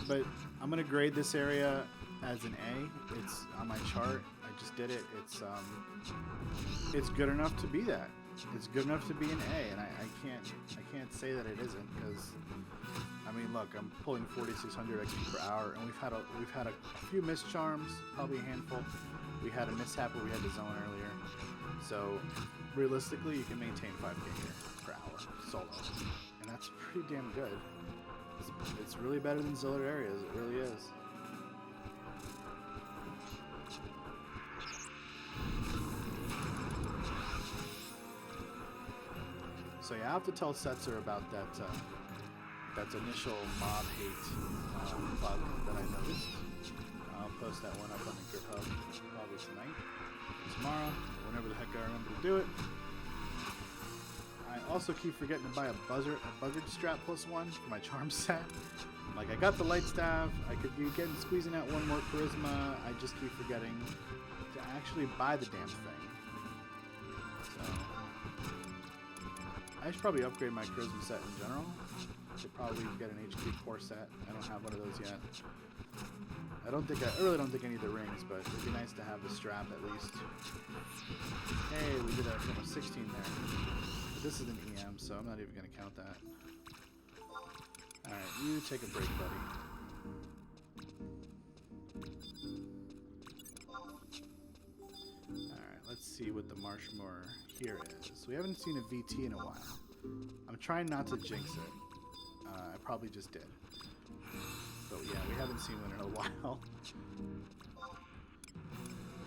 But I'm going to grade this area as an A. It's on my chart. I just did it. It's good enough to be that. It's good enough to be an A, and I can't say that it isn't, because I mean, look, I'm pulling 4,600 XP per hour, and we've had a few missed charms, probably a handful. We had a mishap where we had the zone earlier, so realistically, you can maintain 5k here per hour solo, and that's pretty damn good. It's really better than Zillard areas. It really is. So yeah, I have to tell Setzer about that initial mob hate bug that I noticed. I'll post that one up on the GitHub probably tonight, tomorrow, whenever the heck I remember to do it. I also keep forgetting to buy a buzzard strap +1 for my charm set. Like, I got the light staff, I could be squeezing out one more charisma. I just keep forgetting to actually buy the damn thing. So I should probably upgrade my charisma set in general. Should probably get an HQ core set. I don't have one of those yet. I really don't think I need the rings, but it'd be nice to have the strap at least. Hey, we did a 16 there. But this is an EM, so I'm not even gonna count that. Alright, you take a break, buddy. Alright, let's see what the Marshmoor here is. We haven't seen a VT in a while. I'm trying not to jinx it. I probably just did. But yeah, we haven't seen one in a while.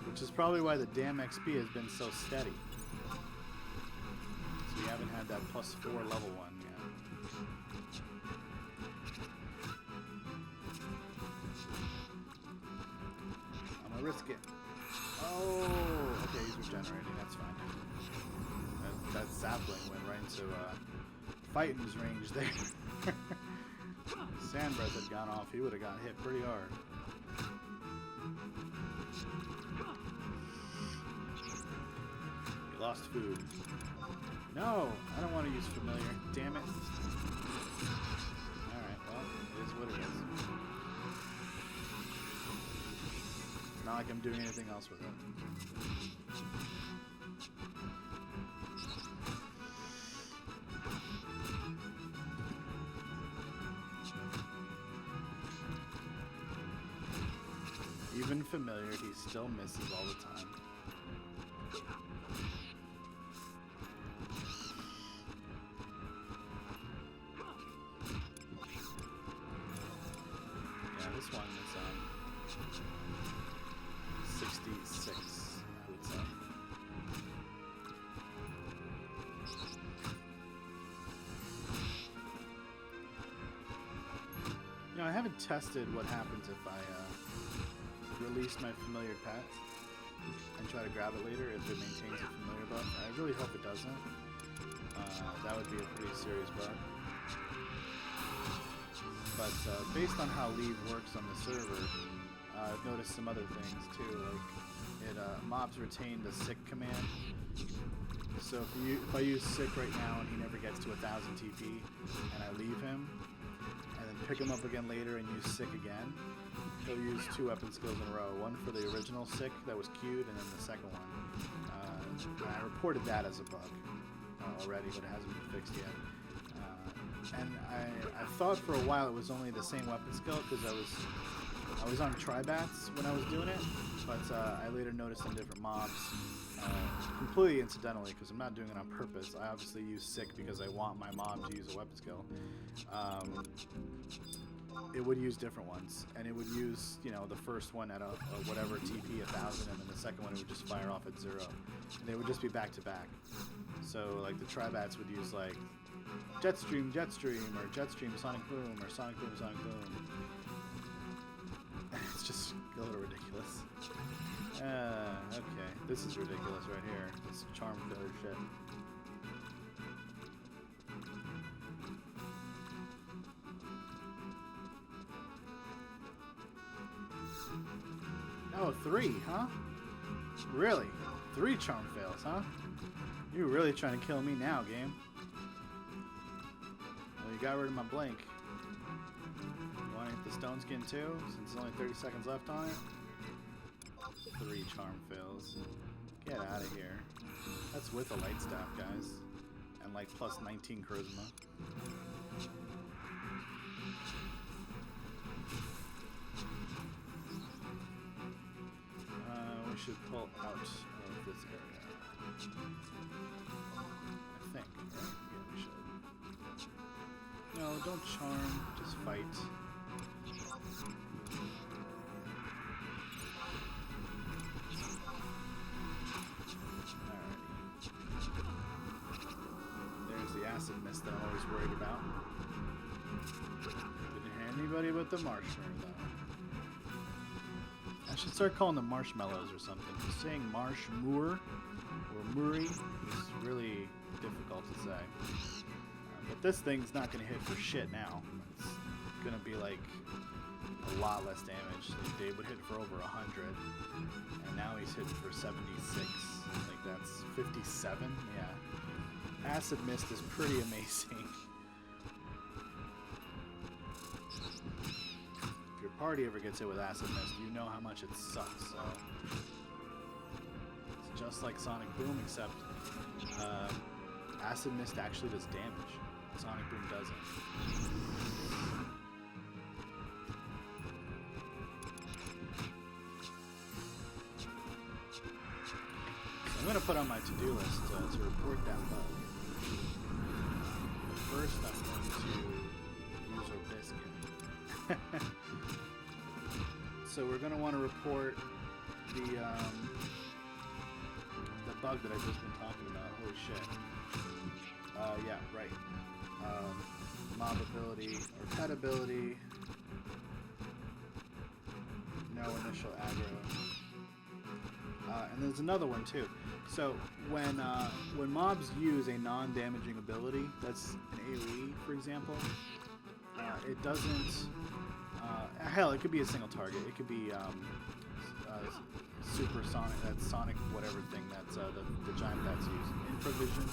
Which is probably why the damn XP has been so steady. So we haven't had that +4 level one yet. I'm gonna risk it. Oh, okay, he's regenerating, that's fine. That sapling went right into fighting's range there. Sand breath had gone off, he would have got hit pretty hard. He lost food. No, I don't want to use familiar. Damn it. Alright, well, it is what it is. It's not like I'm doing anything else with it. Even familiar, he still misses all the time. Yeah, this one is 66, I would say. You know, I haven't tested what happens if I release my familiar pet and try to grab it later if it maintains a familiar buff. I really hope it doesn't. That would be a pretty serious bug. But based on how leave works on the server, I've noticed some other things too. Like mobs retain the sick command. So if I use sick right now and he never gets to 1000 TP and I leave him and then pick him up again later and use sick again, he'll use 2 weapon skills in a row. One for the original sick that was queued, and then the second one. I reported that as a bug already, but it hasn't been fixed yet. And I thought for a while it was only the same weapon skill because I was on Tribats when I was doing it, but I later noticed on different mobs, completely incidentally because I'm not doing it on purpose. I obviously use sick because I want my mob to use a weapon skill. It would use different ones, and it would use, you know, the first one at a whatever TP 1000, and then the second one it would just fire off at 0. And they would just be back to back. So like the Tribats would use like Jetstream, or Jetstream, Sonic Boom, or Sonic Boom, Sonic Boom. It's just a little ridiculous. Okay, this is ridiculous right here. This charm filler shit. Oh, 3, huh? Really? 3 charm fails, huh? You're really trying to kill me now, game. Well, you got rid of my blink. You want to hit the stone skin too, since there's only 30 seconds left on it? 3 charm fails. Get out of here. That's with a light staff, guys. And like plus 19 charisma. We should pull out of this area. I think, right? Yeah, we should. No, don't charm, just fight. Alrighty. There's the acid mist that I'm always worried about. Didn't hear anybody but the marshmallow though. I should start calling them marshmallows or something. Just saying marshmoor or muri is really difficult to say. But this thing's not going to hit for shit now. It's going to be like a lot less damage. Like they would hit for over 100, and now he's hitting for 76. Like that's 57. Yeah, acid mist is pretty amazing. If your party ever gets hit with acid mist, you know how much it sucks. So it's just like Sonic Boom, except acid mist actually does damage. Sonic Boom doesn't. So I'm going to put on my to-do list to report that bug. But first I'm going to use our biscuit. So we're going to want to report the bug that I've just been talking about. Holy shit. Yeah, right. Mob ability or pet ability. No initial aggro. And there's another one too. So when mobs use a non-damaging ability, that's an AoE, for example, it doesn't. Hell, it could be a single target. It could be supersonic. That's sonic, whatever thing that's the giant bats use. Infravision,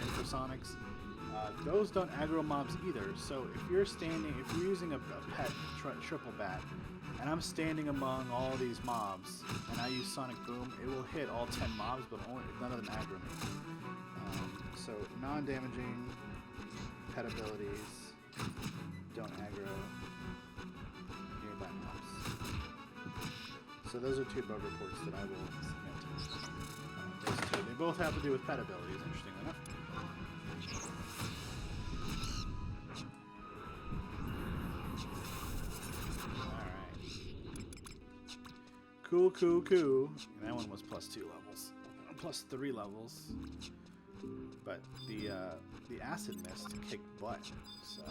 infrasonics. Those don't aggro mobs either. So if you're using a pet triple bat, and I'm standing among all these mobs, and I use Sonic Boom, it will hit all 10 mobs, but none of them aggro me. So non-damaging pet abilities don't aggro nearby mobs. So those are 2 bug reports that I will submit. Those 2, they both have to do with pet abilities, interestingly enough. Cool. And that one was plus 2 levels. Plus 3 levels. But the acid mist kicked butt. So.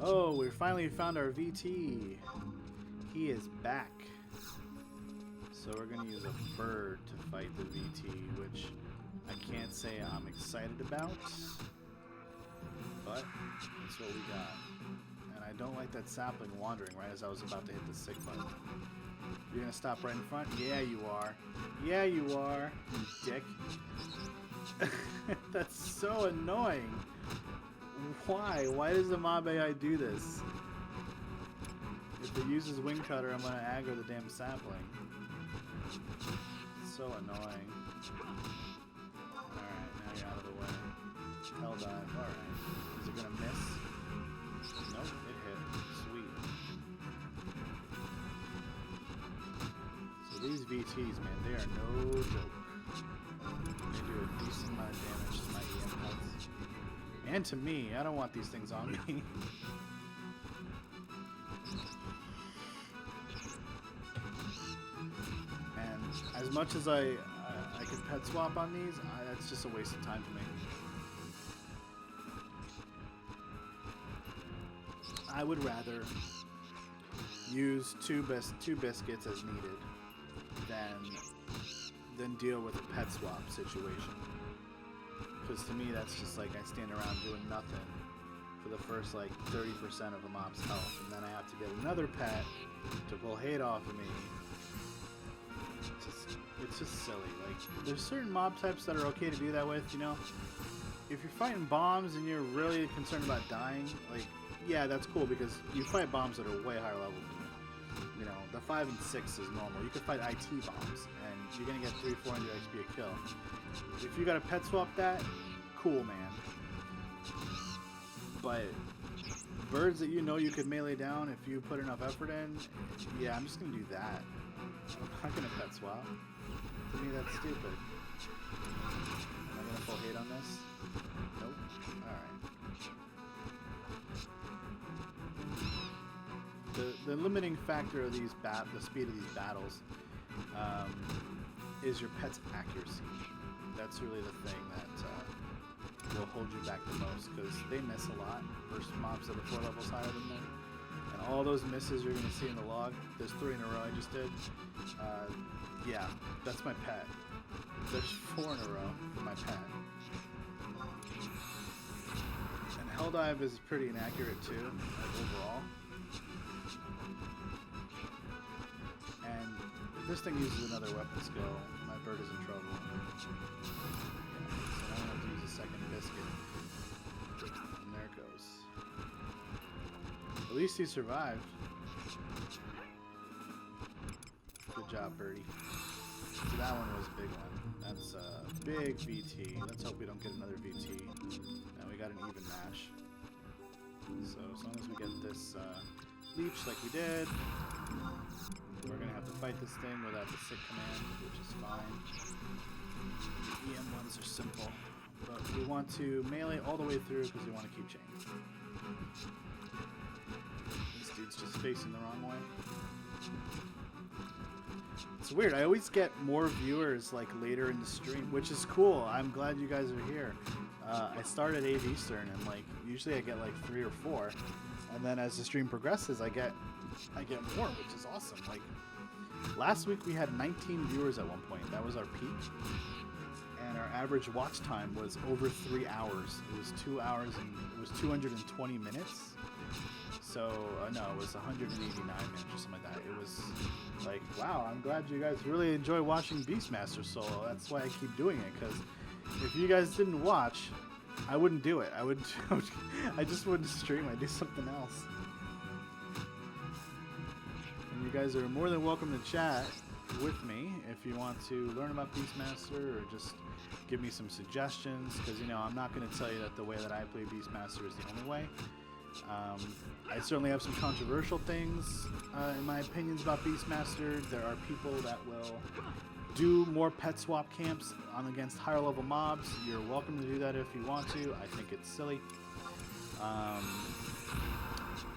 Oh, we finally found our VT. He is back. So we're gonna use a bird to fight the VT, which I can't say I'm excited about. But that's what we got. And I don't like that sapling wandering right as I was about to hit the sick button. You're gonna stop right in front? Yeah, you are. Yeah, you are, you dick. That's so annoying. Why? Why does the mob AI do this? If it uses Wing Cutter, I'm gonna aggro the damn sapling. It's so annoying. Alright, now you're out of the way. Hell dive. Alright. Is it gonna miss? Nope, it hit. Sweet. These VTs, man, they are no joke. They do a decent amount of damage to my EM pets. And to me. I don't want these things on me. And as much as I could pet swap on these, that's just a waste of time to me. I would rather use two biscuits as needed than deal with a pet swap situation. Because to me, that's just like I stand around doing nothing for the first like 30% of a mob's health, and then I have to get another pet to pull hate off of me, It's just silly. Like, there's certain mob types that are okay to do that with, you know? If you're fighting bombs and you're really concerned about dying, like, yeah, that's cool because you fight bombs that are way higher level than you. You know, the 5 and 6 is normal. You can fight IT bombs, and you're gonna get 300-400 XP a kill. If you gotta pet swap that, cool, man. But birds that you know you could melee down if you put enough effort in, yeah, I'm just gonna do that. I'm not gonna pet swap. To me, that's stupid. Am I gonna full hate on this? Nope. Alright. The limiting factor of these the speed of these battles is your pet's accuracy. That's really the thing that will hold you back the most because they miss a lot versus mobs that are 4 levels higher than them. And all those misses you're going to see in the log, there's 3 in a row I just did. Yeah, that's my pet. There's 4 in a row for my pet. And Helldive is pretty inaccurate too, like overall. And if this thing uses another weapon skill, my bird is in trouble. Yeah, so I have to use a second biscuit. And there it goes. At least he survived. Good job, birdie. So that one was a big one. That's a big VT. Let's hope we don't get another VT. Now we got an even match. So as long as we get this leech like we did, we're going to have to fight this thing without the sick command, which is fine. The EM ones are simple. But we want to melee all the way through because we want to keep chain. This dude's just facing the wrong way. It's weird. I always get more viewers like later in the stream, which is cool. I'm glad you guys are here. I start at 8 Eastern, and like usually I get like 3 or 4, and then as the stream progresses, I get more, which is awesome. Like last week we had 19 viewers at one point. That was our peak, and our average watch time was over 3 hours. It was 2 hours and it was 220 minutes. So, no, it was 189 minutes or something like that. It was like, wow, I'm glad you guys really enjoy watching Beastmaster solo. That's why I keep doing it, because if you guys didn't watch, I wouldn't do it. I just wouldn't stream. I'd do something else. And you guys are more than welcome to chat with me if you want to learn about Beastmaster or just give me some suggestions, because, you know, I'm not going to tell you that the way that I play Beastmaster is the only way. I certainly have some controversial things in my opinions about Beastmaster. There are people that will do more pet swap camps against higher level mobs. You're welcome to do that if you want to. I think it's silly.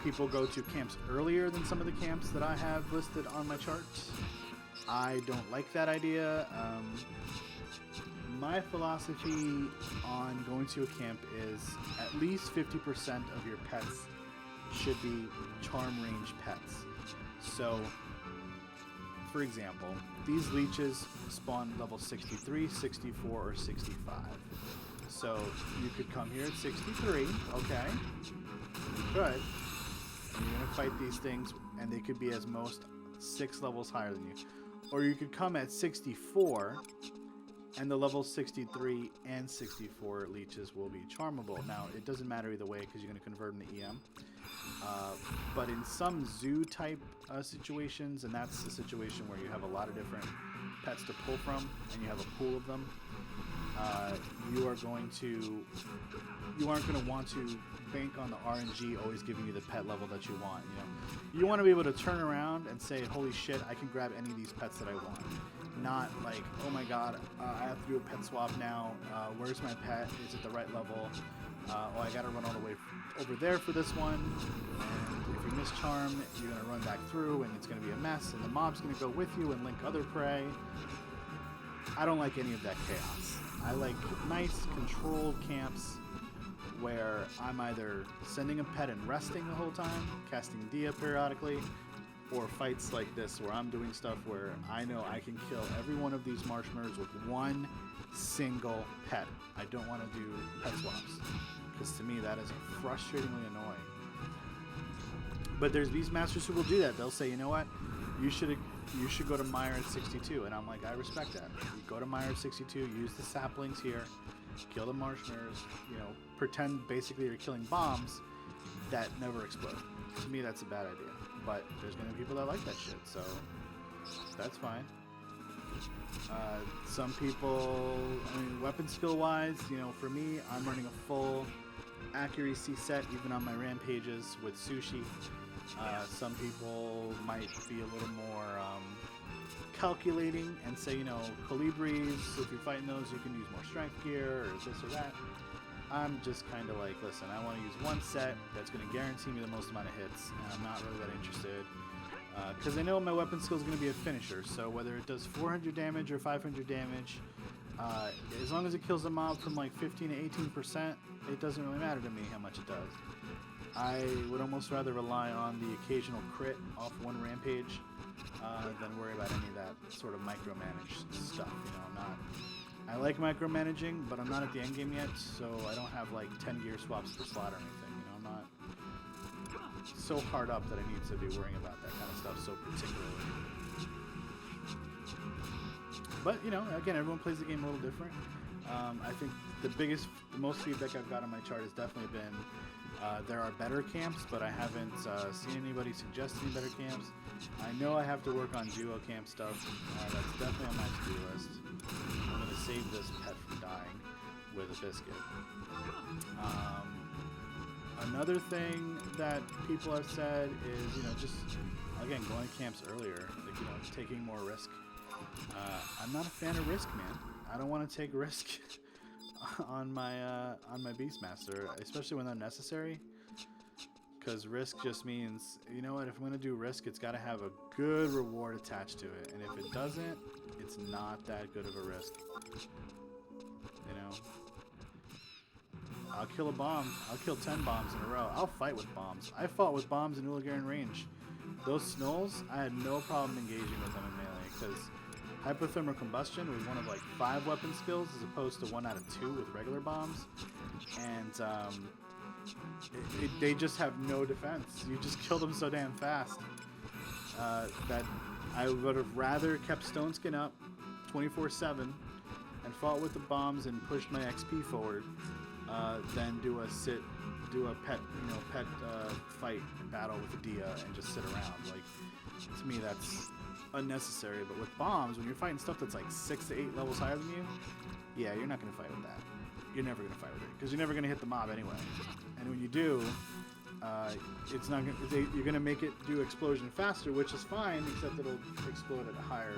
People go to camps earlier than some of the camps that I have listed on my charts. I don't like that idea. My philosophy on going to a camp is at least 50% of your pets should be charm range pets. So, for example, these leeches spawn level 63, 64, or 65. So you could come here at 63, okay? You could. And you're going to fight these things, and they could be as most 6 levels higher than you. Or you could come at 64, and the level 63 and 64 leeches will be charmable. Now, it doesn't matter either way because you're going to convert them to EM. But in some zoo type situations, and that's the situation where you have a lot of different pets to pull from, and you have a pool of them, you aren't going to want to bank on the RNG always giving you the pet level that you want. You know, you want to be able to turn around and say, "Holy shit, I can grab any of these pets that I want." Not like, "Oh my god, I have to do a pet swap now. Where's my pet? Is it the right level? Oh, I gotta run all the way over there for this one." And if you miss charm, you're gonna run back through, and it's gonna be a mess. And the mob's gonna go with you and link other prey. I don't like any of that chaos. I like nice, controlled camps where I'm either sending a pet and resting the whole time, casting Dia periodically, or fights like this where I'm doing stuff where I know I can kill every one of these marshmallows with one single pet. I don't want to do pet swaps, because to me that is frustratingly annoying. But there's Beastmasters who will do that. They'll say, "You know what? You should you should go to Mire at 62. And I'm like, I respect that. You go to Mire at 62, use the saplings here, kill the marshmallows, you know, pretend basically you're killing bombs that never explode. To me, that's a bad idea. But there's going to be people that like that shit, so that's fine. Some people, I mean, weapon skill wise, you know, for me, I'm running a full accuracy set even on my rampages with sushi. Some people might be a little more calculating and say, you know, colibris, if you're fighting those, you can use more strength gear or this or that. I'm just kind of like, listen, I want to use one set that's going to guarantee me the most amount of hits, and I'm not really that interested. Because I know my weapon skill is going to be a finisher, so whether it does 400 damage or 500 damage, as long as it kills the mob from like 15 to 18%, it doesn't really matter to me how much it does. I would almost rather rely on the occasional crit off one rampage than worry about any of that sort of micromanaged stuff. You know, I'm not. I like micromanaging, but I'm not at the end game yet, so I don't have like 10 gear swaps per slot or anything. You know, I'm not so hard up that I need to be worrying about that kind of stuff so particularly. But you know, again, everyone plays the game a little different. I think the most feedback I've got on my chart has definitely been there are better camps, but I haven't seen anybody suggest any better camps. I know I have to work on duo camp stuff. That's definitely on my to-do list. I'm going to save this pet from dying with a biscuit. Another thing that people have said is, you know, just, again, going to camps earlier, like, you know, taking more risk. I'm not a fan of risk, man. I don't want to take risk on my Beastmaster, especially when they're necessary. Because risk just means, you know what, if I'm going to do risk, it's got to have a good reward attached to it. And if it doesn't, it's not that good of a risk. You know? I'll kill a bomb. I'll kill 10 bombs in a row. I'll fight with bombs. I fought with bombs in Uligaran range. Those Snolls, I had no problem engaging with them in melee, because hypothermal combustion was one of like 5 weapon skills as opposed to 1 out of 2 with regular bombs. And they just have no defense. You just kill them so damn fast that I would have rather kept Stone Skin up 24/7 and fought with the bombs and pushed my XP forward than do a pet fight battle with a Dia and just sit around. Like, to me, that's unnecessary. But with bombs, when you're fighting stuff that's like 6 to 8 levels higher than you, yeah, you're not gonna fight with that. You're never gonna fight with it because you're never gonna hit the mob anyway. And when you do, it's not gonna, you're gonna make it do explosion faster, which is fine, except it'll explode at a higher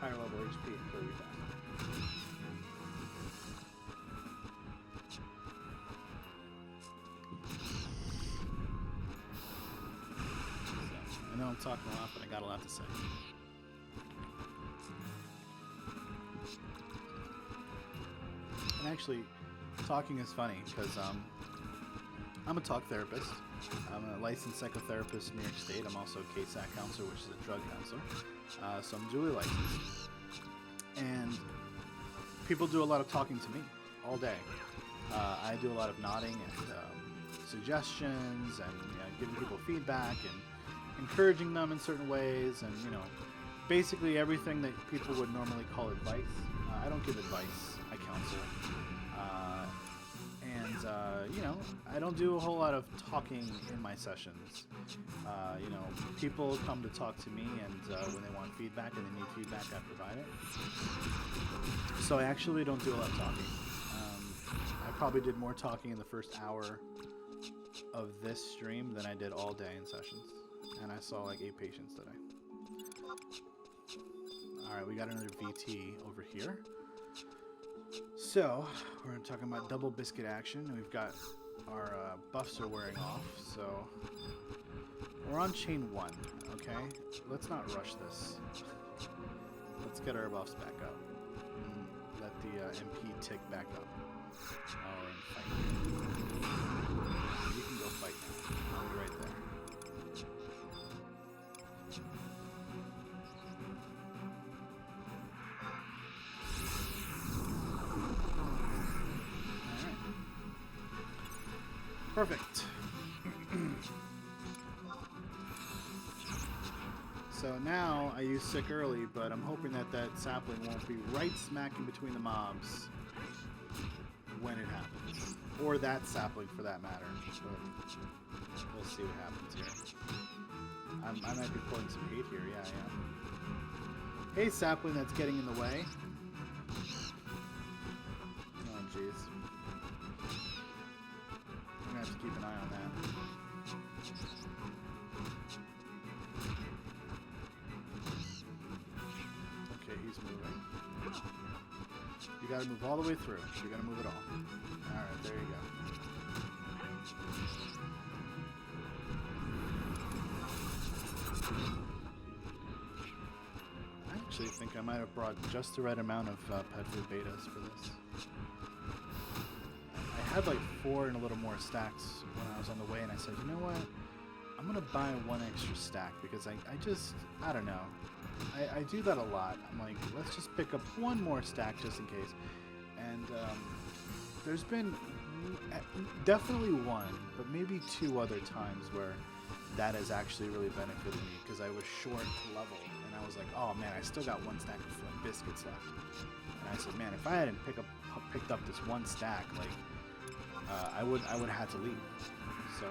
level HP and kill you faster. I know I'm talking a lot, but I got a lot to say. And actually, talking is funny because I'm a talk therapist. I'm a licensed psychotherapist in New York State. I'm also a KSAC counselor, which is a drug counselor. So I'm duly licensed. And people do a lot of talking to me all day. I do a lot of nodding and suggestions and giving people feedback and encouraging them in certain ways, and basically everything that people would normally call advice. I don't give advice, I counsel. I don't do a whole lot of talking in my sessions. People come to talk to me, and when they want feedback and they need feedback, I provide it. So I actually don't do a lot of talking. I probably did more talking in the first hour of this stream than I did all day in sessions. And I saw like 8 patients today. Alright, we got another VT over here. So, we're talking about double biscuit action. We've got our buffs are wearing off, so we're on chain 1, okay? Let's not rush this. Let's get our buffs back up. And let the MP tick back up. Alright, fight. You can go fight now. I'll be right there. Perfect. So now I use sick early, but I'm hoping that that sapling won't be right smack in between the mobs when it happens. Or that sapling for that matter. But we'll see what happens here. I might be pulling some hate here, yeah, I am. Hey, sapling that's getting in the way. Oh, jeez. I'm gonna have to keep an eye on that. Okay, he's moving. You gotta move all the way through. You gotta move it all. Alright, there you go. I actually think I might have brought just the right amount of pet food betas for this. I had like 4 and a little more stacks when I was on the way, and I said, you know what? I'm gonna buy 1 extra stack because I don't know. I do that a lot. I'm like, let's just pick up 1 more stack just in case. And there's been definitely 1, but maybe 2 other times where that has actually really benefited me because I was short level and I was like, oh man, I still got 1 stack of biscuits left. And I said, man, if I hadn't picked up this 1 stack, like I would have had to leave. So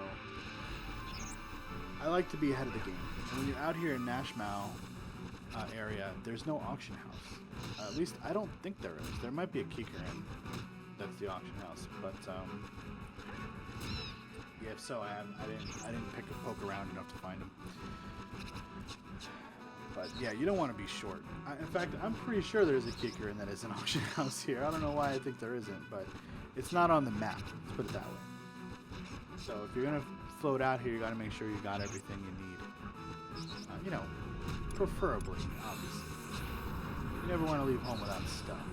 I like to be ahead of the game. And when you're out here in Nashmau area, there's no auction house. At least I don't think there is. There might be a Kikarin that's the auction house, but yeah, if so, I didn't poke around enough to find them. But yeah, you don't want to be short. In fact, I'm pretty sure there's a Kikarin that is an auction house here. I don't know why I think there isn't, but it's not on the map. Let's put it that way. So if you're gonna float out here, you got to make sure you got everything you need. You know, preferably, obviously. You never want to leave home without stuff.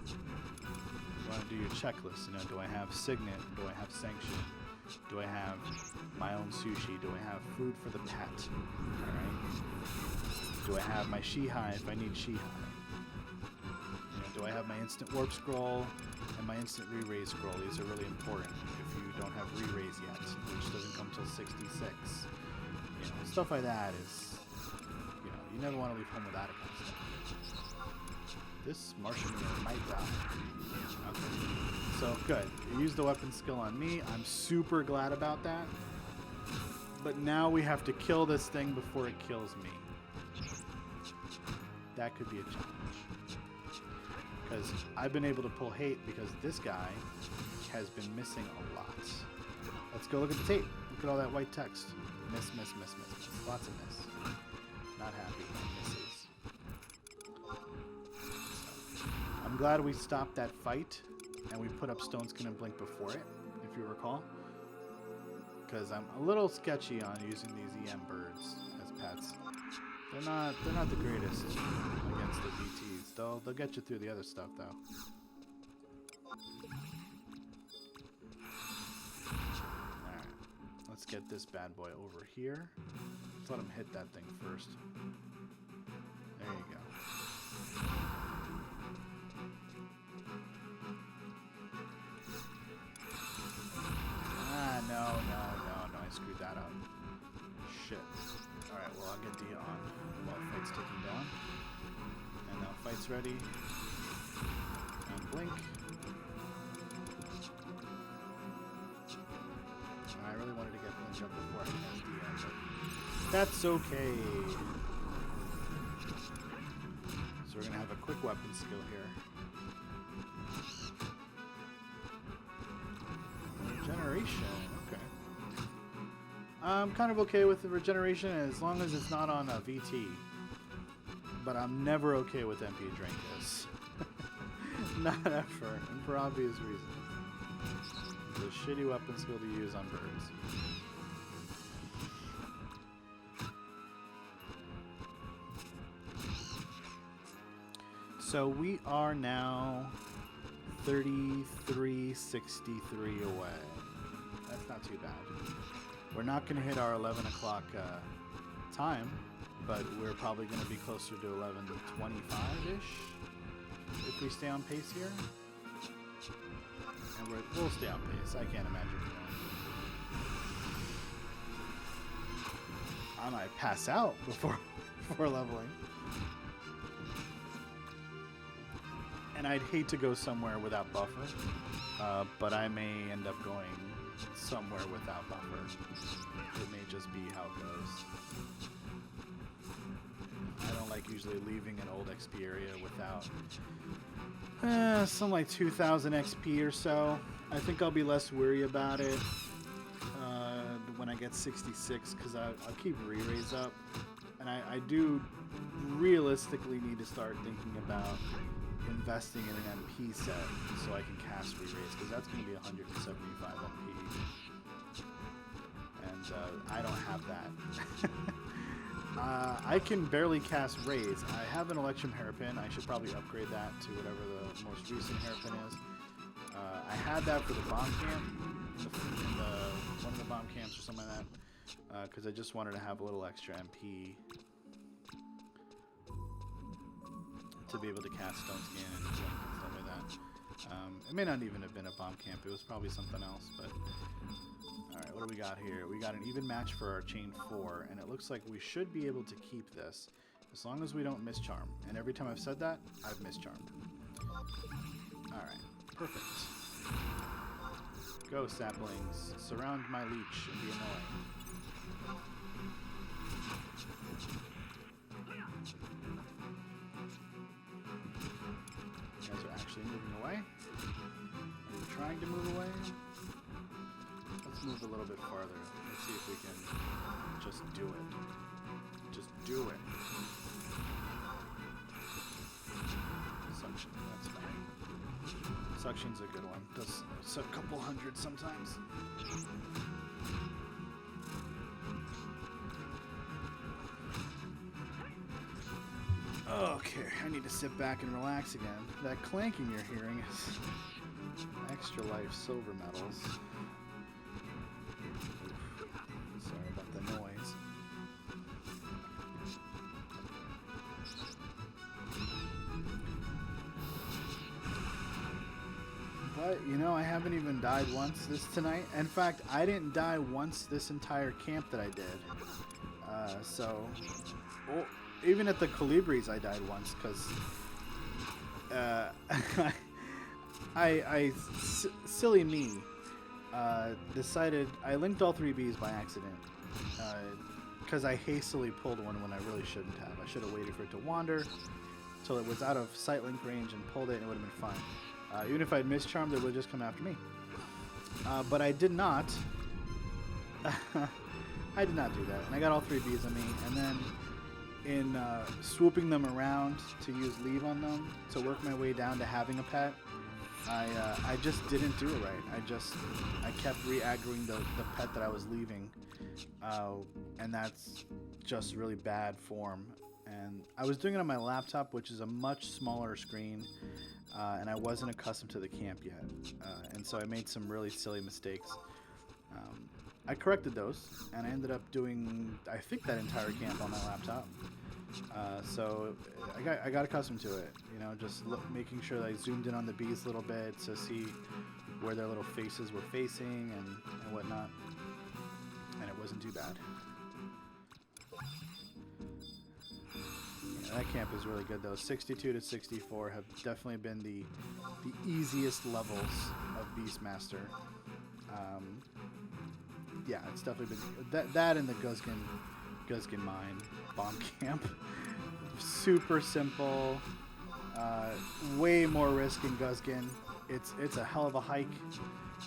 You want to do your checklist. You know, do I have Signet? Do I have Sanction? Do I have my own sushi? Do I have food for the pet? All right. Do I have my Shihai if I need Shihai? You know, do I have my instant warp scroll and my instant re-raise scroll? These are really important if you don't have re-raise yet, which doesn't come till 66. You know, stuff like that is, you know, you never want to leave home without it kind of stuff. This Martian might die. Okay. So good. You used the weapon skill on me. I'm super glad about that. But now we have to kill this thing before it kills me. That could be a challenge. Because I've been able to pull hate because this guy has been missing a lot. Let's go look at the tape. Look at all that white text. Miss, miss, miss, miss, miss. Lots of miss. Not happy with misses. I'm glad we stopped that fight and we put up Stone Skin and Blink before it, if you recall. Because I'm a little sketchy on using these EM birds as pets. They're not the greatest against the BTs. They'll get you through the other stuff though. Alright. Let's get this bad boy over here. Let's let him hit that thing first. There you go. No, I screwed that up. Shit. Alright, well, I'll get D on while fight's ticking down. And now fight's ready. And blink. I really wanted to get blink up before I cast D on, but that's okay. So we're gonna have a quick weapon skill here. Regeneration. I'm kind of okay with the regeneration as long as it's not on a VT. But I'm never okay with MP Drinkus. Not ever, and for obvious reasons. It's a shitty weapon skill to use on birds. So we are now 3363 away. That's not too bad. We're not going to hit our 11 o'clock time, but we're probably going to be closer to 11:25-ish if we stay on pace here. And we'll stay on pace. I can't imagine we won't. I might pass out before before leveling. And I'd hate to go somewhere without buffer, but I may end up going somewhere without buffer. It may just be how it goes. I don't like usually leaving an old XP area without some like 2,000 XP or so. I think I'll be less worried about it when I get 66, because I'll keep re-raise up. And I do realistically need to start thinking about investing in an MP set so I can cast re-raise, because that's going to be 175 MP. And I don't have that. I can barely cast raise. I have an Electrum Hairpin. I should probably upgrade that to whatever the most recent hairpin is. I had that for the bomb camp, one of the bomb camps or something like that, because I just wanted to have a little extra MP to be able to cast Stone Skin and stuff like that. It may not even have been a bomb camp. It was probably something else, but... Alright, what do we got here? We got an even match for our chain 4, and it looks like we should be able to keep this as long as we don't mischarm. And every time I've said that, I've mischarmed. Alright, perfect. Go, saplings. Surround my leech and be annoying. You guys are actually moving away? Are you trying to move away? Let's move a little bit farther. Let's see if we can just do it. Just do it. Suction, that's fine. Suction's a good one. Does a couple hundred sometimes. Okay, I need to sit back and relax again. That clanking you're hearing is extra life silver metals. Sorry about the noise. But, you know, I haven't even died once tonight. In fact, I didn't die once this entire camp that I did. Even at the Colibris, I died once, because silly me, decided I linked all 3 Bs by accident, because I hastily pulled one when I really shouldn't have. I should have waited for it to wander till it was out of sight link range and pulled it, and it would have been fine. Even if I'd mischarmed, it would have just come after me. But I did not. I did not do that, and I got all 3 Bs on me, and then in swooping them around to use leave on them to work my way down to having a pet, I just didn't do it right. I kept re-aggroing the pet that I was leaving, and that's just really bad form. And I was doing it on my laptop, which is a much smaller screen, and I wasn't accustomed to the camp yet, and so I made some really silly mistakes. I corrected those, and I ended up doing, I think, that entire camp on my laptop. So I got accustomed to it, you know, just making sure that I zoomed in on the bees a little bit to see where their little faces were facing and whatnot, and it wasn't too bad. Yeah, that camp is really good though. 62 to 64 have definitely been the easiest levels of Beastmaster. Yeah, it's definitely been that and the Guzgan Mine bomb camp. Super simple. Way more risk in Guzgan. It's a hell of a hike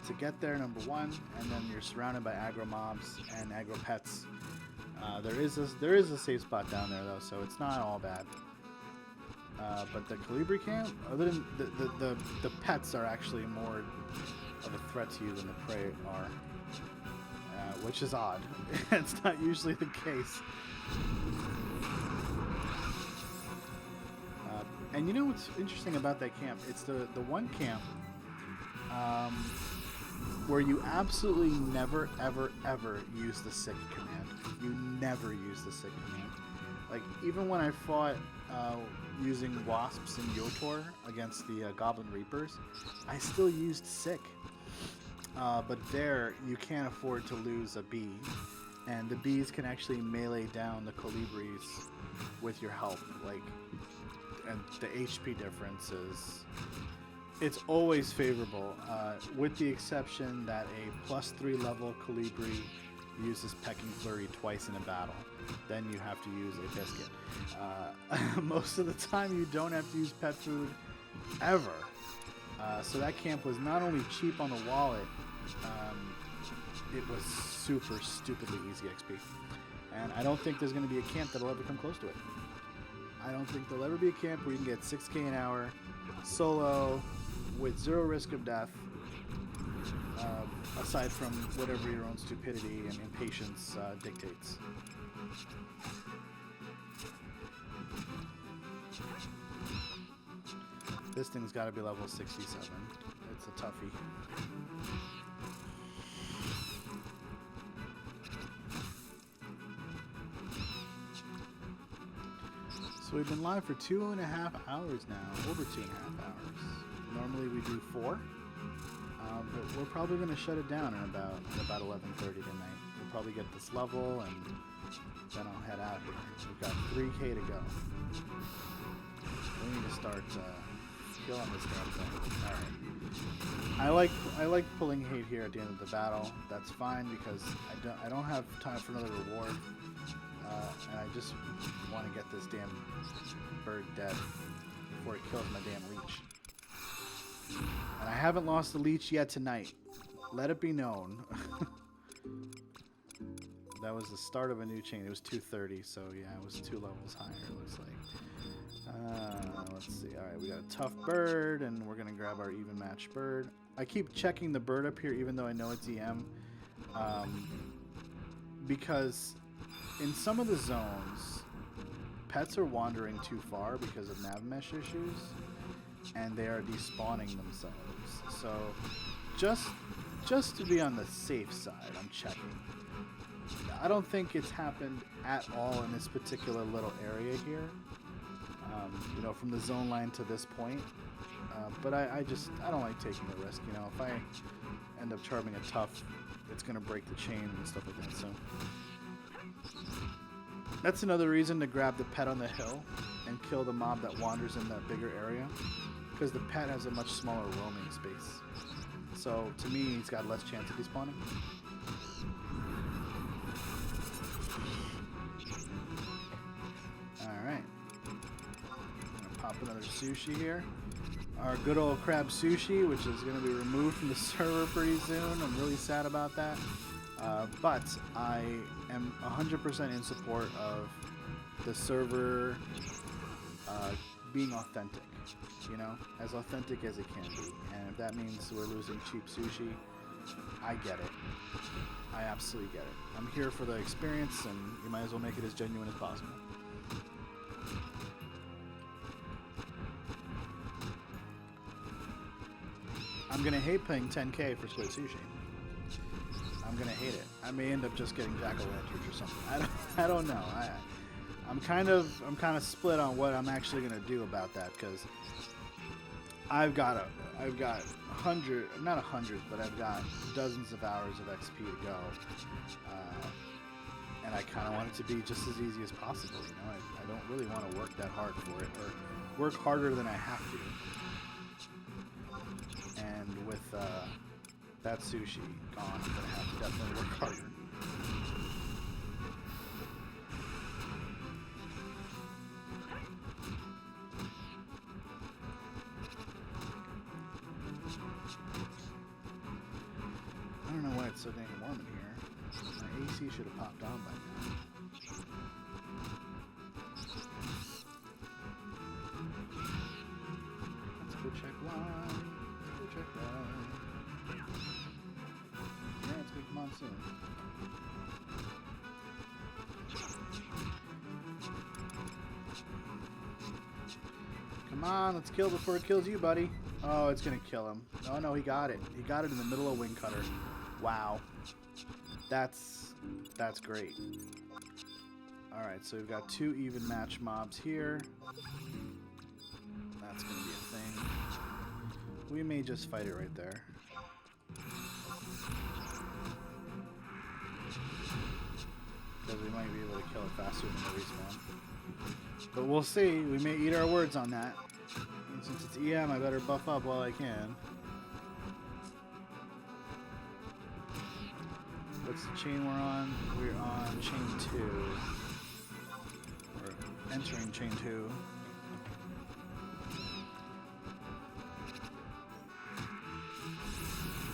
to get there, number one, and then you're surrounded by aggro mobs and aggro pets. There is a safe spot down there though, so it's not all bad. But the Colibri camp, other than the pets are actually more of a threat to you than the prey are. Which is odd. It's not usually the case. And you know what's interesting about that camp? It's the one camp where you absolutely never, ever, ever use the sick command. You never use the sick command. Like, even when I fought using wasps in Yotor against the Goblin Reapers, I still used sick. But there, you can't afford to lose a bee, and the bees can actually melee down the Colibris with your help, like, and the HP difference is, it's always favorable, with the exception that a +3 level Colibri uses Pecking Flurry twice in a battle. Then you have to use a biscuit. Most of the time you don't have to use pet food ever. So that camp was not only cheap on the wallet, it was super stupidly easy XP. And I don't think there's going to be a camp that'll ever come close to it. I don't think there'll ever be a camp where you can get 6k an hour, solo, with 0 risk of death, aside from whatever your own stupidity and impatience dictates. This thing's got to be level 67. It's a toughie. So we've been live for 2.5 hours now, over 2.5 hours. Normally we do 4, but we're probably going to shut it down in about 11:30 tonight. We'll probably get this level and then I'll head out here. We've got 3k to go. We need to start killing this damn thing. All right. I like pulling hate here at the end of the battle. That's fine because I don't have time for another reward. And I just want to get this damn bird dead before it kills my damn leech. And I haven't lost the leech yet tonight. Let it be known. That was the start of a new chain. It was 230, so yeah, it was 2 levels higher, it looks like. Let's see. Alright, we got a tough bird, and we're going to grab our even match bird. I keep checking the bird up here, even though I know it's EM. Because in some of the zones, pets are wandering too far because of nav mesh issues, and they are despawning themselves. So, just to be on the safe side, I'm checking. I don't think it's happened at all in this particular little area here. You know, from the zone line to this point. But I don't like taking the risk. You know, if I end up charming a tough, it's gonna break the chain and stuff like that. So. That's another reason to grab the pet on the hill and kill the mob that wanders in that bigger area, because the pet has a much smaller roaming space. So to me, he's got less chance of despawning. Alright. Gonna pop another sushi here. Our good old crab sushi, which is going to be removed from the server pretty soon. I'm really sad about that. But I am 100% in support of the server being authentic, you know, as authentic as it can be. And if that means we're losing cheap sushi, I get it. I absolutely get it. I'm here for the experience, and you might as well make it as genuine as possible. I'm going to hate paying 10k for split sushi. I'm gonna hate it. I may end up just getting jack-o'-lanterns or something. I don't know. I'm kind of split on what I'm actually gonna do about that, because I've got not 100, but I've got dozens of hours of XP to go, and I kind of want it to be just as easy as possible. You know, I don't really want to work that hard for it, or work harder than I have to. And with that sushi gone, I'm gonna have to definitely work harder. I don't know why it's so dang warm in here. My AC should have popped on by now. Let's go check line. Let's go check line. Yeah, it's big monsoon. Come on, let's kill before it kills you, buddy. Oh, it's gonna kill him. Oh no, he got it. He got it in the middle of Wing Cutter. Wow. That's great. Alright, so we've got 2 even match mobs here. That's gonna be a thing. We may just fight it right there. Because we might be able to kill it faster than the respawn. But we'll see. We may eat our words on that. And since it's EM, I better buff up while I can. What's the chain we're on? We're on chain 2. We're entering chain 2.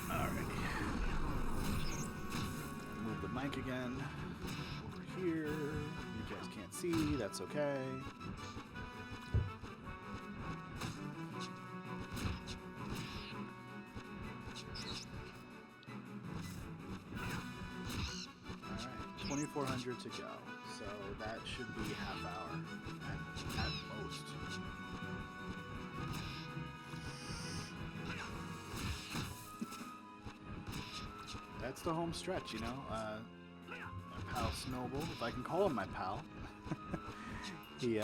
Alrighty. Move the mic again. Over here. You guys can't see. That's okay. Alright, 2,400 to go. So that should be half hour at most. That's the home stretch, you know. My pal Snowball, if I can call him my pal. he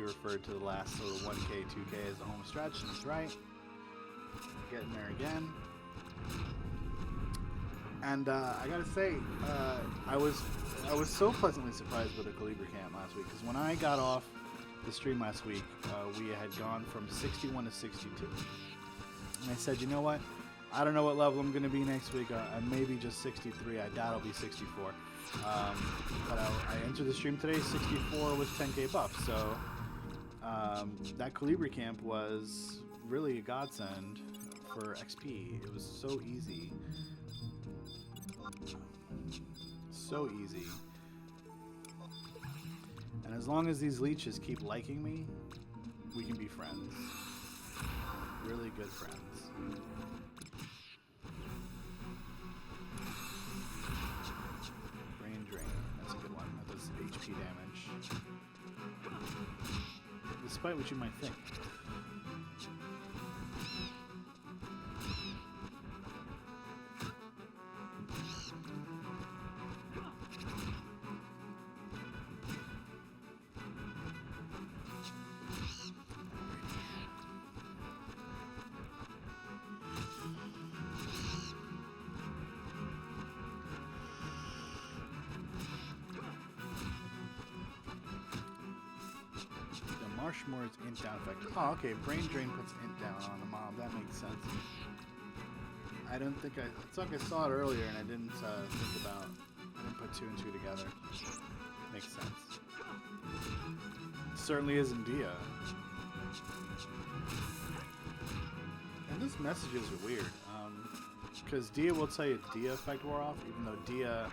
referred to the last sort of 1K, 2K as the home stretch, and he's right. Getting there again. And I gotta say, I was so pleasantly surprised with the Calibra camp last week, because when I got off the stream last week, we had gone from 61 to 62. And I said, you know what? I don't know what level I'm going to be next week. I may be just 63. I doubt I'll be 64. But I entered the stream today, 64 with 10k buff. So that Calibra camp was really a godsend for XP. It was so easy. So easy. And as long as these leeches keep liking me, we can be friends. Really good friends. Brain drain. That's a good one. That does HP damage. Despite what you might think. Marshmore's int down effect. Oh, okay. Brain drain puts int down on the mob. That makes sense. I don't think it's like I saw it earlier and I didn't think about. I didn't put 2 and 2 together. Makes sense. Certainly is in Dia. And these messages are weird. Because Dia will tell you Dia effect wore off, even though Dia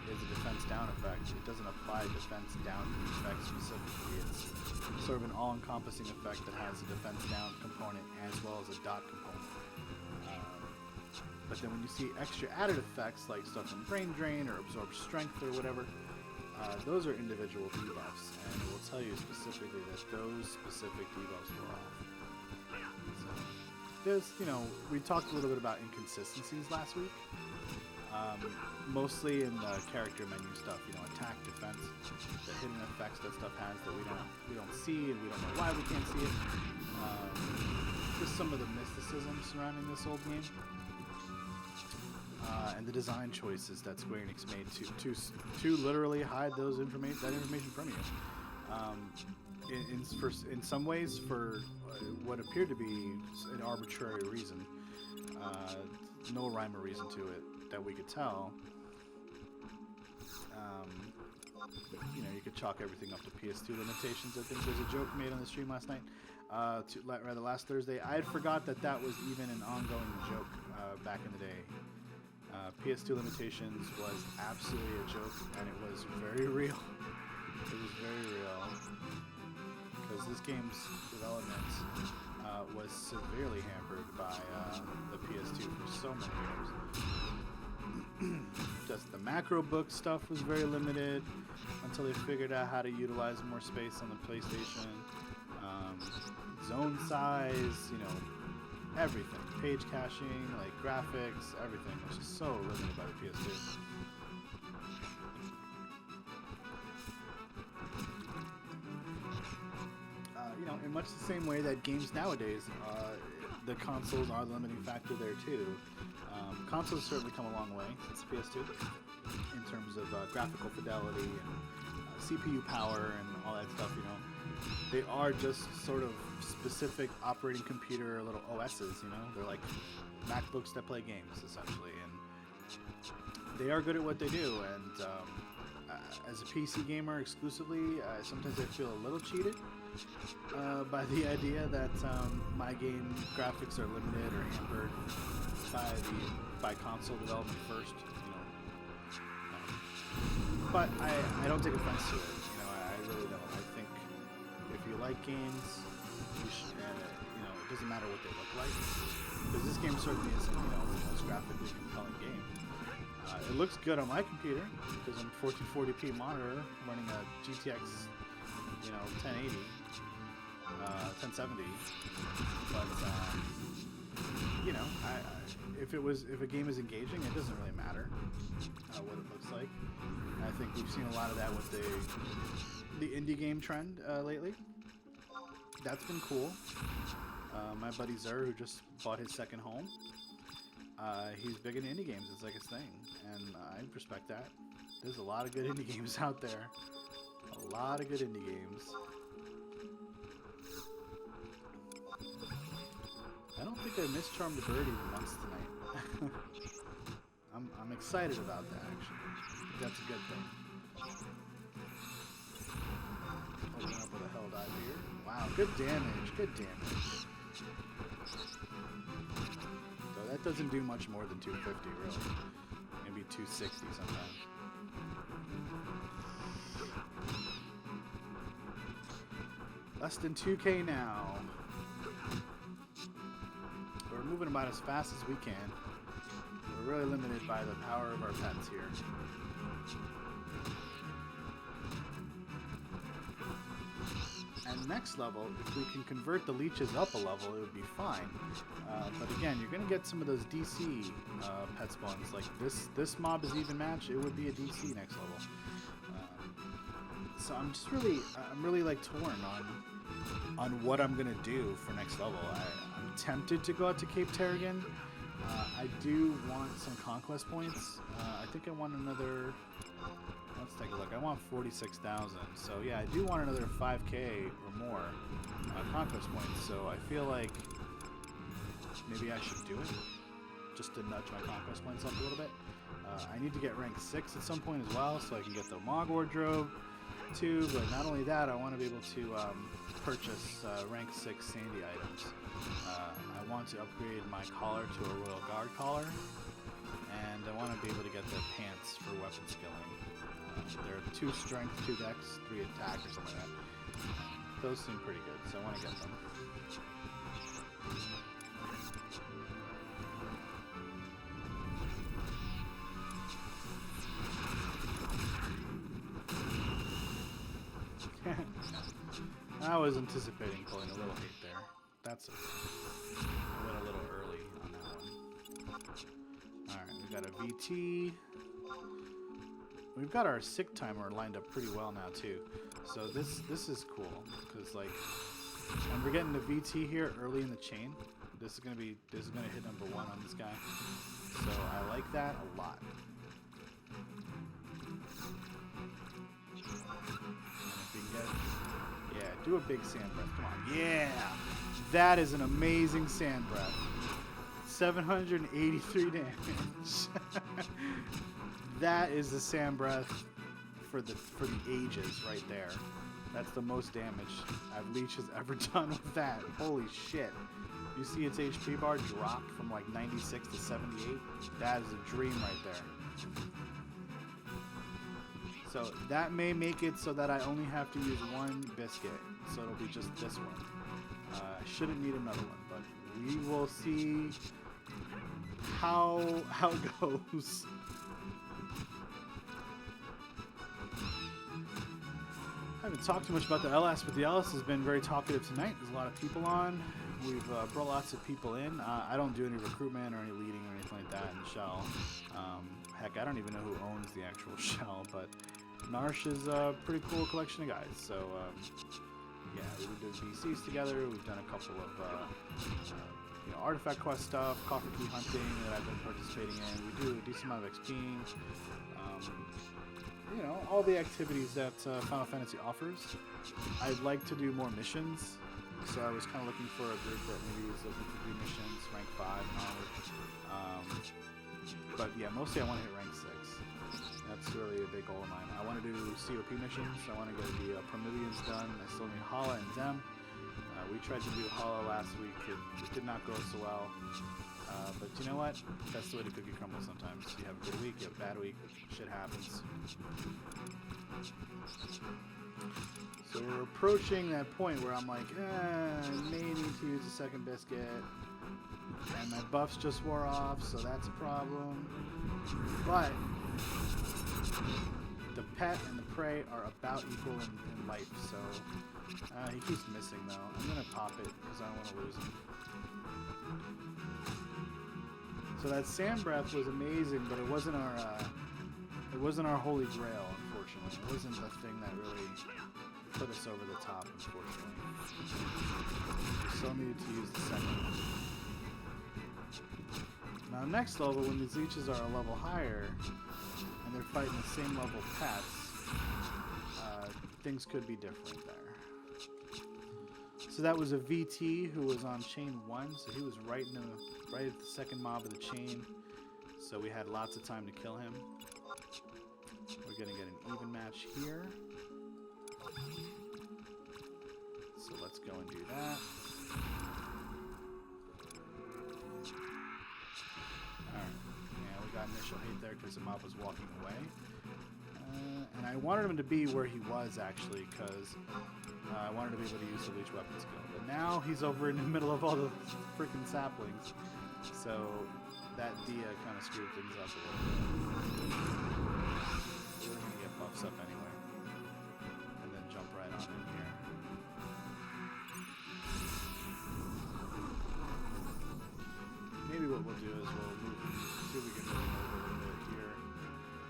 is a defense down effect. It doesn't apply defense down effect specifically. It's sort of an all-encompassing effect that has a defense down component as well as a dot component. But then when you see extra added effects like stuff from Brain Drain or Absorb Strength or whatever, those are individual debuffs, and it will tell you specifically that those specific debuffs were off. So, there's, you know, we talked a little bit about inconsistencies last week. Mostly in the character menu stuff, you know, attack, defense, the hidden effects that stuff has that we don't see and we don't know why we can't see it. Just some of the mysticism surrounding this old game, and the design choices that Square Enix made to literally hide that information from you. In some ways, for what appeared to be an arbitrary reason, no rhyme or reason to it that we could tell. You know, you could chalk everything up to PS2 limitations. I think there's a joke made on the stream last night, rather last Thursday. I had forgot that was even an ongoing joke back in the day. PS2 limitations was absolutely a joke, and it was very real. It was very real. Because this game's development was severely hampered by the PS2 for so many years. Just the macro book stuff was very limited until they figured out how to utilize more space on the PlayStation. Zone size, you know, everything. Page caching, like graphics, everything was just so limited by the PS2. You know, in much the same way that games nowadays, the consoles are the limiting factor there too. Consoles certainly come a long way since PS2 in terms of graphical fidelity and CPU power and all that stuff, you know. They are just sort of specific operating computer little OSs, you know. They're like MacBooks that play games, essentially, and they are good at what they do. And as a PC gamer exclusively, sometimes I feel a little cheated by the idea that my game graphics are limited or hampered by console development first, you know. But I don't take offense to it, you know. I really don't. I think if you like games, you should, you know, it doesn't matter what they look like, because this game certainly isn't, you know, the most graphically compelling game. It looks good on my computer because I'm 1440p monitor running a GTX, you know, 1080, 1070. But you know, if a game is engaging, it doesn't really matter what it looks like. I think we've seen a lot of that with the indie game trend lately. That's been cool. My buddy Zer, who just bought his second home, he's big into indie games. It's like his thing, and I respect that. There's a lot of good indie games out there. A lot of good indie games. I don't think I mischarmed the bird even once tonight. I'm excited about that, actually. That's a good thing. Open up with a hell dive here. Wow, good damage. Good damage. So that doesn't do much more than 250, really. Maybe 260 sometimes. Less than 2K now. We're moving about as fast as we can. We're really limited by the power of our pets here. And next level, if we can convert the leeches up a level, it would be fine. But again, you're going to get some of those DC pet spawns. Like this mob is even match, it would be a DC next level. So I'm really like torn on what I'm going to do for next level. I'm tempted to go out to Cape Terragon. I do want some conquest points. I think I want another... Let's take a look. I want 46,000. So yeah, I do want another 5K or more conquest points. So I feel like maybe I should do it just to nudge my conquest points up a little bit. I need to get rank 6 at some point as well, so I can get the Mog Wardrobe too. But not only that, I want to be able to purchase rank 6 Sandy items. I want to upgrade my collar to a Royal Guard collar, and I want to be able to get the pants for weapon skilling. They're 2 strength, 2 dex, 3 attack, or something like that. Those seem pretty good, so I want to get them. I was anticipating pulling a little hate there. That's okay. I went a little early on that one. Alright, we got a VT. We've got our sick timer lined up pretty well now too. So this is cool, because like when we're getting the VT here early in the chain, this is gonna hit number 1 on this guy. So I like that a lot. And if we can get, yeah, do a big sand breath. Come on. Yeah! That is an amazing sand breath. 783 damage. That is the sand breath for the ages right there. That's the most damage Leech has ever done with that. Holy shit. You see its HP bar drop from like 96 to 78? That is a dream right there. So that may make it so that I only have to use 1 biscuit. So it'll be just this one. I shouldn't need another one, but we will see how it goes. I haven't talked too much about the LS, but the LS has been very talkative tonight. There's a lot of people on. We've brought lots of people in. I don't do any recruitment or any leading or anything like that in the shell. Heck, I don't even know who owns the actual shell, but Narsh is a pretty cool collection of guys. So, yeah, we've been doing BCs together. We've done a couple of artifact quest stuff, coffer key hunting that I've been participating in. We do a decent amount of XPing. you know, all the activities that Final Fantasy offers. I'd like to do more missions, so I was kind of looking for a group that maybe is looking to do missions, rank 5 and onward. But yeah, mostly I want to hit rank 6. That's really a big goal of mine. I want to do COP missions. I want to get the Promillions done. I still need Hala and Dem. We tried to do Hala last week. It did not go so well. But you know what? That's the way the cookie crumbles sometimes. You have a good week, you have a bad week. Shit happens. So we're approaching that point where I'm like, I may need to use a second biscuit. And my buffs just wore off, so that's a problem. But the pet and the prey are about equal in life, so he keeps missing though. I'm gonna pop it because I don't want to lose him. So that sand breath was amazing, but it wasn't our holy grail, unfortunately. It wasn't the thing that really put us over the top, unfortunately. We still needed to use the second one. Now, next level, when these leeches are a level higher, and they're fighting the same level pets, things could be different there. So that was a VT who was on chain 1, so he was right at the second mob of the chain, so we had lots of time to kill him. We're going to get an even match here. So let's go and do that. Got initial hate there because the mob was walking away. And I wanted him to be where he was actually because I wanted to be able to use the leech weapon skill. But now he's over in the middle of all the freaking saplings. So that Dia kind of screwed things up a little bit. We're going to get buffs up anyway. And then jump right on in here. Maybe what we'll do is we'll move, see if we can move a little bit here.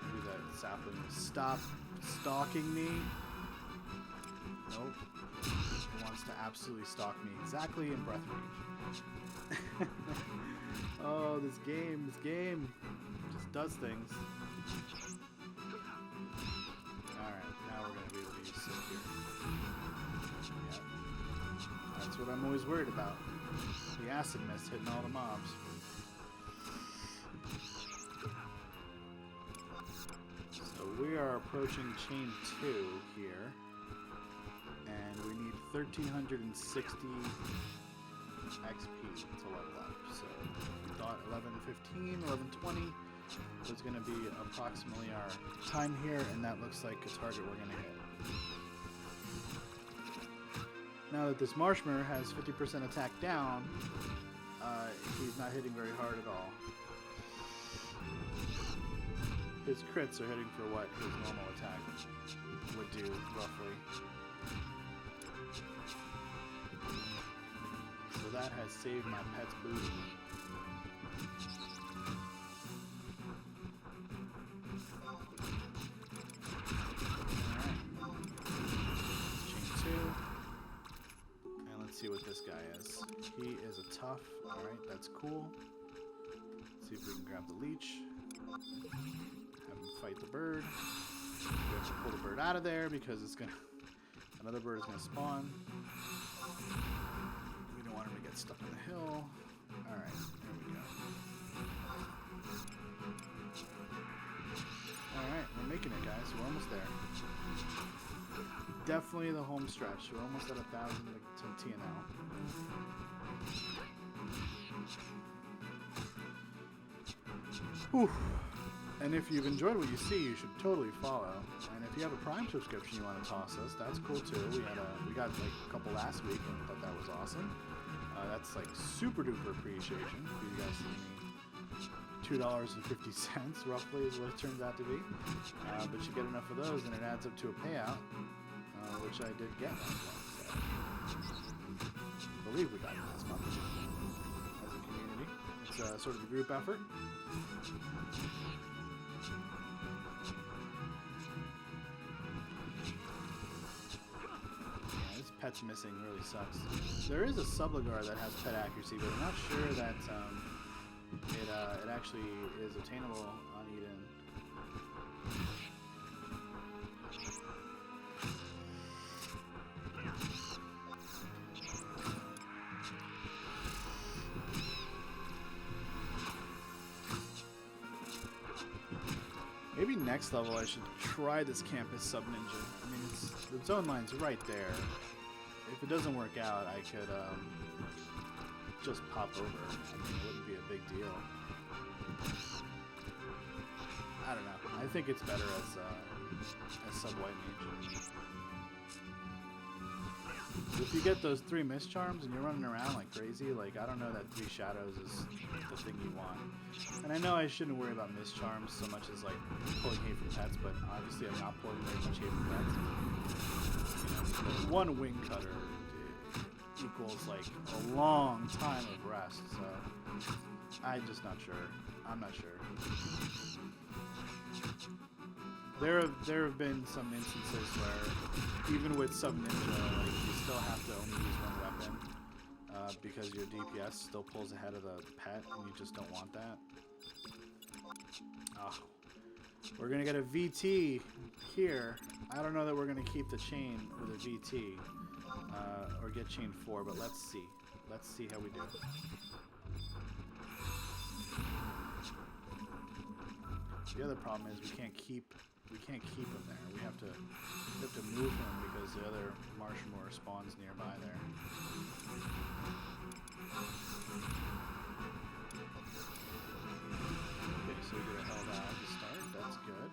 Maybe that sapling will stop stalking me. Nope. It wants to absolutely stalk me exactly in breath range. Oh, this game just does things. Alright, now we're going to be able to use Silk here. Yeah. That's what I'm always worried about. The acid mist hitting all the mobs. So we are approaching chain 2 here. And we need 1360 XP to level up. So we thought 1115, 1120 was going to be approximately our time here, and that looks like a target we're going to hit. Now that this Marshmer has 50% attack down, he's not hitting very hard at all. His crits are hitting for what his normal attack would do, roughly. So that has saved my pet's booty. Alright. Chain 2. And let's see what this guy is. He is a tough. Alright, that's cool. Let's see if we can grab the leech. Have him fight the bird. We have to pull the bird out of there because it's gonna. Another bird is gonna spawn. We don't want him to get stuck on the hill. Alright, there we go. Alright, we're making it, guys. We're almost there. Definitely the home stretch. We're almost at 1,000 to TNL. Whew. And if you've enjoyed what you see, you should totally follow. And if you have a Prime subscription you want to toss us, that's cool too. We got like a couple last week and thought that was awesome. That's like super duper appreciation for you guys to me. $2.50 roughly is what it turns out to be. But you get enough of those and it adds up to a payout, which I did get last month. So I believe we got it last month as a community. It's sort of a group effort. Pet's missing really sucks. There is a Subligar that has pet accuracy, but I'm not sure that it actually is obtainable on Eden. Maybe next level I should try this campus sub-ninja. I mean, the zone line's right there. If it doesn't work out, I could just pop over. I mean, it wouldn't be a big deal. I don't know. I think it's better as sub-white mage. If you get those 3 mist charms and you're running around like crazy, like, I don't know that 3 shadows is the thing you want. And I know I shouldn't worry about mist charms so much as like pulling hate from pets, but obviously I'm not pulling very much hate from pets. You know, 1 wing cutter equals like a long time of rest, so I'm just not sure. I'm not sure. There have been some instances where, even with sub ninja, like, you still have to only use 1 weapon because your DPS still pulls ahead of the pet, and you just don't want that. Oh, we're gonna get a VT here. I don't know that we're gonna keep the chain with a VT or get chain 4, but let's see. Let's see how we do. The other problem is we can't keep him there. We have to move him because the other Marshmore spawns nearby there. Okay, so we get a held out to start. That's good.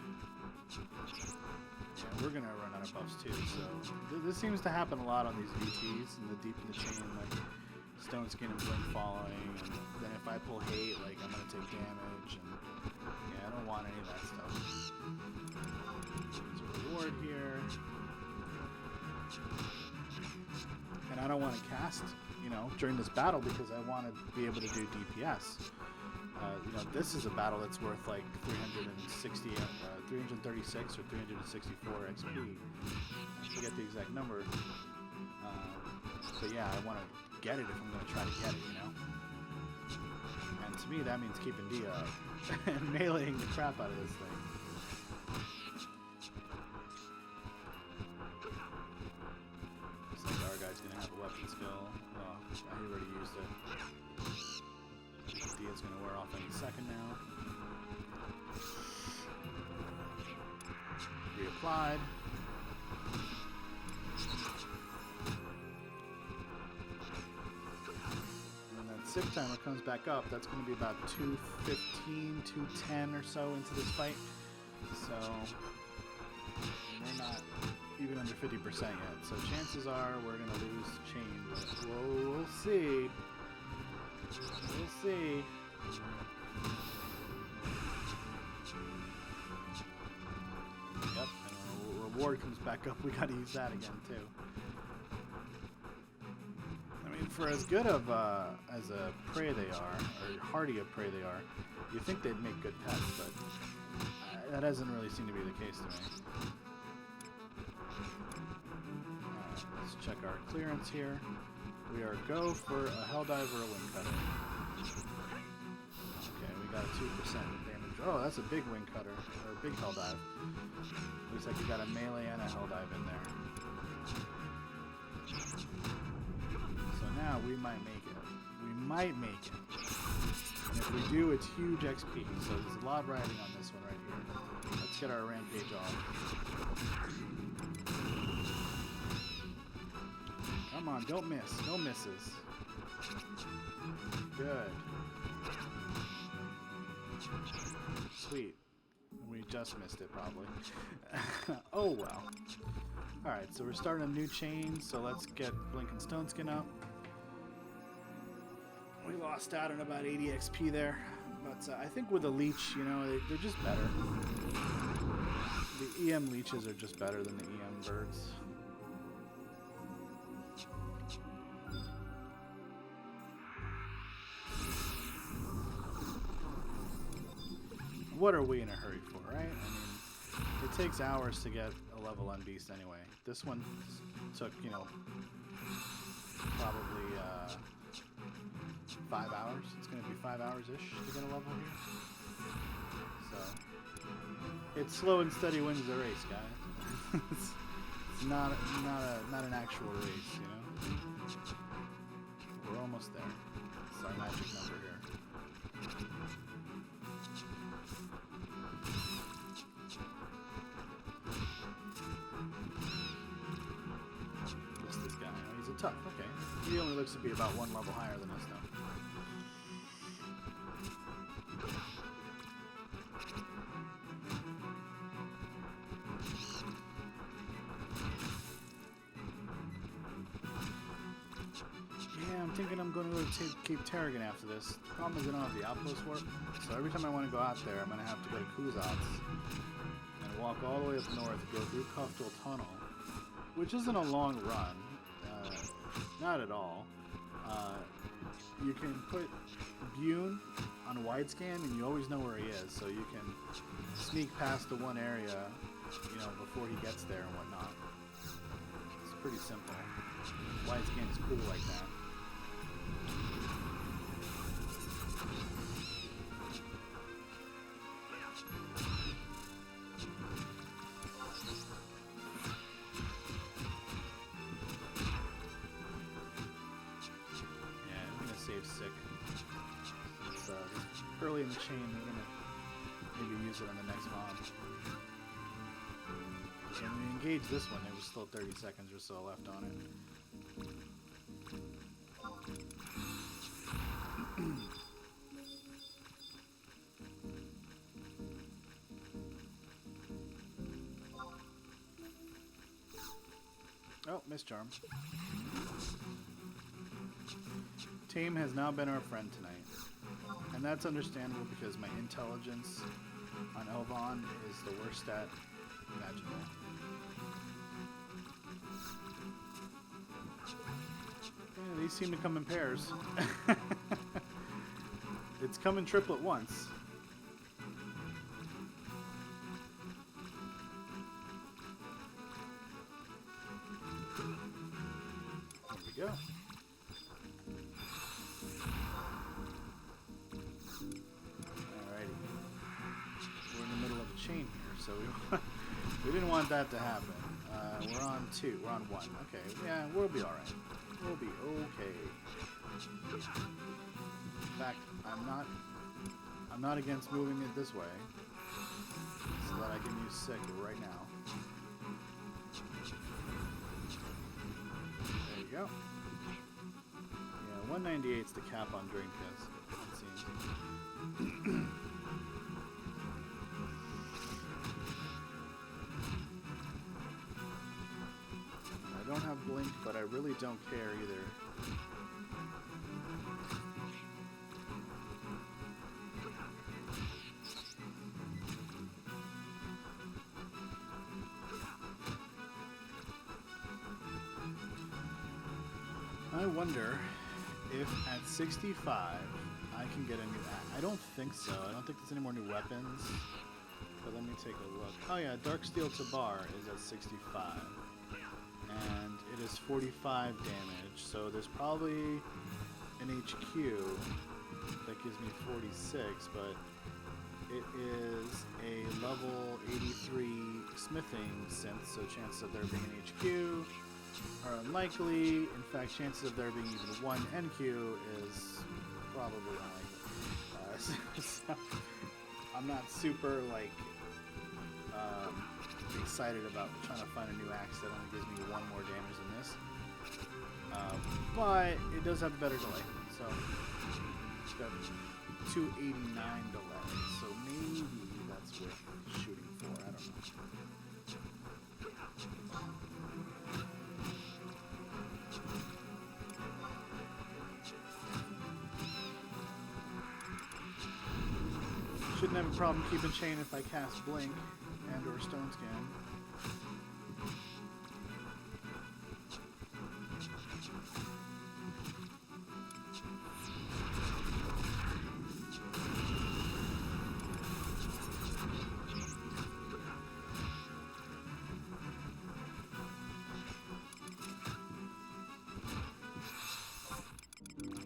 Yeah, we're gonna run out of buffs too. So this seems to happen a lot on these VTs in the deep in the chain, like Stone Skin and Blink following. And then if I pull hate, like I'm gonna take damage, and yeah, I don't want any of that stuff. There's a reward here. And I don't want to cast, you know, during this battle because I want to be able to do DPS. You know, this is a battle that's worth like 336 or 364 XP. I forget the exact number. But yeah, I want to get it if I'm going to try to get it, you know? And to me, that means keeping D up and meleeing the crap out of this thing. Looks like our guy's gonna have a weapon skill. Oh, he already used it. D is gonna wear off any second now. Reapplied. Sick timer comes back up. That's going to be about 2:15, 2:10 or so into this fight. So we're not even under 50% yet. So chances are we're going to lose chain. But we'll see. We'll see. Yep, and our reward comes back up. We got to use that again too. For as good of as a prey they are, or hardy a prey they are, you think they'd make good pets, but that doesn't really seem to be the case to me. Alright, let's check our clearance here. We are go for a Helldive or a Wing Cutter. Okay, we got a 2% damage. Oh, that's a big Wing Cutter, or a big Helldive. Looks like we got a melee and a Helldive in there. Now we might make it. We might make it. And if we do, it's huge XP. So there's a lot riding on this one right here. Let's get our rampage off. Come on, don't miss. No misses. Good. Sweet. We just missed it, probably. Oh well. Alright, so we're starting a new chain, so let's get Blink and Stone Skin up. We lost out on about 80 XP there, but I think with the leech, you know, they're just better. The EM leeches are just better than the EM birds. What are we in a hurry for, right? I mean, it takes hours to get a level on Beast anyway. This one took, you know, probably 5 hours. It's going to be 5 hours-ish to get a level here. So it's slow and steady wins the race, guys. It's not an actual race, you know. We're almost there. It's our magic number here. He only looks to be about one level higher than us, though. Yeah, I'm thinking I'm going to go to Cape Tarragon after this. The problem is I don't have the outpost warp, so every time I want to go out there, I'm going to have to go to Kuzats and walk all the way up north, go through Kuftal Tunnel, which isn't a long run, not at all. You can put Bune on widescan, and you always know where he is, so you can sneak past the one area, you know, before he gets there and whatnot. It's pretty simple. Widescan is cool like that. Save sick. It's early in the chain, we're gonna maybe use it on the next mob. So when we engage this one, there was still 30 seconds or so left on it. Oh, miss charm. Tame has now been our friend tonight, and that's understandable because my intelligence on Elvon is the worst stat imaginable. Yeah, these seem to come in pairs. It's come in triplet once. There we go. Chain here, so we didn't want that to happen. We're on 2. We're on 1. Okay, yeah, we'll be alright. We'll be okay. In fact, I'm not against moving it this way, so that I can use sick right now. There you go. Yeah, 198's the cap on Drain Kiss, it seems. I don't have Blink, but I really don't care either. I wonder if at 65 I can get a new axe. I don't think so. I don't think there's any more new weapons. But let me take a look. Oh yeah, Darksteel Tabar is at 65. And it is 45 damage. So there's probably an HQ that gives me 46, but it is a level 83 smithing synth, so chances of there being an HQ are unlikely. In fact, chances of there being even one NQ is probably unlikely. So I'm not super excited about trying to find a new axe that only gives me 1 more damage than this. But it does have a better delay, so it's got 289 delay. So maybe that's worth shooting for. I don't know. Shouldn't have a problem keeping chain if I cast Blink and or Stone Scan.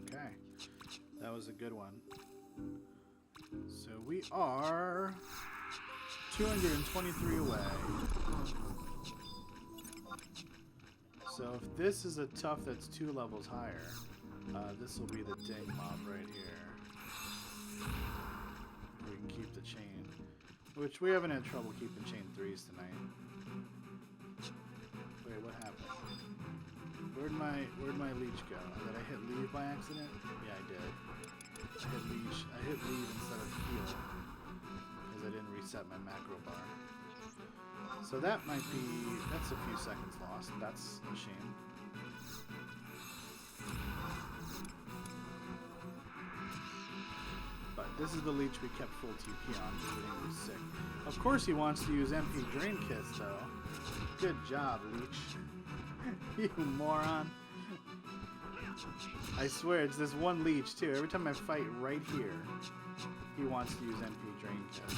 Okay, that was a good one. So we are 223 away. So if this is a tough that's 2 levels higher, this will be the ding mob right here. We can keep the chain, which we haven't had trouble keeping chain 3s tonight. Wait, what happened? Where'd my leech go? Did I hit leave by accident? Yeah, I did. I hit leech. I hit leave instead of heal because I didn't reset my macro bar. So that's a few seconds lost. That's a shame. But this is the leech we kept full TP on because we think he was sick. Of course he wants to use MP Drain Kiss though. Good job, leech. You moron. I swear, it's this one leech too. Every time I fight right here, he wants to use MP Drain Kiss.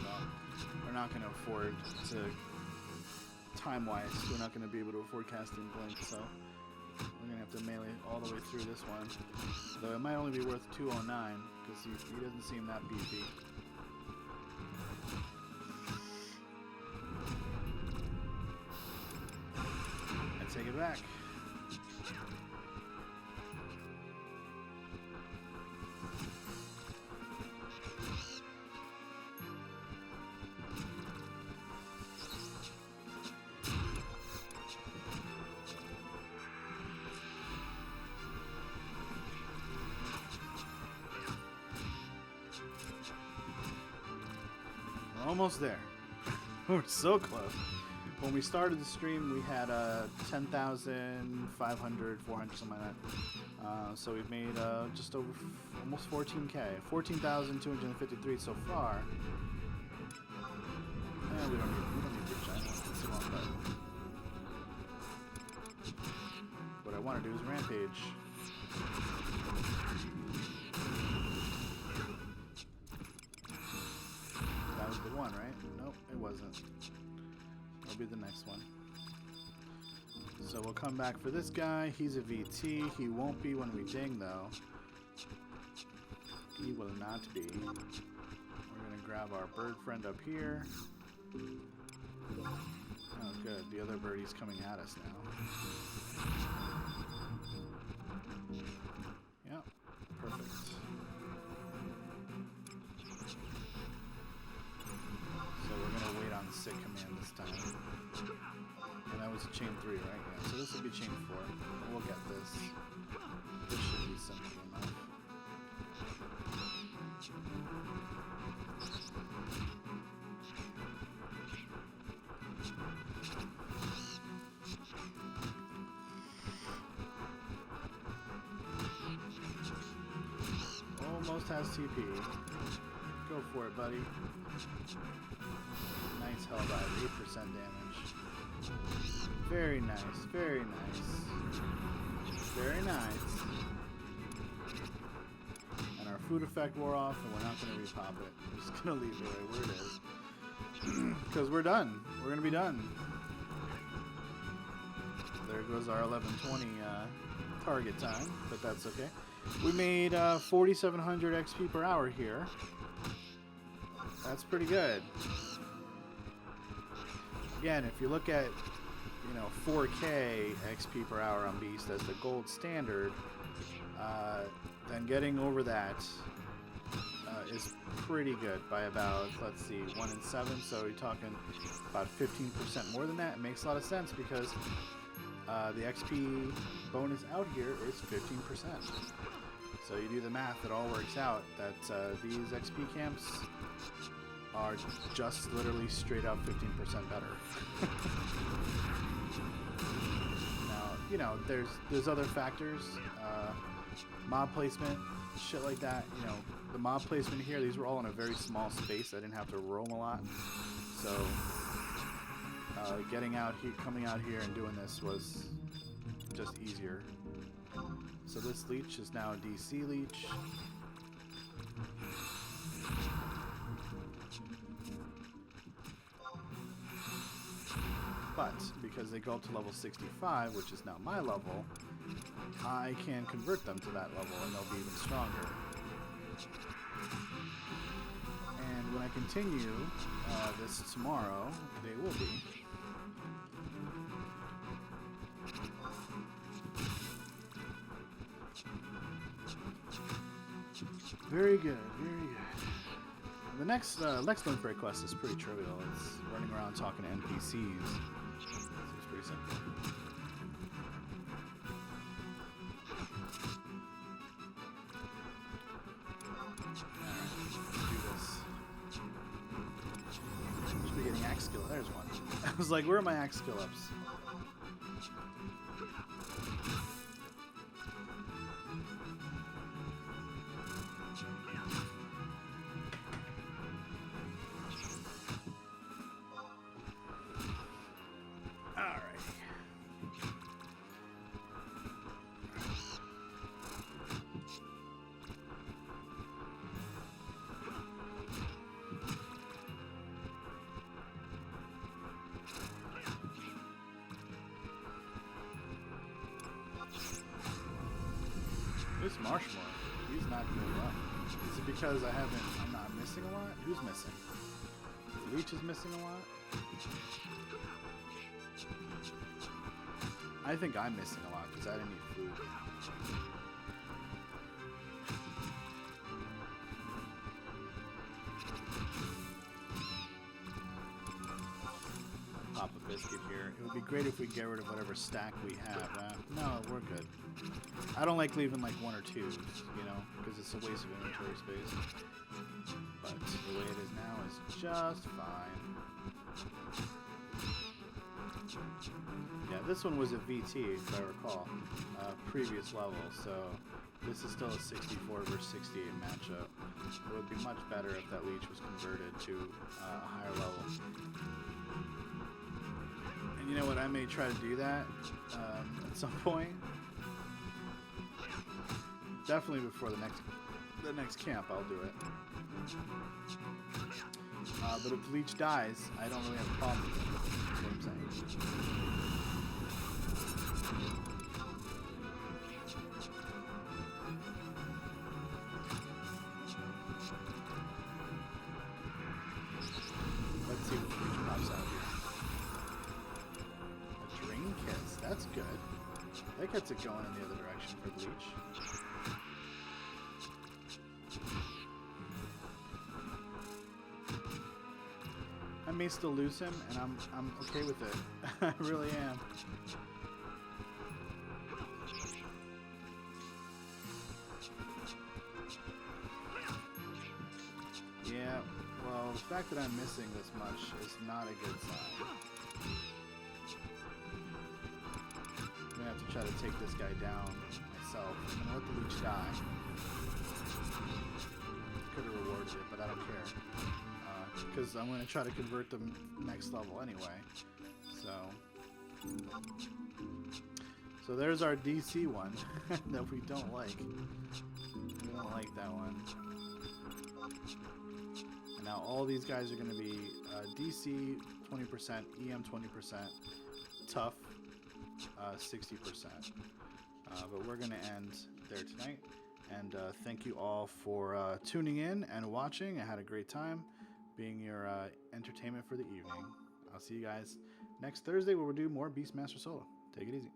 Well, we're not going to afford to, time-wise, we're not going to be able to afford casting Blink, so we're going to have to melee all the way through this one. Though it might only be worth 209, because he doesn't seem that beefy. I take it back. Almost there. We're so close. When we started the stream, we had 10,500, 400, something like that. So we've made just over almost 14K. 14,253 so far. We don't need big giant ones. What I want to do is rampage. That was the one, right? Nope, it wasn't. It'll be the next one. So we'll come back for this guy. He's a VT. He won't be when we ding, though. He will not be. We're going to grab our bird friend up here. Oh, good. The other birdie's coming at us now. Yep, perfect. So we're going to wait on sick command this time. And that was a chain 3, right? Yeah, so this will be chain 4. We'll get this. This should be simple enough. Almost has TP. Go for it, buddy. Nice hell dive, 8% damage. Very nice, very nice. Very nice. And our food effect wore off, and we're not going to repop it. We're just going to leave it right where it is. Because we're done. We're going to be done. There goes our 11:20 target time, but that's okay. We made 4,700 XP per hour here. That's pretty good. Again, if you look at 4K XP per hour on Beast as the gold standard, then getting over that is pretty good by about, let's see, 1 in 7. So you're talking about 15% more than that. It makes a lot of sense because the XP bonus out here is 15%. So you do the math, it all works out that these XP camps are just literally straight up 15% better. Now, there's other factors, mob placement, shit like that. The mob placement here, these were all in a very small space. I didn't have to roam a lot. So getting out here, coming out here and doing this was just easier. So this leech is now a DC leech. But because they go up to level 65, which is now my level, I can convert them to that level and they'll be even stronger. And when I continue this tomorrow, they will be. Very good, very good. The next Bloomsbury quest is pretty trivial. It's running around talking to NPCs. Seems pretty simple. Should be getting axe skill. There's one. I was like, where are my axe skill ups? This Marshmore, he's not doing well. Is it because I'm not missing a lot? Who's missing? The Leech is missing a lot? I think I'm missing a lot because I didn't eat food. Pop a biscuit here. It would be great if we get rid of whatever stack we have. No, we're good. I don't like leaving like one or two, you know, because it's a waste of inventory space. But the way it is now is just fine. Yeah, this one was a VT, if I recall, previous level, so this is still a 64 versus 68 matchup. It would be much better if that Leech was converted to a higher level. And you know what, I may try to do that at some point. Definitely before the next camp, I'll do it. But if Leech dies, I don't really have a problem with it. That's what I'm saying. Let's see what Leech pops out here. A Drain Kiss, that's good. That gets it going in the other direction for Leech. I may still lose him, and I'm okay with it. I really am. Yeah, well, the fact that I'm missing this much is not a good sign. I'm gonna have to try to take this guy down myself. I'm gonna let the Leech die. Could have rewarded it, but I don't care. Because I'm going to try to convert them next level anyway. So there's our DC one that we don't like. We don't like that one. And now all these guys are going to be DC 20%, EM 20%, tough 60%. But we're going to end there tonight. And thank you all for tuning in and watching. I had a great time being your entertainment for the evening. I'll see you guys next Thursday where we'll do more Beastmaster Solo. Take it easy.